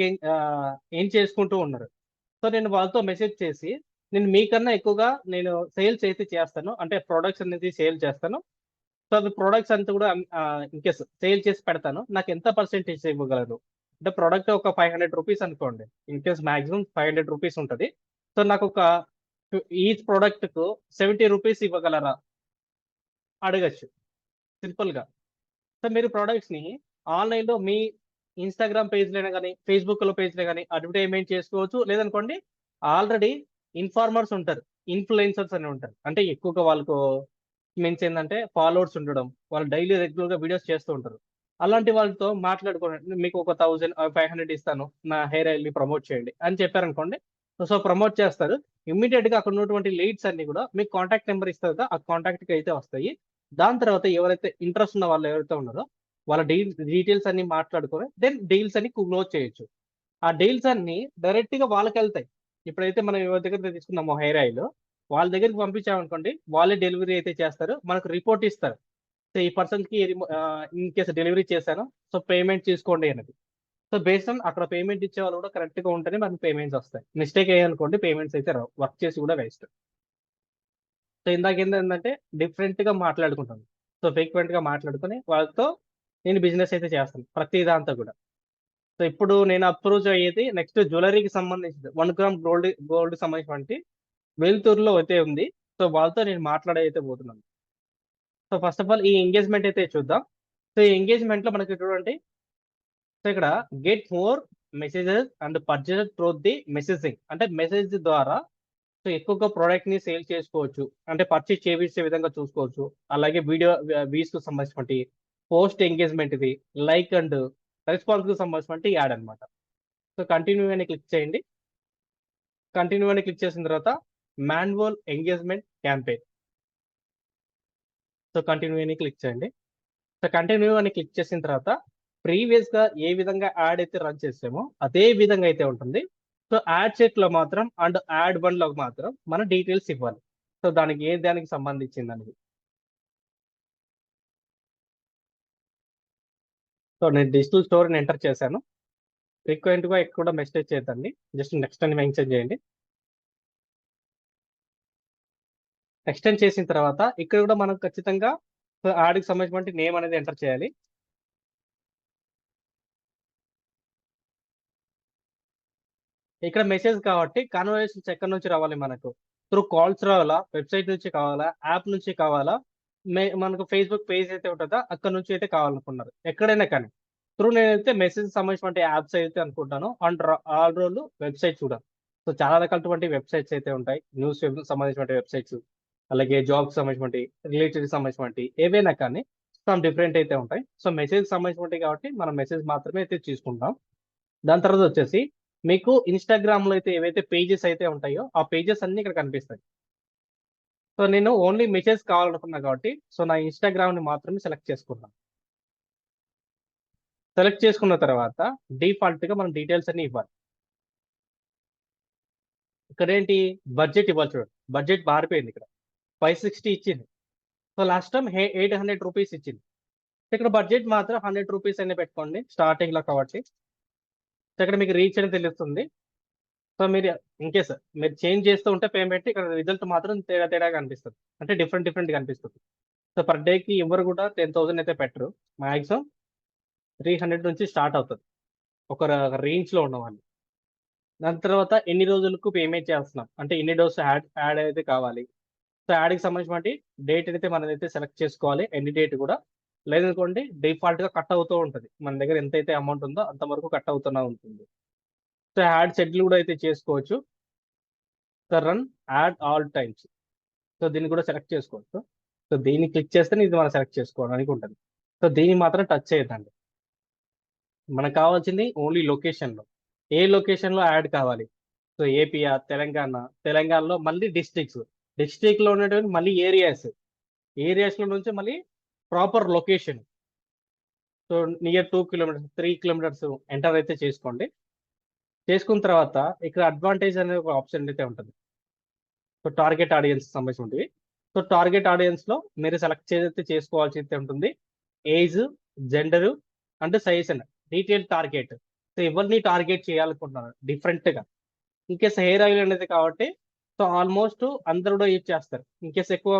ఏం చేసుకుంటూ ఉన్నారు. సో నేను వాళ్ళతో మెసేజ్ చేసి నేను మీకన్నా ఎక్కువగా నేను సేల్స్ అయితే చేస్తాను, అంటే ప్రొడక్ట్స్ అనేది సేల్ చేస్తాను. సో అవి ప్రొడక్ట్స్ అంతా కూడా ఇన్కేస్ సేల్ చేసి పెడతాను, నాకు ఎంత పర్సెంటేజ్ ఇవ్వగలరు అంటే ప్రొడక్ట్ ఒక 500 రూపీస్ అనుకోండి, ఇన్కేస్ మాక్సిమం 500 రూపీస్ ఉంటుంది. సో నాకు ఒక ఈచ్ ప్రోడక్ట్ కు 70 రూపీస్ ఇవ్వగలరా అడగచ్చు సింపుల్ గా. సో మీరు ప్రొడక్ట్స్ ని ఆన్లైన్ లో మీ ఇన్స్టాగ్రామ్ పేజ్ లోనే కానీ ఫేస్బుక్ లో పేజ్ లో కానీ అడ్వర్టైజ్మెంట్ చేసుకోవచ్చు. లేదనుకోండి ఆల్రెడీ ఇన్ఫార్మర్స్ ఉంటారు, ఇన్ఫ్లుయెన్సర్స్ అని ఉంటారు, అంటే ఎక్కువగా వాళ్ళకు మీన్స్ ఏంటంటే ఫాలోవర్స్ ఉండడం, వాళ్ళు డైలీ రెగ్యులర్ గా వీడియోస్ చేస్తూ ఉంటారు. అలాంటి వాళ్ళతో మాట్లాడుకోండి, మీకు ఒక 1500 ఇస్తాను నా హెయిర్ ఆయిల్ ని ప్రమోట్ చేయండి అని చెప్పారనుకోండి. సో ప్రమోట్ చేస్తారు. ఇమ్మీడియట్ గా అక్కడ ఉన్నటువంటి లీడ్స్ అన్ని కూడా మీకు కాంటాక్ట్ నెంబర్ ఇస్తారు కదా, ఆ కాంటాక్ట్ కి అయితే వస్తాయి. దాని తర్వాత ఎవరైతే ఇంట్రెస్ట్ ఉన్న వాళ్ళు ఎవరైతే ఉన్నారో వాళ్ళ డీటెయిల్స్ అన్ని మాట్లాడుకొని దెన్ డీల్స్ అన్ని క్లోజ్ చేయొచ్చు. ఆ డీల్స్ అన్ని డైరెక్ట్ గా వాళ్ళకి వెళ్తాయి. ఇప్పుడైతే మనం ఎవరి దగ్గర తీసుకున్నామో హెయిర్ ఆయిల్, వాళ్ళ దగ్గరికి పంపించామనుకోండి, వాళ్ళే డెలివరీ అయితే చేస్తారు, మనకు రిపోర్ట్ ఇస్తారు. సో ఈ పర్సన్ కి ఇన్ కేసు డెలివరీ చేశాను, సో పేమెంట్ తీసుకోండి అనేది. సో బేస్డ్ ఆన్ అక్కడ పేమెంట్ ఇచ్చే వాళ్ళు కూడా కరెక్ట్ గా ఉంటేనే మనకి పేమెంట్స్ వస్తాయి. మిస్టేక్ అయ్యానుకోండి పేమెంట్స్ అయితే రావు, వర్క్ చేసి కూడా వేస్ట్. సో ఇందాక ఏంటంటే డిఫరెంట్ గా మాట్లాడుకుంటాను. సో ఫ్రీక్వెంట్ గా మాట్లాడుకొని వాళ్ళతో నేను బిజినెస్ అయితే చేస్తాను ప్రతి దాంతో కూడా. సో ఇప్పుడు నేను అప్రోచ్ అయ్యేది నెక్స్ట్ జ్యువెలరీకి సంబంధించింది 1 గ్రామ్ గోల్డ్ సంబంధించి వెలుతూరులో అయితే ఉంది. సో వాళ్ళతో నేను మాట్లాడే అయితే పోతున్నాను. సో ఫస్ట్ ఆఫ్ ఆల్ ఈ ఎంగేజ్మెంట్ అయితే చూద్దాం. సో ఈ ఎంగేజ్మెంట్ లో మనకి చూడండి, సో ఇక్కడ get more messages and purchase through the messaging, అంటే మెసేజ్ ద్వారా సో ఎక్కువగా ప్రోడక్ట్ ని సేల్ చేసుకోవచ్చు, అంటే పర్చేస్ చేయించే విధంగా చూసుకోవచ్చు. అలాగే వీడియో వీస్ కు సంబంధించినటువంటి పోస్ట్ ఎంగేజ్మెంట్ ఇది లైక్ అండ్ రెస్పాన్స్ కు సంబంధించినటువంటి యాడ్ అనమాట. సో కంటిన్యూ అని క్లిక్ చేయండి. కంటిన్యూ అని క్లిక్ చేసిన తర్వాత manual engagement campaign, so continue అని క్లిక్ చేయండి. సో కంటిన్యూ అని క్లిక్ చేసిన తర్వాత ప్రీవియస్ గా ఏ విధంగా యాడ్ అయితే రన్ చేసామో అదే విధంగా అయితే ఉంటుంది. సో యాడ్ సెట్ లో మాత్రం అండ్ యాడ్ వన్ లో మాత్రం మన డీటెయిల్స్ ఇవ్వాలి. సో దానికి సంబంధించింది అనేది. సో నేను డిజిటల్ స్టోర్ ఎంటర్ చేశాను. ఫ్రీక్వెంట్ గా ఎక్కువ మెసేజ్ చేయదండి, జస్ట్ నెక్స్ట్ అని మెన్షన్ చేయండి. ఎక్స్టెండ్ చేసిన తర్వాత ఇక్కడ కూడా మనం ఖచ్చితంగా యాడ్కి సంబంధించిన నేమ్ అనేది ఎంటర్ చేయాలి. ఇక్కడ మెసేజ్ కాబట్టి కన్వర్సేషన్స్ ఎక్కడి నుంచి రావాలి, మనకు త్రూ కాల్స్ రావాలా, వెబ్సైట్ నుంచి కావాలా, యాప్ నుంచి కావాలా, మనకు ఫేస్బుక్ పేజ్ అయితే ఉంటుందా అక్కడ నుంచి అయితే కావాలనుకున్నారు, ఎక్కడైనా కానీ త్రూ నేనైతే మెసేజ్ సంబంధించిన యాప్స్ అయితే అనుకుంటాను. అండ్ ఆల్ రోల్ వెబ్సైట్ కూడా. సో చాలా రకాలటువంటి వెబ్సైట్స్ అయితే ఉంటాయి, న్యూస్ సంబంధించిన వెబ్సైట్స్, అలాగే జాబ్కి సంబంధించిన రిలేటెడ్ సంబంధించిన ఏవైనా కానీ సమ్ డిఫరెంట్ అయితే ఉంటాయి. సో మెసేజ్ సంబంధించినవి కాబట్టి మనం మెసేజ్ మాత్రమే అయితే తీసుకుంటాం. దాని తర్వాత వచ్చేసి మీకు ఇన్స్టాగ్రామ్ లో అయితే ఏవైతే పేజెస్ అయితే ఉంటాయో ఆ పేజెస్ అన్ని ఇక్కడ కనిపిస్తాయి. సో నేను ఓన్లీ మెసేజ్ కావాలనుకున్నా కాబట్టి సో నా ఇన్స్టాగ్రామ్ ని మాత్రమే సెలెక్ట్ చేసుకున్నాను. సెలెక్ట్ చేసుకున్న తర్వాత డిఫాల్ట్ గా మనం డీటెయిల్స్ అన్ని ఇవ్వాలి. ఇక్కడ ఏంటి బడ్జెట్ ఇవ్వాలి, చూడండి బడ్జెట్ మారిపోయింది. ఇక్కడ 560 ఇచ్చింది. సో లాస్ట్ టైం 800 రూపీస్ ఇచ్చింది. ఇక్కడ బడ్జెట్ మాత్రం 100 రూపీస్ అనే పెట్టుకోండి స్టార్టింగ్ లో కాబట్టి. సో ఇక్కడ మీకు రీచ్ అని తెలుస్తుంది. సో మీరు ఇన్ కేస్ మీరు చేంజ్ చేస్తూ ఉంటే పేమెంట్ ఇక్కడ రిజల్ట్ మాత్రం తేడా కనిపిస్తుంది, అంటే డిఫరెంట్ కనిపిస్తుంది. సో పర్ డేకి ఎవరు కూడా 10,000 అయితే పెట్టరు, మాక్సిమం 300 నుంచి స్టార్ట్ అవుతుంది ఒక రేంజ్ లో ఉన్న వాళ్ళు. దాని తర్వాత ఎన్ని రోజులకు పేమెంట్ చేస్తున్నాం, అంటే ఎన్ని డోస్ యాడ్ అయితే కావాలి. సో యాడ్కి సంబంధించిన డేట్ అయితే మనం అయితే సెలెక్ట్ చేసుకోవాలి, ఎన్ని డేట్ కూడా. లేదనుకోండి డిఫాల్ట్ గా కట్ అవుతూ ఉంటుంది, మన దగ్గర ఎంతైతే అమౌంట్ ఉందో అంతవరకు కట్ అవుతూనే ఉంటుంది. సో యాడ్ షెడ్యూల్ కూడా అయితే చేసుకోవచ్చు. So run add all times, so దీన్ని కూడా సెలెక్ట్ చేసుకోవచ్చు. సో దీన్ని క్లిక్ చేస్తే ఇది మనం సెలెక్ట్ చేసుకోవడానికి ఉంటుంది. సో దీన్ని మాత్రం టచ్ చేయొద్దండి. మనకు కావాల్సింది ఓన్లీ లొకేషన్లో, ఏ లొకేషన్లో యాడ్ కావాలి. సో ఏపీఆ, తెలంగాణలో మళ్ళీ డిస్ట్రిక్ట్లో ఉన్నటువంటి మళ్ళీ ఏరియాస్లో నుంచి మళ్ళీ proper location. So near 2 kilometres 3 kilometres enter అయితే చేసుకోండి. చేసుకున్న తర్వాత ఇక్కడ అడ్వాంటేజ్ అనే ఒక ఆప్షన్ అయితే ఉంటుంది. సో టార్గెట్ ఆడియన్స్ సంబంధించినవి. సో టార్గెట్ ఆడియన్స్ లో మీరు సెలెక్ట్ అయితే చేసుకోవాల్సి అయితే ఉంటుంది. Age, gender and size and detail target. So ఎవరిని టార్గెట్ చేయాలనుకుంటున్నారు డిఫరెంట్ గా. ఇన్కేస్ హెయిర్ ఆయిల్ అనేది కాబట్టి సో ఆల్మోస్ట్ అందరూ కూడా యూజ్ చేస్తారు. ఇన్కేస్ ఎక్కువ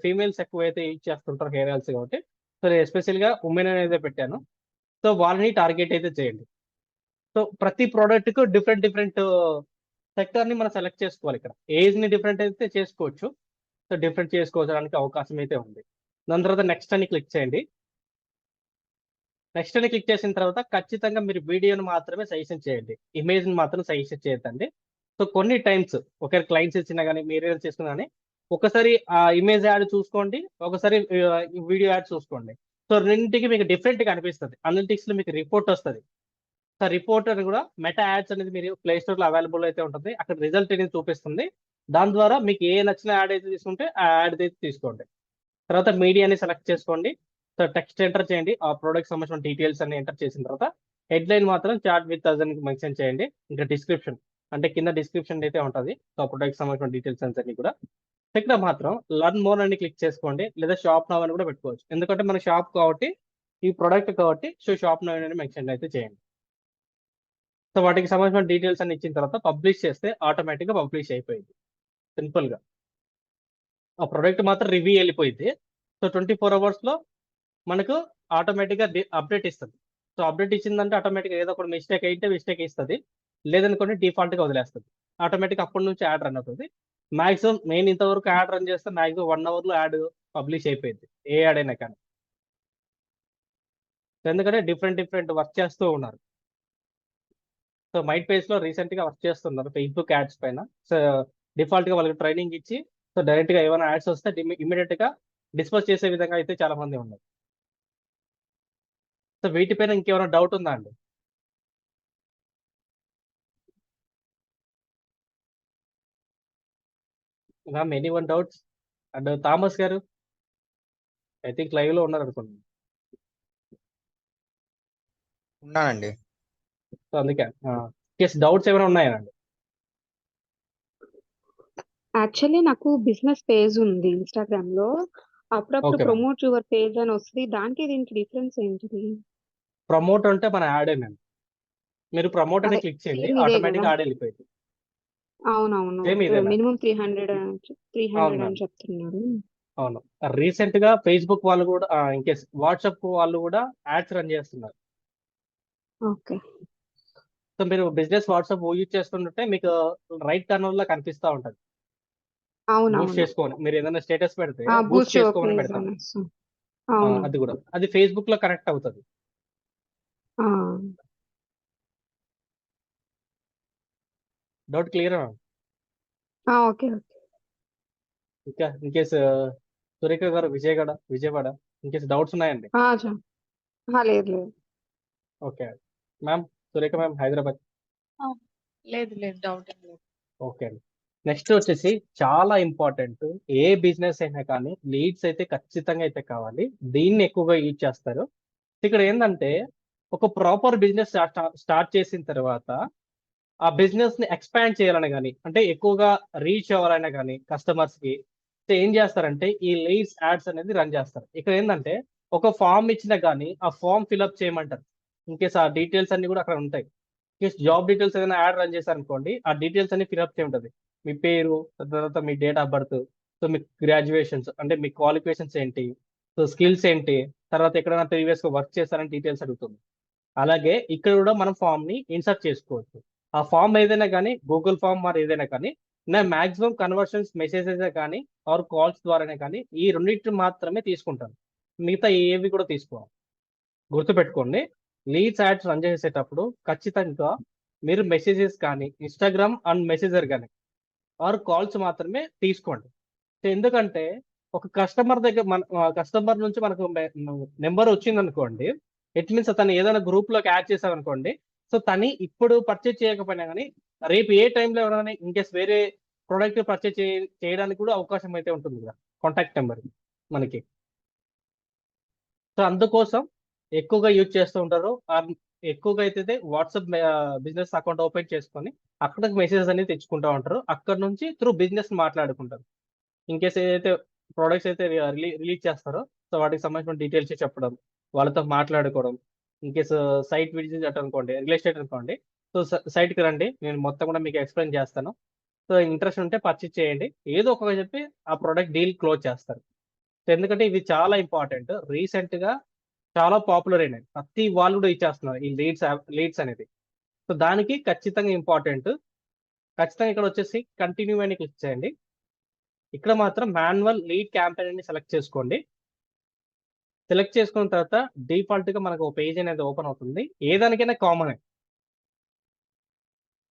ఫీమేల్స్ ఎక్కువ అయితే యూజ్ చేస్తుంటారు హెయిర్ ఆయిల్స్ కాబట్టి. సో ఎస్పెషల్ గా ఉమెన్ అనేది పెట్టాను. సో వాళ్ళని టార్గెట్ అయితే చేయండి. సో ప్రతి ప్రోడక్ట్ కు డిఫరెంట్ సెక్టర్ ని మనం సెలెక్ట్ చేసుకోవాలి. ఇక్కడ ఏజ్ ని డిఫరెంట్ అయితే చేసుకోవచ్చు. సో డిఫరెంట్ చేసుకోవడానికి అవకాశం అయితే ఉంది. దాని తర్వాత నెక్స్ట్ అని క్లిక్ చేయండి. నెక్స్ట్ అని క్లిక్ చేసిన తర్వాత ఖచ్చితంగా మీరు వీడియోని మాత్రమే సజెషన్ చేయండి, ఇమేజ్ ని మాత్రం సజెషన్ చేయొద్దండి. సో కొన్ని టైమ్స్ ఒకరి క్లయింట్స్ ఇచ్చినా కానీ మీరే చేసుకున్నా కానీ ఒకసారి ఆ ఇమేజ్ యాడ్ చూసుకోండి, ఒకసారి వీడియో యాడ్ చూసుకోండి. సో రెండింటికి మీకు డిఫరెంట్ గా అనిపిస్తుంది. అనలిటిక్స్ లో మీకు రిపోర్ట్ వస్తుంది. సో రిపోర్ట్ అని కూడా మెటా యాడ్స్ అనేది మీరు ప్లే స్టోర్ లో అవైలబుల్ అయితే ఉంటుంది, అక్కడ రిజల్ట్ అనేది చూపిస్తుంది. దాని ద్వారా మీకు ఏ నచ్చిన యాడ్ అయితే తీసుకుంటే ఆ యాడ్ అయితే తీసుకోండి. తర్వాత మీడియాని సెలెక్ట్ చేసుకోండి. సో టెక్స్ట్ ఎంటర్ చేయండి, ఆ ప్రోడక్ట్ సంబంధించిన డీటెయిల్స్ అన్ని ఎంటర్ చేసిన తర్వాత హెడ్లైన్ మాత్రం చాట్ విత్ థౌసండ్ మెన్షన్ చేయండి. ఇంకా డిస్క్రిప్షన్ అంటే కింద డిస్క్రిప్షన్ అయితే ఉంటుంది, సో ప్రొడక్ట్ సంబంధించిన డీటెయిల్స్ అన్ని కూడా. ఇక్కడ మాత్రం లర్న్ మోర్ అని క్లిక్ చేసుకోండి, లేదా షాప్ నవ్ అని కూడా పెట్టుకోవచ్చు. ఎందుకంటే మన షాప్ కాబట్టి, ఈ ప్రొడక్ట్ కాబట్టి, సో షాప్ నవ్ అని మెన్షన్ అయితే చేయండి. సో వాటికి సంబంధించిన డీటెయిల్స్ అన్ని ఇచ్చిన తర్వాత పబ్లిష్ చేస్తే ఆటోమేటిక్గా పబ్లిష్ అయిపోయింది. సింపుల్గా ఆ ప్రొడక్ట్ మాత్రం రివ్యూ వెళ్ళిపోయింది. సో 24 అవర్స్లో మనకు ఆటోమేటిక్గా అప్డేట్ ఇస్తుంది. సో అప్డేట్ ఇచ్చిందంటే ఆటోమేటిక్గా ఏదో ఒక మిస్టేక్ అయితే మిస్టేక్ ఇస్తుంది, లేదనుకోండి డిఫాల్ట్గా వదిలేస్తుంది. ఆటోమేటిక్ అప్పటి నుంచి యాడ్ రన్ అవుతుంది. మాక్సిమం నేను ఇంతవరకు యాడ్ రన్ చేస్తే మాక్సిమం 1 అవర్లో యాడ్ పబ్లిష్ అయిపోయింది, ఏ యాడ్ అయినా కానీ. ఎందుకంటే డిఫరెంట్ వర్క్ చేస్తూ ఉన్నారు. సో మైట్ పేజ్లో రీసెంట్గా వర్క్ చేస్తున్నారు ఫేస్బుక్ యాడ్స్ పైన. సో డిఫాల్ట్గా వాళ్ళకి ట్రైనింగ్ ఇచ్చి, సో డైరెక్ట్గా ఏమైనా యాడ్స్ వస్తే ఇమీడియట్గా డిస్పోజ్ చేసే విధంగా అయితే చాలా మంది ఉన్నారు. సో వీటిపైన ఇంకేమైనా డౌట్ ఉందా అండి? Any one doubts? And Thomas గారు ఐ థింక్ లైవ్ లో ఉన్నారు అనుకోండి. ఉన్నానండి. సో అందుకే డౌట్స్ ఏమైనా ఉన్నాయండి? యాక్చువల్లీ నాకు బిజినెస్ పేజ్ ఉంది ఇన్స్టాగ్రామ్ లో. అప్పుడప్పుడు okay ma'am. Promote your page అని వస్తుంది. దానికి దీనికి డిఫరెన్స్ ఏంటిది? ప్రమోట్ అంటే మన యాడ్ మ్యామ్. మీరు ప్రమోట్ అని అదే క్లిక్ చేయండి, సేమ్ ఇదే ఆటోమేటిక్ కదా. యాడ్ వెళ్ళిపోయింది. అవునవును, సేమ్ ఇదే మ్యామ్. మినిమం 300 అవును అని మ్యామ్, చెప్తున్నారు. అవును. రీసెంట్ గా ఫేస్బుక్ వాళ్ళు కూడా, ఇంకేస్ వాట్సాప్ వాళ్ళు కూడా యాడ్స్ రన్ చేస్తున్నారు. ఓకే. సో మీరు బిజినెస్ వాట్సాప్ యూజ్ చేస్తుంటే మీకు రైట్ కార్నర్ లో కనిపిస్తూ ఉంటుంది, బూస్ట్ అవునవును, చేసుకోమని. మీరు ఏదైనా స్టేటస్ పెడితే బూస్ట్ బూస్ట్ యువర్ చేసుకోమని పేజ్ పెడతాం. అనేసి. అవును. అది కూడా అది ఫేస్బుక్ లో కనెక్ట్ అవుతుంది. ఆ, doubt clear ma'am? Okay okay. ఇంకా ఇన్కేస్ సురేఖ గారు విజయవాడ ఇన్కేస్ డౌట్స్ ఉన్నాయండి? లేదు లేదు. Okay ma'am. Surekha ma'am Hyderabad. లేదు లేదు, డౌట్ ఏం లేదు. ఓకే అండి. నెక్స్ట్ వచ్చేసి చాలా ఇంపార్టెంట్, ఏ బిజినెస్ అయినా కానీ లీడ్స్ అయితే ఖచ్చితంగా అయితే కావాలి. దీన్ని ఎక్కువగా యూజ్ చేస్తారు. ఇక్కడ ఏంటంటే ఒక ప్రాపర్ బిజినెస్ స్టార్ట్ చేసిన తర్వాత ఆ బిజినెస్ ని ఎక్స్పాండ్ చేయాలని కానీ, అంటే ఎక్కువగా రీచ్ అవ్వాలన్నా కానీ కస్టమర్స్ కి, సో ఏం చేస్తారంటే ఈ లీడ్స్ యాడ్స్ అనేది రన్ చేస్తారు. ఇక్కడ ఏంటంటే ఒక ఫామ్ ఇచ్చినా కానీ ఆ ఫామ్ ఫిల్అప్ చేయమంటారు. ఇన్కేస్ ఆ డీటెయిల్స్ అన్ని కూడా అక్కడ ఉంటాయి. ఇన్కేస్ జాబ్ డీటెయిల్స్ ఏదైనా యాడ్ రన్ చేశారనుకోండి, ఆ డీటెయిల్స్ అన్ని ఫిల్అప్ చేయమంటుంది. మీ పేరు, తర్వాత మీ డేట్ ఆఫ్ బర్త్, సో మీ గ్రాడ్యుయేషన్స్ అంటే మీ క్వాలిఫికేషన్స్ ఏంటి, సో స్కిల్స్ ఏంటి, తర్వాత ఎక్కడైనా ప్రీవియస్ గా వర్క్ చేస్తారని డీటెయిల్స్ అడుగుతుంది. అలాగే ఇక్కడ కూడా మనం ఫామ్ ని ఇన్సర్ట్ చేసుకోవచ్చు. ఆ ఫామ్ ఏదైనా కానీ గూగుల్ ఫామ్ మరి ఏదైనా కానీ, నేను మాక్సిమం కన్వర్షన్స్ మెసేజెస్ కానీ ఆర్ కాల్స్ ద్వారానే కానీ ఈ రెండింటిని మాత్రమే తీసుకుంటాను, మిగతా ఏవి కూడా తీసుకోవాలి. గుర్తుపెట్టుకోండి, లీడ్స్ యాడ్స్ రన్ చేసేటప్పుడు ఖచ్చితంగా మీరు మెసేజెస్ కానీ ఇన్స్టాగ్రామ్ అండ్ మెసేజర్ కానీ ఆర్ కాల్స్ మాత్రమే తీసుకోండి. సో ఎందుకంటే ఒక కస్టమర్ దగ్గర కస్టమర్ నుంచి మనకు నెంబర్ వచ్చింది అనుకోండి, ఇట్ మీన్స్ తను ఏదైనా గ్రూప్ లోకి యాడ్ చేసామనుకోండి, సో తను ఇప్పుడు పర్చేజ్ చేయకపోయినా కానీ రేపు ఏ టైంలో ఎవరైనా ఇన్కేస్ వేరే ప్రోడక్ట్ పర్చేజ్ చేయడానికి కూడా అవకాశం అయితే ఉంటుంది కదా, కాంటాక్ట్ నెంబర్ మనకి. సో అందుకోసం ఎక్కువగా యూజ్ చేస్తూ ఉంటారు. ఎక్కువగా అయితే వాట్సాప్ బిజినెస్ అకౌంట్ ఓపెన్ చేసుకొని అక్కడ మెసేజెస్ అనేది తెచ్చుకుంటూ ఉంటారు. అక్కడ నుంచి త్రూ బిజినెస్ మాట్లాడుకుంటారు. ఇన్కేస్ ఏదైతే ప్రోడక్ట్స్ అయితే రిలీజ్ చేస్తారో, సో వాటికి సంబంధించిన డీటెయిల్స్ చెప్పడం, వాళ్ళతో మాట్లాడుకోవడం. ఇన్కేస్ సైట్ విజిట్ అనుకోండి, రియల్ ఎస్టేట్ అనుకోండి, సో సైట్కి రండి, నేను మొత్తం కూడా మీకు ఎక్స్ప్లెయిన్ చేస్తాను. సో ఇంట్రెస్ట్ ఉంటే పర్చేజ్ చేయండి, ఏదో ఒక చెప్పి ఆ ప్రోడక్ట్ డీల్ క్లోజ్ చేస్తారు. సో ఎందుకంటే ఇది చాలా ఇంపార్టెంట్, రీసెంట్ గా చాలా పాపులర్ అయినాయి, ప్రతి వాళ్ళు కూడా ఇచ్చేస్తున్నారు ఈ లీడ్స్ అనేది. సో దానికి ఖచ్చితంగా ఇంపార్టెంట్. ఖచ్చితంగా ఇక్కడ వచ్చేసి కంటిన్యూ అని క్లిక్ చేయండి. ఇక్కడ మాత్రం మాన్యువల్ లీడ్ క్యాంపెయిన్ అని సెలెక్ట్ చేసుకోండి. సెలెక్ట్ చేసుకున్న తర్వాత డిఫాల్ట్ గా మనకు ఒక పేజ్ అనేది ఓపెన్ అవుతుంది, ఏదానికైనా common.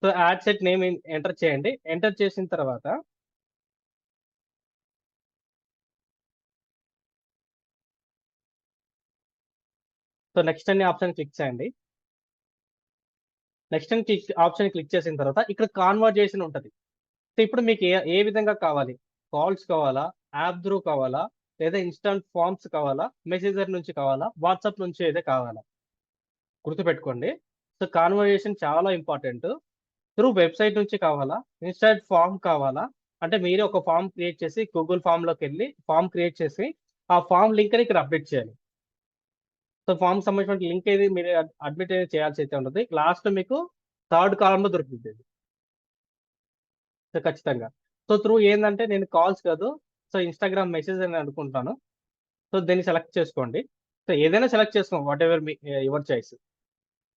So ad set name enter చేయండి. ఎంటర్ చేసిన తర్వాత సో నెక్స్ట్ అనే ఆప్షన్ క్లిక్ చేయండి. నెక్స్ట్ ఆప్షన్ క్లిక్ చేసిన తర్వాత ఇక్కడ కాన్వర్జేషన్ ఉంటుంది. సో ఇప్పుడు మీకు ఏ విధంగా కావాలి, కాల్స్ కావాలా, యాప్ త్రూ కావాలా, లేదా ఇన్స్టాంట్ ఫార్మ్స్ కావాలా, మెసేజర్ నుంచి కావాలా, వాట్సాప్ నుంచి అయితే కావాలా? గుర్తుపెట్టుకోండి. సో కాన్వర్జేషన్ చాలా ఇంపార్టెంట్. త్రూ వెబ్సైట్ నుంచి కావాలా, ఇన్స్టాంట్ ఫామ్ కావాలా, అంటే మీరే ఒక ఫామ్ క్రియేట్ చేసి గూగుల్ ఫామ్లోకి వెళ్ళి ఫామ్ క్రియేట్ చేసి ఆ ఫామ్ లింక్ అని ఇక్కడ అప్డేట్ చేయాలి. సో ఫామ్ సంబంధించిన లింక్ ఏది మీరు అడ్మిట్ అనేది చేయాల్సి అయితే ఉంటుంది. లాస్ట్ మీకు థర్డ్ కాలంలో దొరుకుతుంది ఇది. సో ఖచ్చితంగా. సో త్రూ ఏంటంటే నేను కాల్స్ కాదు, సో ఇన్స్టాగ్రామ్ మెసేజ్ అని అనుకుంటాను. సో దీన్ని సెలెక్ట్ చేసుకోండి. సో ఏదైనా సెలెక్ట్ చేసుకోండి, what ever me your choice.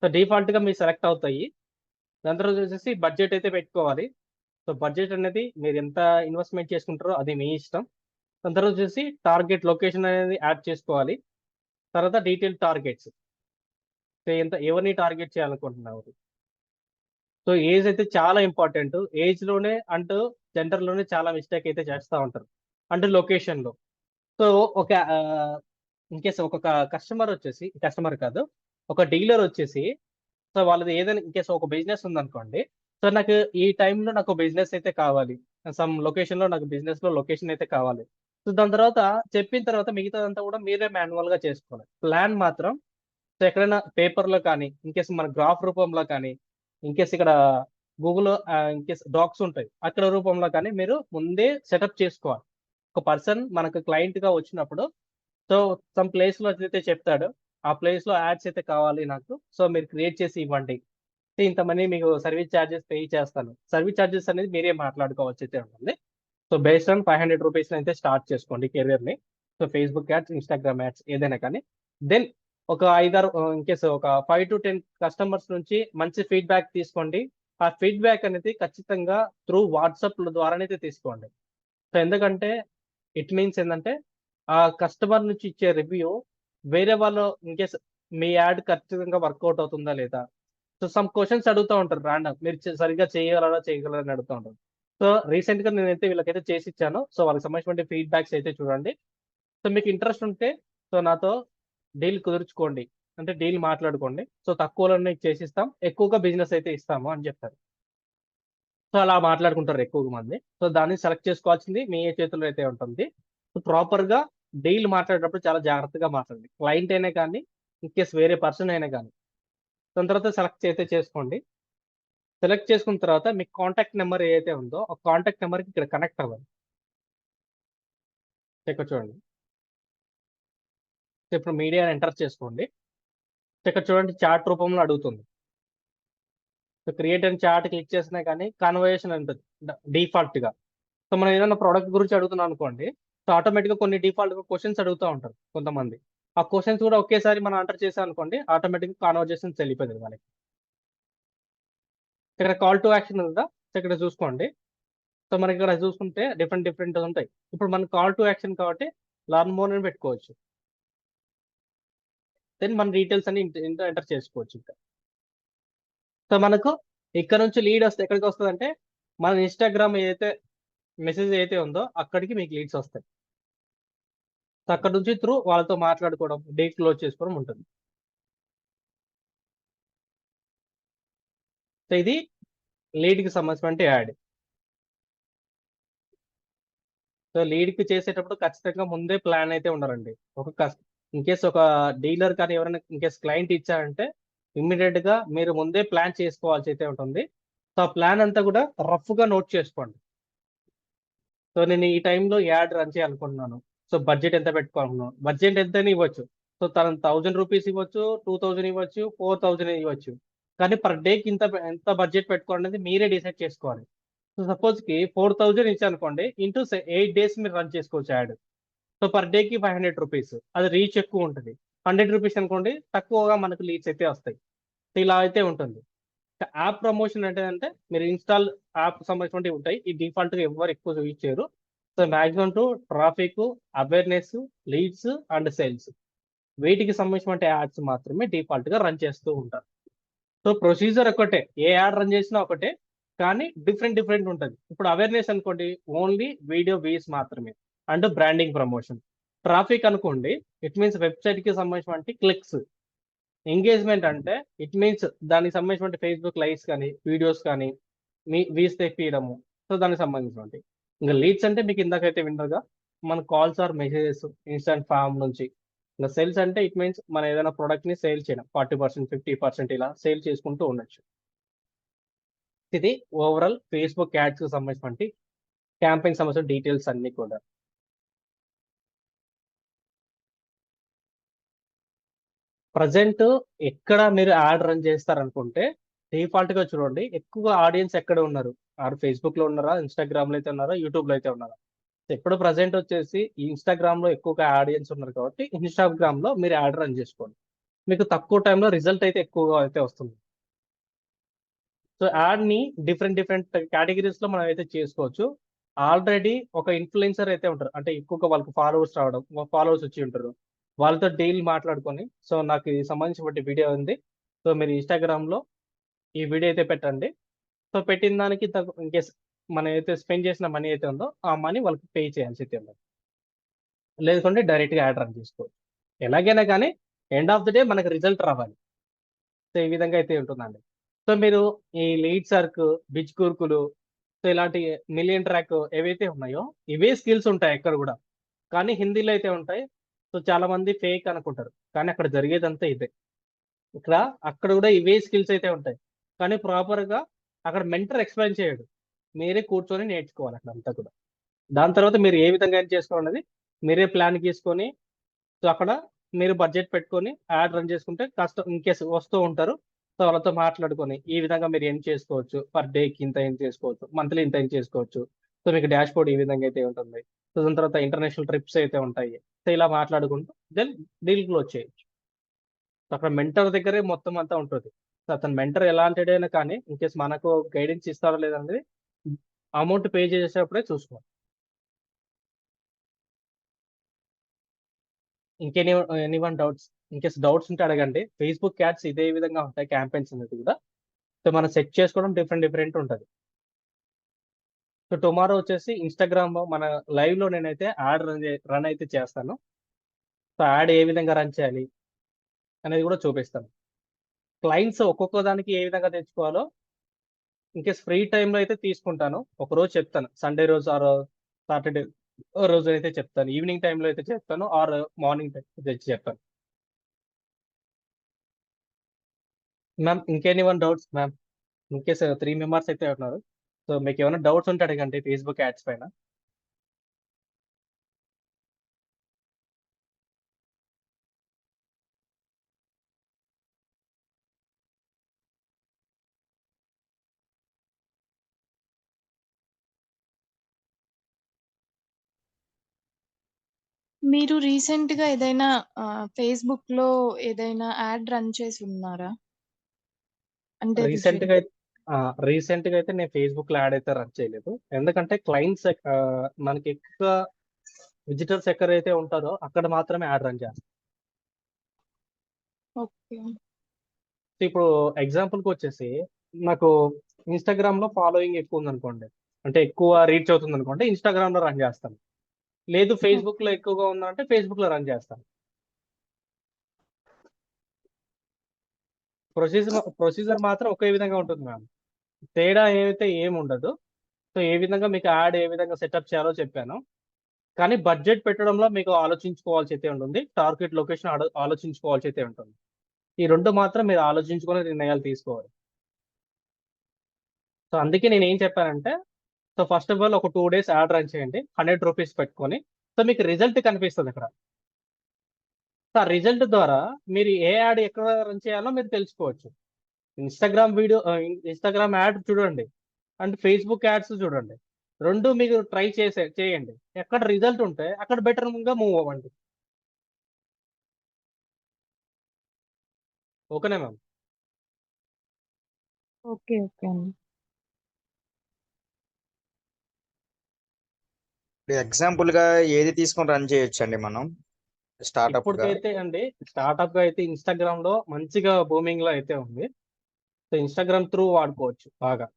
So డిఫాల్ట్గా మీరు సెలెక్ట్ అవుతాయి. దాని తర్వాత వచ్చేసి బడ్జెట్ అయితే పెట్టుకోవాలి. సో బడ్జెట్ అనేది మీరు ఎంత ఇన్వెస్ట్మెంట్ చేసుకుంటారో అది మీ ఇష్టం. దాని తర్వాత వచ్చేసి టార్గెట్ లొకేషన్ అనేది యాడ్ చేసుకోవాలి. తర్వాత డీటెయిల్ టార్గెట్స్, సో ఎంత ఎవరిని టార్గెట్ చేయాలనుకుంటున్నారు. సో ఏజ్ అయితే చాలా ఇంపార్టెంట్. ఏజ్లోనే అంటూ జెండర్లోనే చాలా మిస్టేక్ అయితే చేస్తూ ఉంటారు, అంటే లొకేషన్లో. సో ఒక ఇన్కేస్ ఒక కస్టమర్ వచ్చేసి, కస్టమర్ కాదు, ఒక డీలర్ వచ్చేసి, సో వాళ్ళది ఏదైనా ఇన్కేస్ ఒక బిజినెస్ ఉందనుకోండి, సో నాకు ఈ టైంలో నాకు బిజినెస్ అయితే కావాలి, సమ్ లొకేషన్లో నాకు బిజినెస్లో లొకేషన్ అయితే కావాలి. సో దాని తర్వాత చెప్పిన తర్వాత మిగతాదంతా కూడా మీరే మాన్యువల్గా చేసుకోవాలి. ప్లాన్ మాత్రం సో ఎక్కడైనా పేపర్లో కానీ, ఇన్కేస్ మన గ్రాఫ్ రూపంలో కానీ, ఇన్కేస్ ఇక్కడ గూగుల్లో ఇన్కేస్ డాక్స్ ఉంటాయి అక్కడ రూపంలో కానీ మీరు ముందే సెటప్ చేసుకోవాలి. ఒక పర్సన్ మనకు క్లయింట్గా వచ్చినప్పుడు సో సమ్ ప్లేస్లో అయితే చెప్తాడు, ఆ ప్లేస్లో యాడ్స్ అయితే కావాలి నాకు, సో మీరు క్రియేట్ చేసి ఇవ్వండి, ఇంత మనీ మీకు సర్వీస్ ఛార్జెస్ పే చేస్తాను. సర్వీస్ ఛార్జెస్ అనేది మీరే మాట్లాడుకోవచ్చు అయితే ఉంటుంది. సో బేస్డ్ ఆన్ 500 రూపీస్ అయితే స్టార్ట్ చేసుకోండి కెరియర్ని. So Facebook ads, Instagram ads ఏదైనా కానీ. దెన్ ఒక 5-6 ఇన్కేస్ ఒక 5 to 10 కస్టమర్స్ నుంచి మంచి ఫీడ్బ్యాక్ తీసుకోండి. ఆ ఫీడ్బ్యాక్ అనేది ఖచ్చితంగా త్రూ వాట్సాప్ ద్వారానే తీసుకోండి. సో ఎందుకంటే ఇట్ మీన్స్ ఏంటంటే ఆ కస్టమర్ నుంచి ఇచ్చే రివ్యూ వేరే వాళ్ళు ఇన్కేస్ మీ యాడ్ ఖచ్చితంగా వర్కౌట్ అవుతుందా లేదా. సో సమ్ క్వశ్చన్స్ అడుగుతూ ఉంటారు రాండమ్, మీరు సరిగ్గా చేయగలరా అని అడుగుతూ ఉంటారు. సో రీసెంట్గా నేనైతే వీళ్ళకైతే చేసి ఇచ్చాను. సో వాళ్ళకి సంబంధించిన ఫీడ్బ్యాక్స్ అయితే చూడండి. సో మీకు ఇంట్రెస్ట్ ఉంటే సో నాతో డీల్ కుదుర్చుకోండి, అంటే డీల్ మాట్లాడుకోండి. సో తక్కువలోనే చేసిస్తాం, ఎక్కువగా బిజినెస్ అయితే ఇస్తాము అని చెప్తారు. సో అలా మాట్లాడుకుంటారు ఎక్కువ మంది. సో దాన్ని సెలెక్ట్ చేసుకోవాల్సింది మీ చేతుల్లో అయితే ఉంటుంది. సో ప్రాపర్గా డీల్ మాట్లాడేటప్పుడు చాలా జాగ్రత్తగా మాట్లాడండి. క్లయింట్ అయినా కానీ, ఇన్కేస్ వేరే పర్సన్ అయినా కానీ. దాని తర్వాత సెలెక్ట్ అయితే చేసుకోండి. సెలెక్ట్ చేసుకున్న తర్వాత మీ కాంటాక్ట్ నెంబర్ ఏదైతే ఉందో ఆ కాంటాక్ట్ నెంబర్కి ఇక్కడ కనెక్ట్ అవ్వాలి. ఇక్కడ చూడండి, ఇప్పుడు మీడియా ఎంటర్ చేసుకోండి. ఇక్కడ చూడండి చార్ట్ రూపంలో అడుగుతుంది. So create and chart click చేసినా కానీ కన్వర్జేషన్ ఉంటుంది డిఫాల్ట్గా. సో మనం ఏదైనా ప్రోడక్ట్ గురించి అడుగుతున్నాం అనుకోండి, సో ఆటోమేటిక్గా కొన్ని డిఫాల్ట్గా క్వశ్చన్స్ అడుగుతూ ఉంటారు కొంతమంది. ఆ క్వశ్చన్స్ కూడా ఒకేసారి మనం ఎంటర్ చేసాం అనుకోండి, ఆటోమేటిక్గా కాన్వర్జేషన్స్ వెళ్ళిపోతుంది మనకి. ఇక్కడ కాల్ టు యాక్షన్ ఉందా, సో ఇక్కడ చూసుకోండి. సో మనకి ఇక్కడ చూసుకుంటే డిఫరెంట్ ఉంటాయి. ఇప్పుడు మన కాల్ టు యాక్షన్ కాబట్టి లర్న్ మోర్ అని పెట్టుకోవచ్చు. దెన్ మన డీటెయిల్స్ అన్ని ఎంటర్ చేసుకోవచ్చు. ఇంకా సో మనకు ఇక్కడ నుంచి లీడ్ వస్తే ఎక్కడికి వస్తుంది అంటే మన ఇన్స్టాగ్రామ్ ఏదైతే మెసేజ్ ఏదైతే ఉందో అక్కడికి మీకు లీడ్స్ వస్తాయి. సో అక్కడ నుంచి త్రూ వాళ్ళతో మాట్లాడుకోవడం, డీల్ క్లోజ్ చేసుకోవడం ఉంటుంది. సో ఇది లీడ్కి సంబంధించిన యాడ్. సో లీడ్కి చేసేటప్పుడు ఖచ్చితంగా ముందే ప్లాన్ అయితే ఉండాలండి. ఇన్కేస్ ఒక డీలర్ కానీ ఎవరైనా ఇన్కేస్ క్లయింట్ ఇచ్చారంటే ఇమ్మీడియట్గా మీరు ముందే ప్లాన్ చేసుకోవాల్సి అయితే ఉంటుంది. సో ఆ ప్లాన్ అంతా కూడా రఫ్గా నోట్ చేసుకోండి. సో నేను ఈ టైంలో యాడ్ రన్ చేయాలనుకుంటున్నాను, సో బడ్జెట్ ఎంత పెట్టుకోవాలనుకున్నాను, బడ్జెట్ ఎంతని ఇవ్వచ్చు. సో తను 1000 రూపీస్ ఇవ్వచ్చు, 2000 ఇవ్వచ్చు, 4000 ఇవ్వచ్చు. కానీ పర్ డేకి ఎంత బడ్జెట్ పెట్టుకోవాలనేది మీరే డిసైడ్ చేసుకోవాలి. సో సపోజ్కి 4000 ఇచ్చానుకోండి, ఇంటూ 8 days మీరు రన్ చేసుకోవచ్చు యాడ్. సో పర్ డేకి 500 రూపీస్, అది రీచ్ ఎక్కువ ఉంటుంది. 100 రూపీస్ అనుకోండి, తక్కువగా మనకు లీడ్స్ అయితే వస్తాయి. సో ఇలా అయితే ఉంటుంది. యాప్ ప్రమోషన్ అంటే మీరు ఇన్స్టాల్ యాప్ సంబంధించినవి ఉంటాయి, ఈ డిఫాల్ట్గా ఎవరు ఎక్కువ యూజ్ చేయరు. So maximum to traffic, awareness, leads and sales, వీటికి సంబంధించిన యాడ్స్ మాత్రమే డిఫాల్ట్గా రన్ చేస్తూ ఉంటారు. సో ప్రొసీజర్ ఒకటే, ఏ యాడ్ రన్ చేసినా ఒకటే, కానీ డిఫరెంట్ ఉంటుంది. ఇప్పుడు అవేర్నెస్ అనుకోండి, ఓన్లీ వీడియో వ్యూస్ మాత్రమే అండ్ బ్రాండింగ్ ప్రమోషన్. ట్రాఫిక్ అనుకోండి, ఇట్ మీన్స్ వెబ్సైట్కి సంబంధించిన క్లిక్స్. ఎంగేజ్మెంట్ అంటే ఇట్ మీన్స్ దానికి సంబంధించిన ఫేస్బుక్ లైవ్స్ కానీ, వీడియోస్ కానీ, మీ వ్యూస్ తెప్పియడము. సో దానికి సంబంధించినవి. ఇంకా లీడ్స్ అంటే మీకు ఇందాకైతే విన్నర్గా మన calls or messages instant form నుంచి. ఇంకా సేల్స్ అంటే ఇట్ మీన్స్ మనం ఏదైనా ప్రొడక్ట్ ని సేల్ చేయడం 40%, 50% ఇలా సేల్ చేసుకుంటూ ఉండొచ్చు. ఇది ఓవరాల్ ఫేస్బుక్ యాడ్స్ కి సంబంధించినటువంటి క్యాంపెయిన్ సంబంధించిన డీటెయిల్స్ అన్ని కూడా. ప్రజెంట్ ఎక్కడ మీరు యాడ్ రన్ చేస్తారనుకుంటే డిఫాల్ట్ గా చూడండి, ఎక్కువ ఆడియన్స్ ఎక్కడ ఉన్నారు, ఆడు ఫేస్బుక్ లో ఉన్నారా, ఇన్స్టాగ్రామ్ లో అయితే ఉన్నారా, యూట్యూబ్ లో అయితే ఉన్నారా. ఇప్పుడు ప్రజెంట్ వచ్చేసి ఇన్స్టాగ్రామ్ లో ఎక్కువగా ఆడియన్స్ ఉన్నారు కాబట్టి ఇన్స్టాగ్రామ్ లో మీరు యాడ్ రన్ చేసుకోండి. మీకు తక్కువ టైంలో రిజల్ట్ అయితే ఎక్కువగా అయితే వస్తుంది. సో యాడ్ ని డిఫరెంట్ డిఫరెంట్ కేటగిరీస్ లో మనం అయితే చేసుకోవచ్చు. ఆల్రెడీ ఒక ఇన్ఫ్లుయెన్సర్ అయితే ఉంటారు, అంటే ఎక్కువగా వాళ్ళకి ఫాలోవర్స్ రావడం, ఫాలోవర్స్ వచ్చి ఉంటారు, వాళ్ళతో డీల్ మాట్లాడుకొని సో నాకు ఇది సంబంధించిన వీడియో ఉంది, సో మీరు ఇన్స్టాగ్రామ్ లో ఈ వీడియో అయితే పెట్టండి. సో పెట్టిన దానికి ఇన్కేస్ మనం అయితే స్పెండ్ చేసిన మనీ అయితే ఉందో ఆ మనీ వాళ్ళకి పే చేయాల్సి అయితే ఉంది. లేదంటే డైరెక్ట్ గా యాడ్ రన్ చేసుకోవచ్చు. ఎలాగైనా కానీ ఎండ్ ఆఫ్ ది డే మనకు రిజల్ట్ రావాలి. సో ఈ విధంగా అయితే ఉంటుందండి. సో మీరు ఈ లీడ్ సర్క్, బిచ్ కుర్కులు, సో ఇలాంటి మిలియన్ ట్రాక్ ఏవైతే ఉన్నాయో ఇవే స్కిల్స్ ఉంటాయి ఎక్కడ కూడా, కానీ హిందీలో అయితే ఉంటాయి. సో చాలా మంది ఫేక్ అనుకుంటారు, కానీ అక్కడ జరిగేదంతా ఇదే. ఇక్కడ అక్కడ కూడా ఇవే స్కిల్స్ అయితే ఉంటాయి, కానీ ప్రాపర్ గా అక్కడ మెంటర్ ఎక్స్ప్లెయిన్ చేయడు, మీరే కూర్చొని నేర్చుకోవాలి అక్కడ అంతా కూడా. దాని తర్వాత మీరు ఏ విధంగా చేసుకోవాలనేది మీరే ప్లాన్ గీసుకొని సో అక్కడ మీరు బడ్జెట్ పెట్టుకొని యాడ్ రన్ చేసుకుంటే కష్టం ఇన్ కేసు వస్తూ ఉంటారు. సో వాళ్ళతో మాట్లాడుకొని ఈ విధంగా మీరు ఏం చేసుకోవచ్చు, పర్ డేకి ఇంత ఏం చేసుకోవచ్చు, మంత్లీ ఇంత ఏం చేసుకోవచ్చు. సో మీకు డాష్ బోర్డ్ ఈ విధంగా అయితే ఉంటుంది. సో దాని తర్వాత ఇంటర్నేషనల్ ట్రిప్స్ అయితే ఉంటాయి. సో ఇలా మాట్లాడుకుంటూ దెన్ డీల్ క్లోజ్ చేయొచ్చు. సో అక్కడ మెంటర్ దగ్గరే మొత్తం అంతా ఉంటుంది. సో అతను మెంటర్ ఎలాంటిడైనా కానీ ఇన్ కేసు మనకు గైడెన్స్ ఇస్తారో లేదనేది అమౌంట్ పే చేసేటప్పుడే చూసుకోవాలి. ఇంకెనీ anyone doubts, in case doubts ఉంటే అడగండి. ఫేస్బుక్ యాడ్స్ ఇదే విధంగా ఉంటాయి, క్యాంపెయిన్స్ అనేది కూడా. సో మనం సెట్ చేసుకోవడం డిఫరెంట్ డిఫరెంట్ ఉంటుంది. సో టుమారో వచ్చేసి ఇన్స్టాగ్రామ్ మన లైవ్ లో నేనైతే యాడ్ రన్ అయితే చేస్తాను. సో యాడ్ ఏ విధంగా రన్ చేయాలి అనేది కూడా చూపిస్తాను. క్లయింట్స్ ఒక్కొక్క దానికి ఏ విధంగా తెచ్చుకోవాలో ఇన్కేస్ ఫ్రీ టైంలో అయితే తీసుకుంటాను. ఒక రోజు చెప్తాను, సండే రోజు ఆర్ సాటర్డే రోజు అయితే చెప్తాను, ఈవినింగ్ టైంలో అయితే చెప్తాను, ఆర్ మార్నింగ్ తెచ్చి చెప్తాను. మ్యామ్ ఇంకెనీ డౌట్స్ మ్యామ్? ఇన్కేస్ 3 మెంబర్స్ అయితే ఉన్నారు. సో మీకు ఏమైనా డౌట్స్ ఉంటే అడగండి ఫేస్బుక్ యాడ్స్ పైన. మీరు రీసెంట్ గా ఏదైనా ఫేస్బుక్ లో ఏదైనా యాడ్ రన్ చేసి ఉన్నారా? అంటే అది రీసెంట్ గా రీసెంట్ గా అయితే నేను ఫేస్బుక్ లో యాడ్ అయితే రన్ చేయలేదు, ఎందుకంటే క్లయింట్స్ మనకి ఎక్కువ విజిటర్స్ ఎక్కడైతే ఉంటారో అక్కడ మాత్రమే యాడ్ రన్ చేస్తాం. ఓకే. ఇప్పుడు ఎగ్జాంపుల్ కి వచ్చేసి నాకు ఇన్స్టాగ్రామ్ లో ఫాలోయింగ్ ఎక్కువ ఉంది అనుకోండి, అంటే ఎక్కువ రీచ్ అవుతుంది అనుకోండి, ఇన్స్టాగ్రామ్ లో రన్ చేస్తాను. లేదు ఫేస్బుక్ లో ఎక్కువగా ఉందంటే ఫేస్బుక్ లో రన్ చేస్తాను. ప్రొసీజర్ మాత్రం ఒకే విధంగా ఉంటుంది మ్యామ్, తేడా ఏమైతే ఏమి ఉండదు. సో ఏ విధంగా మీకు యాడ్ ఏ విధంగా సెటప్ చేయాలో చెప్పాను, కానీ బడ్జెట్ పెట్టడంలో మీకు ఆలోచించుకోవాల్సి అయితే ఉంటుంది, టార్గెట్ లొకేషన్ ఆలోచించుకోవాల్సి అయితే ఉంటుంది. ఈ రెండు మాత్రం మీరు ఆలోచించుకొని నిర్ణయాలు తీసుకోవాలి. సో అందుకే నేను ఏం చెప్పానంటే, సో ఫస్ట్ ఆఫ్ ఆల్ ఒక 2 days యాడ్ రన్ చేయండి 100 రూపీస్ పెట్టుకొని. సో మీకు రిజల్ట్ కనిపిస్తుంది అక్కడ. సో ఆ రిజల్ట్ ద్వారా మీరు ఏ యాడ్ ఎక్కడ రన్ చేయాలో మీరు తెలుసుకోవచ్చు. ఇన్స్టాగ్రామ్ యాడ్ చూడండి అండ్ ఫేస్బుక్ యాడ్స్ చూడండి, రెండు మీకు ట్రై చేయండి. ఎక్కడ రిజల్ట్ ఉంటే అక్కడ బెటర్ గా మూవ్ అవ్వండి. ఓకేనా మ్యామ్? ఓకే ఓకే అండి. ఎగ్జాంపుల్ గా ఏది తీసుకొని రన్ చేయొచ్చు అండి మనం స్టార్ట్అప్ గా? ఇప్పటికైతే అండి స్టార్ట్అప్ గా అయితే ఇన్స్టాగ్రామ్ లో మంచిగా బూమింగ్ లో అయితే ఉంది. సో ఇన్స్టాగ్రామ్ త్రూ వాడుకోవచ్చు బాగా.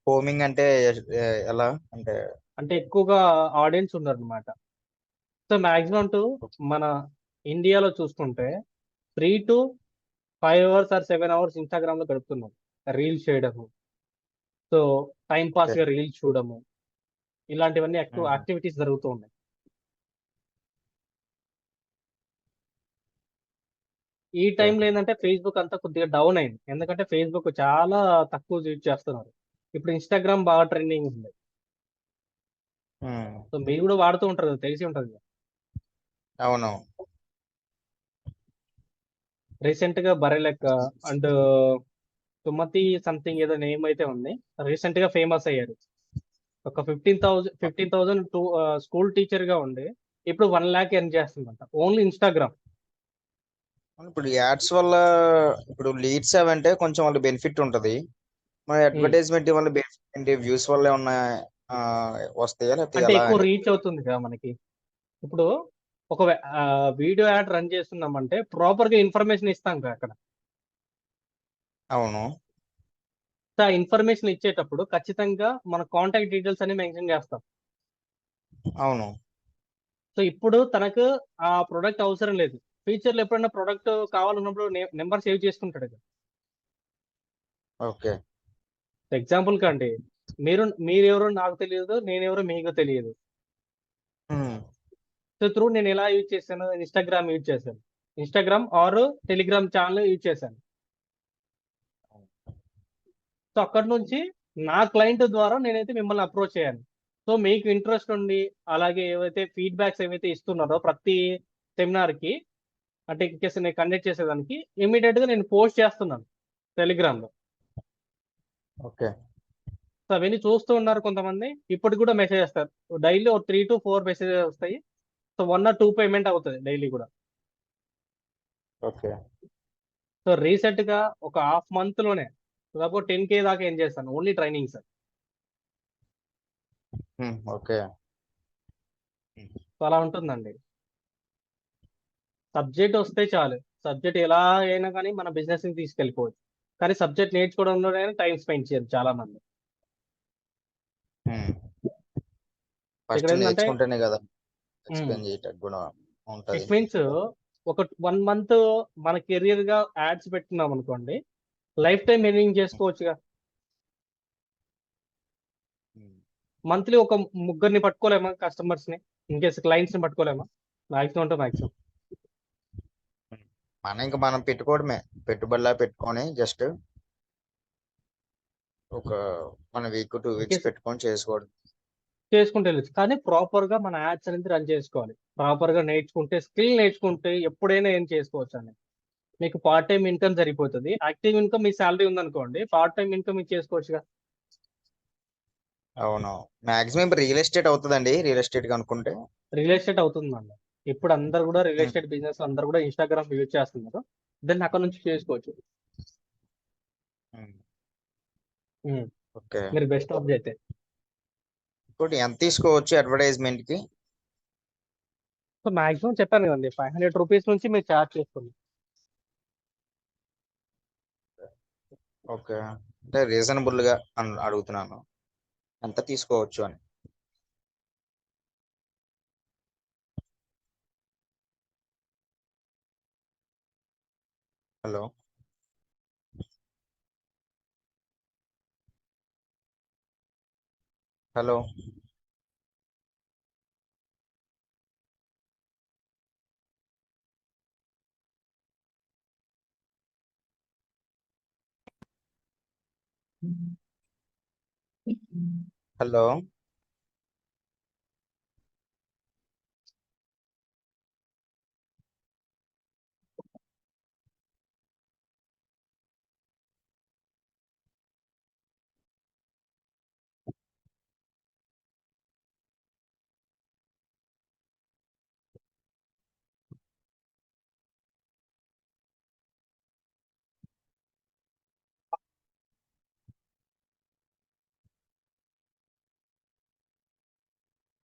హోమింగ్ అంటే ఎలా అంటే? అంటే ఎక్కువగా ఆడియన్స్ ఉన్నారు అనమాట. సో మాక్సిమం మన ఇండియాలో చూసుకుంటే 3 to 5 hours or 7 hours Instagram లో గడుపుతున్నాం రీల్స్ చేయడము. సో టైం పాస్ గా రీల్స్ చూడము. ఇలాంటివన్నీ ఎక్కువ మ్మ్. యాక్టివిటీస్ జరుగుతూ ఉన్నాయి. ఈ ఓకే. టైంలో ఏంటంటే ఫేస్బుక్ అంతా కొద్దిగా డౌన్ అయింది, ఎందుకంటే ఫేస్బుక్ చాలా తక్కువ యూజ్ చేస్తున్నారు. ఇప్పుడు ఇన్స్టాగ్రామ్ బాగా ట్రెండింగ్ ఉంది. మ్మ్. సో మీరు కూడా వాడుతూ ఉంటారు కదా, తెలిసి ఉంటుంది కదా. అవును. రీసెంట్ గా బరెలెక్క అండ్ సుమతి సంథింగ్ ఏదో నేమ్ అయితే ఉంది, రీసెంట్ గా ఫేమస్ అయ్యారు. ఒక 15,000 స్కూల్ టీచర్ గా ఉండి ఇప్పుడు 1 lakh ఎర్న్ చేస్తుందంట ఓన్లీ ఇన్స్టాగ్రామ్. ఇప్పుడు యాడ్స్ వల్ల ఇప్పుడు లీడ్స్ అవంటే కొంచెం వాళ్ళ బెనిఫిట్ ఉంటది. మరి అడ్వర్టైజ్మెంట్ వల్ల బెనిఫిట్ ఏంటి? వ్యూస్ వల్ల ఏమన్నా ఆ, వస్తాయా లేకపోతే అంటే ఎలా ఎక్కువ అని? రీచ్ అవుతుంది కదా మనకి. ఇప్పుడు ఒక వీడియో యాడ్ రన్ చేస్తున్నామంటే ప్రాపర్ గా ఇన్ఫర్మేషన్ ఇస్తాం కదా అక్కడ. అవును. సో ఆ ఇన్ఫర్మేషన్ ఇచ్చేటప్పుడు ఖచ్చితంగా మన కాంటాక్ట్ డీటెయిల్స్ అని మెన్షన్ చేస్తాం. అవును. సో ఇప్పుడు తనకు ఆ ప్రొడక్ట్ అవసరం లేదు, ఫ్యూచర్ లో ఎప్పుడైనా ప్రొడక్ట్ కావాలన్నప్పుడు నెంబర్ సేవ్ చేసుకుంటాడు కదా. ఓకే. ఎగ్జాంపుల్ కండి, మీరెవరో నాకు తెలియదు, నేనెవరో మీకు తెలియదు. మ్మ్. సో త్రూ నేను ఎలా యూజ్ చేశాను, ఇన్స్టాగ్రామ్ యూజ్ చేశాను, Instagram are Telegram channel use చేశాను. సో అక్కడ నుంచి నా క్లయింట్ ద్వారా నేనైతే మిమ్మల్ని అప్రోచ్ అయ్యాను. సో మీకు ఇంట్రెస్ట్ ఉండి అలాగే ఏవైతే ఫీడ్బ్యాక్స్ ఏవైతే ఇస్తున్నారో ప్రతి సెమినార్ కి, అంటే ఇన్ కేసు నేను కండక్ట్ చేసేదానికి ఇమీడియట్ గా నేను పోస్ట్ చేస్తున్నాను టెలిగ్రామ్ లో. ఓకే. సో అవన్నీ చూస్తూ ఉన్నారు కొంతమంది, ఇప్పటికి కూడా మెసేజ్ చేస్తారు. డైలీ ఒక 3 to 4 మెసేజెస్ వస్తాయి. సో 1 or 2 పేమెంట్ అవుతుంది డైలీ కూడా. ఓకే. సో రీసెంట్ గా ఒక హాఫ్ మంత్ లోనే దాదాపు 10K దాకా ఏం చేస్తాను only training sir. Okay. So అలా ఉంటుందండి. సబ్జెక్ట్ వస్తే చాలు, సబ్జెక్ట్ ఎలా అయినా కానీ మన బిజినెస్ ని తీసుకెళ్ళిపోవచ్చు. కానీ సబ్జెక్ట్ నేర్చుకోవడంలోనే టైం స్పెండ్ చేయరు చాలా మంది. ఫస్ట్ ఇక్కడ ఏంటంటే నేర్చుకుంటేనే కదా ఎక్స్ప్లెయిన్ చేయటం కూడా ఉంటది. ఇట్ మీన్స్ ఒక 1 month మన కెరియర్ గా యాడ్స్ పెట్టుకున్నాం అనుకోండి, లైఫ్ టైం ఎర్నింగ్ చేసుకోవచ్చుగా. మంత్లీ ఒక ముగ్గురిని పట్టుకోలేమా కస్టమర్స్ ని, ఇన్ కేసు క్లయింట్స్ ని పట్టుకోలేమా? మాక్సిమం అంటే మాక్సిమం. మనం పెట్టుకోవడమే, పెట్టుబడిలా పెట్టుకొని జస్ట్ ఒక 1 week 2 weeks పెట్టుకొని చేసుకోవడం. చేసుకుంటే వెళ్ళచ్చు, కానీ ప్రాపర్ గా మన యాడ్స్ అనేది రన్ చేసుకోవాలి. ప్రాపర్ గా నేర్చుకుంటే, స్కిల్ నేర్చుకుంటే ఎప్పుడైనా ఏం చేసుకోవచ్చు అండి. మీకు పార్ట్ టైం ఇన్కమ్ సరిపోతుంది. యాక్టివ్ ఇన్కమ్ మీ శాలరీ ఉందనుకోండి, పార్ట్ టైం ఇన్కమ్ ఇది చేసుకోవచ్చుగా. అవును. మాక్సిమం ఇప్పుడు రియల్ ఎస్టేట్ అవుతుందండి, రియల్ ఎస్టేట్ అనుకుంటే. రియల్ ఎస్టేట్ అవుతుందండి. ఇప్పుడు అందరు కూడా రియల్ ఎస్టేట్ బిజినెస్ అందరు కూడా ఇన్స్టాగ్రామ్ యూజ్ చేస్తున్నారు. దాన్ని అక్కడ నుంచి చేసుకోవచ్చు. ఓకే. మీరు బెస్ట్ ఆఫ్ అయితే. ఇప్పుడు ఎంత తీసుకోవచ్చు అడ్వర్టైజ్మెంట్ కి? సో మాక్సిమం చెప్పాను కదండి, 500 రూపీస్ నుంచి మీరు ఛార్జ్ చేసుకోండి. ఓకే. అంటే రీజనబుల్ గా అడుగుతున్నాను, ఎంత తీసుకోవచ్చు అని. హలో. హలో. హలో.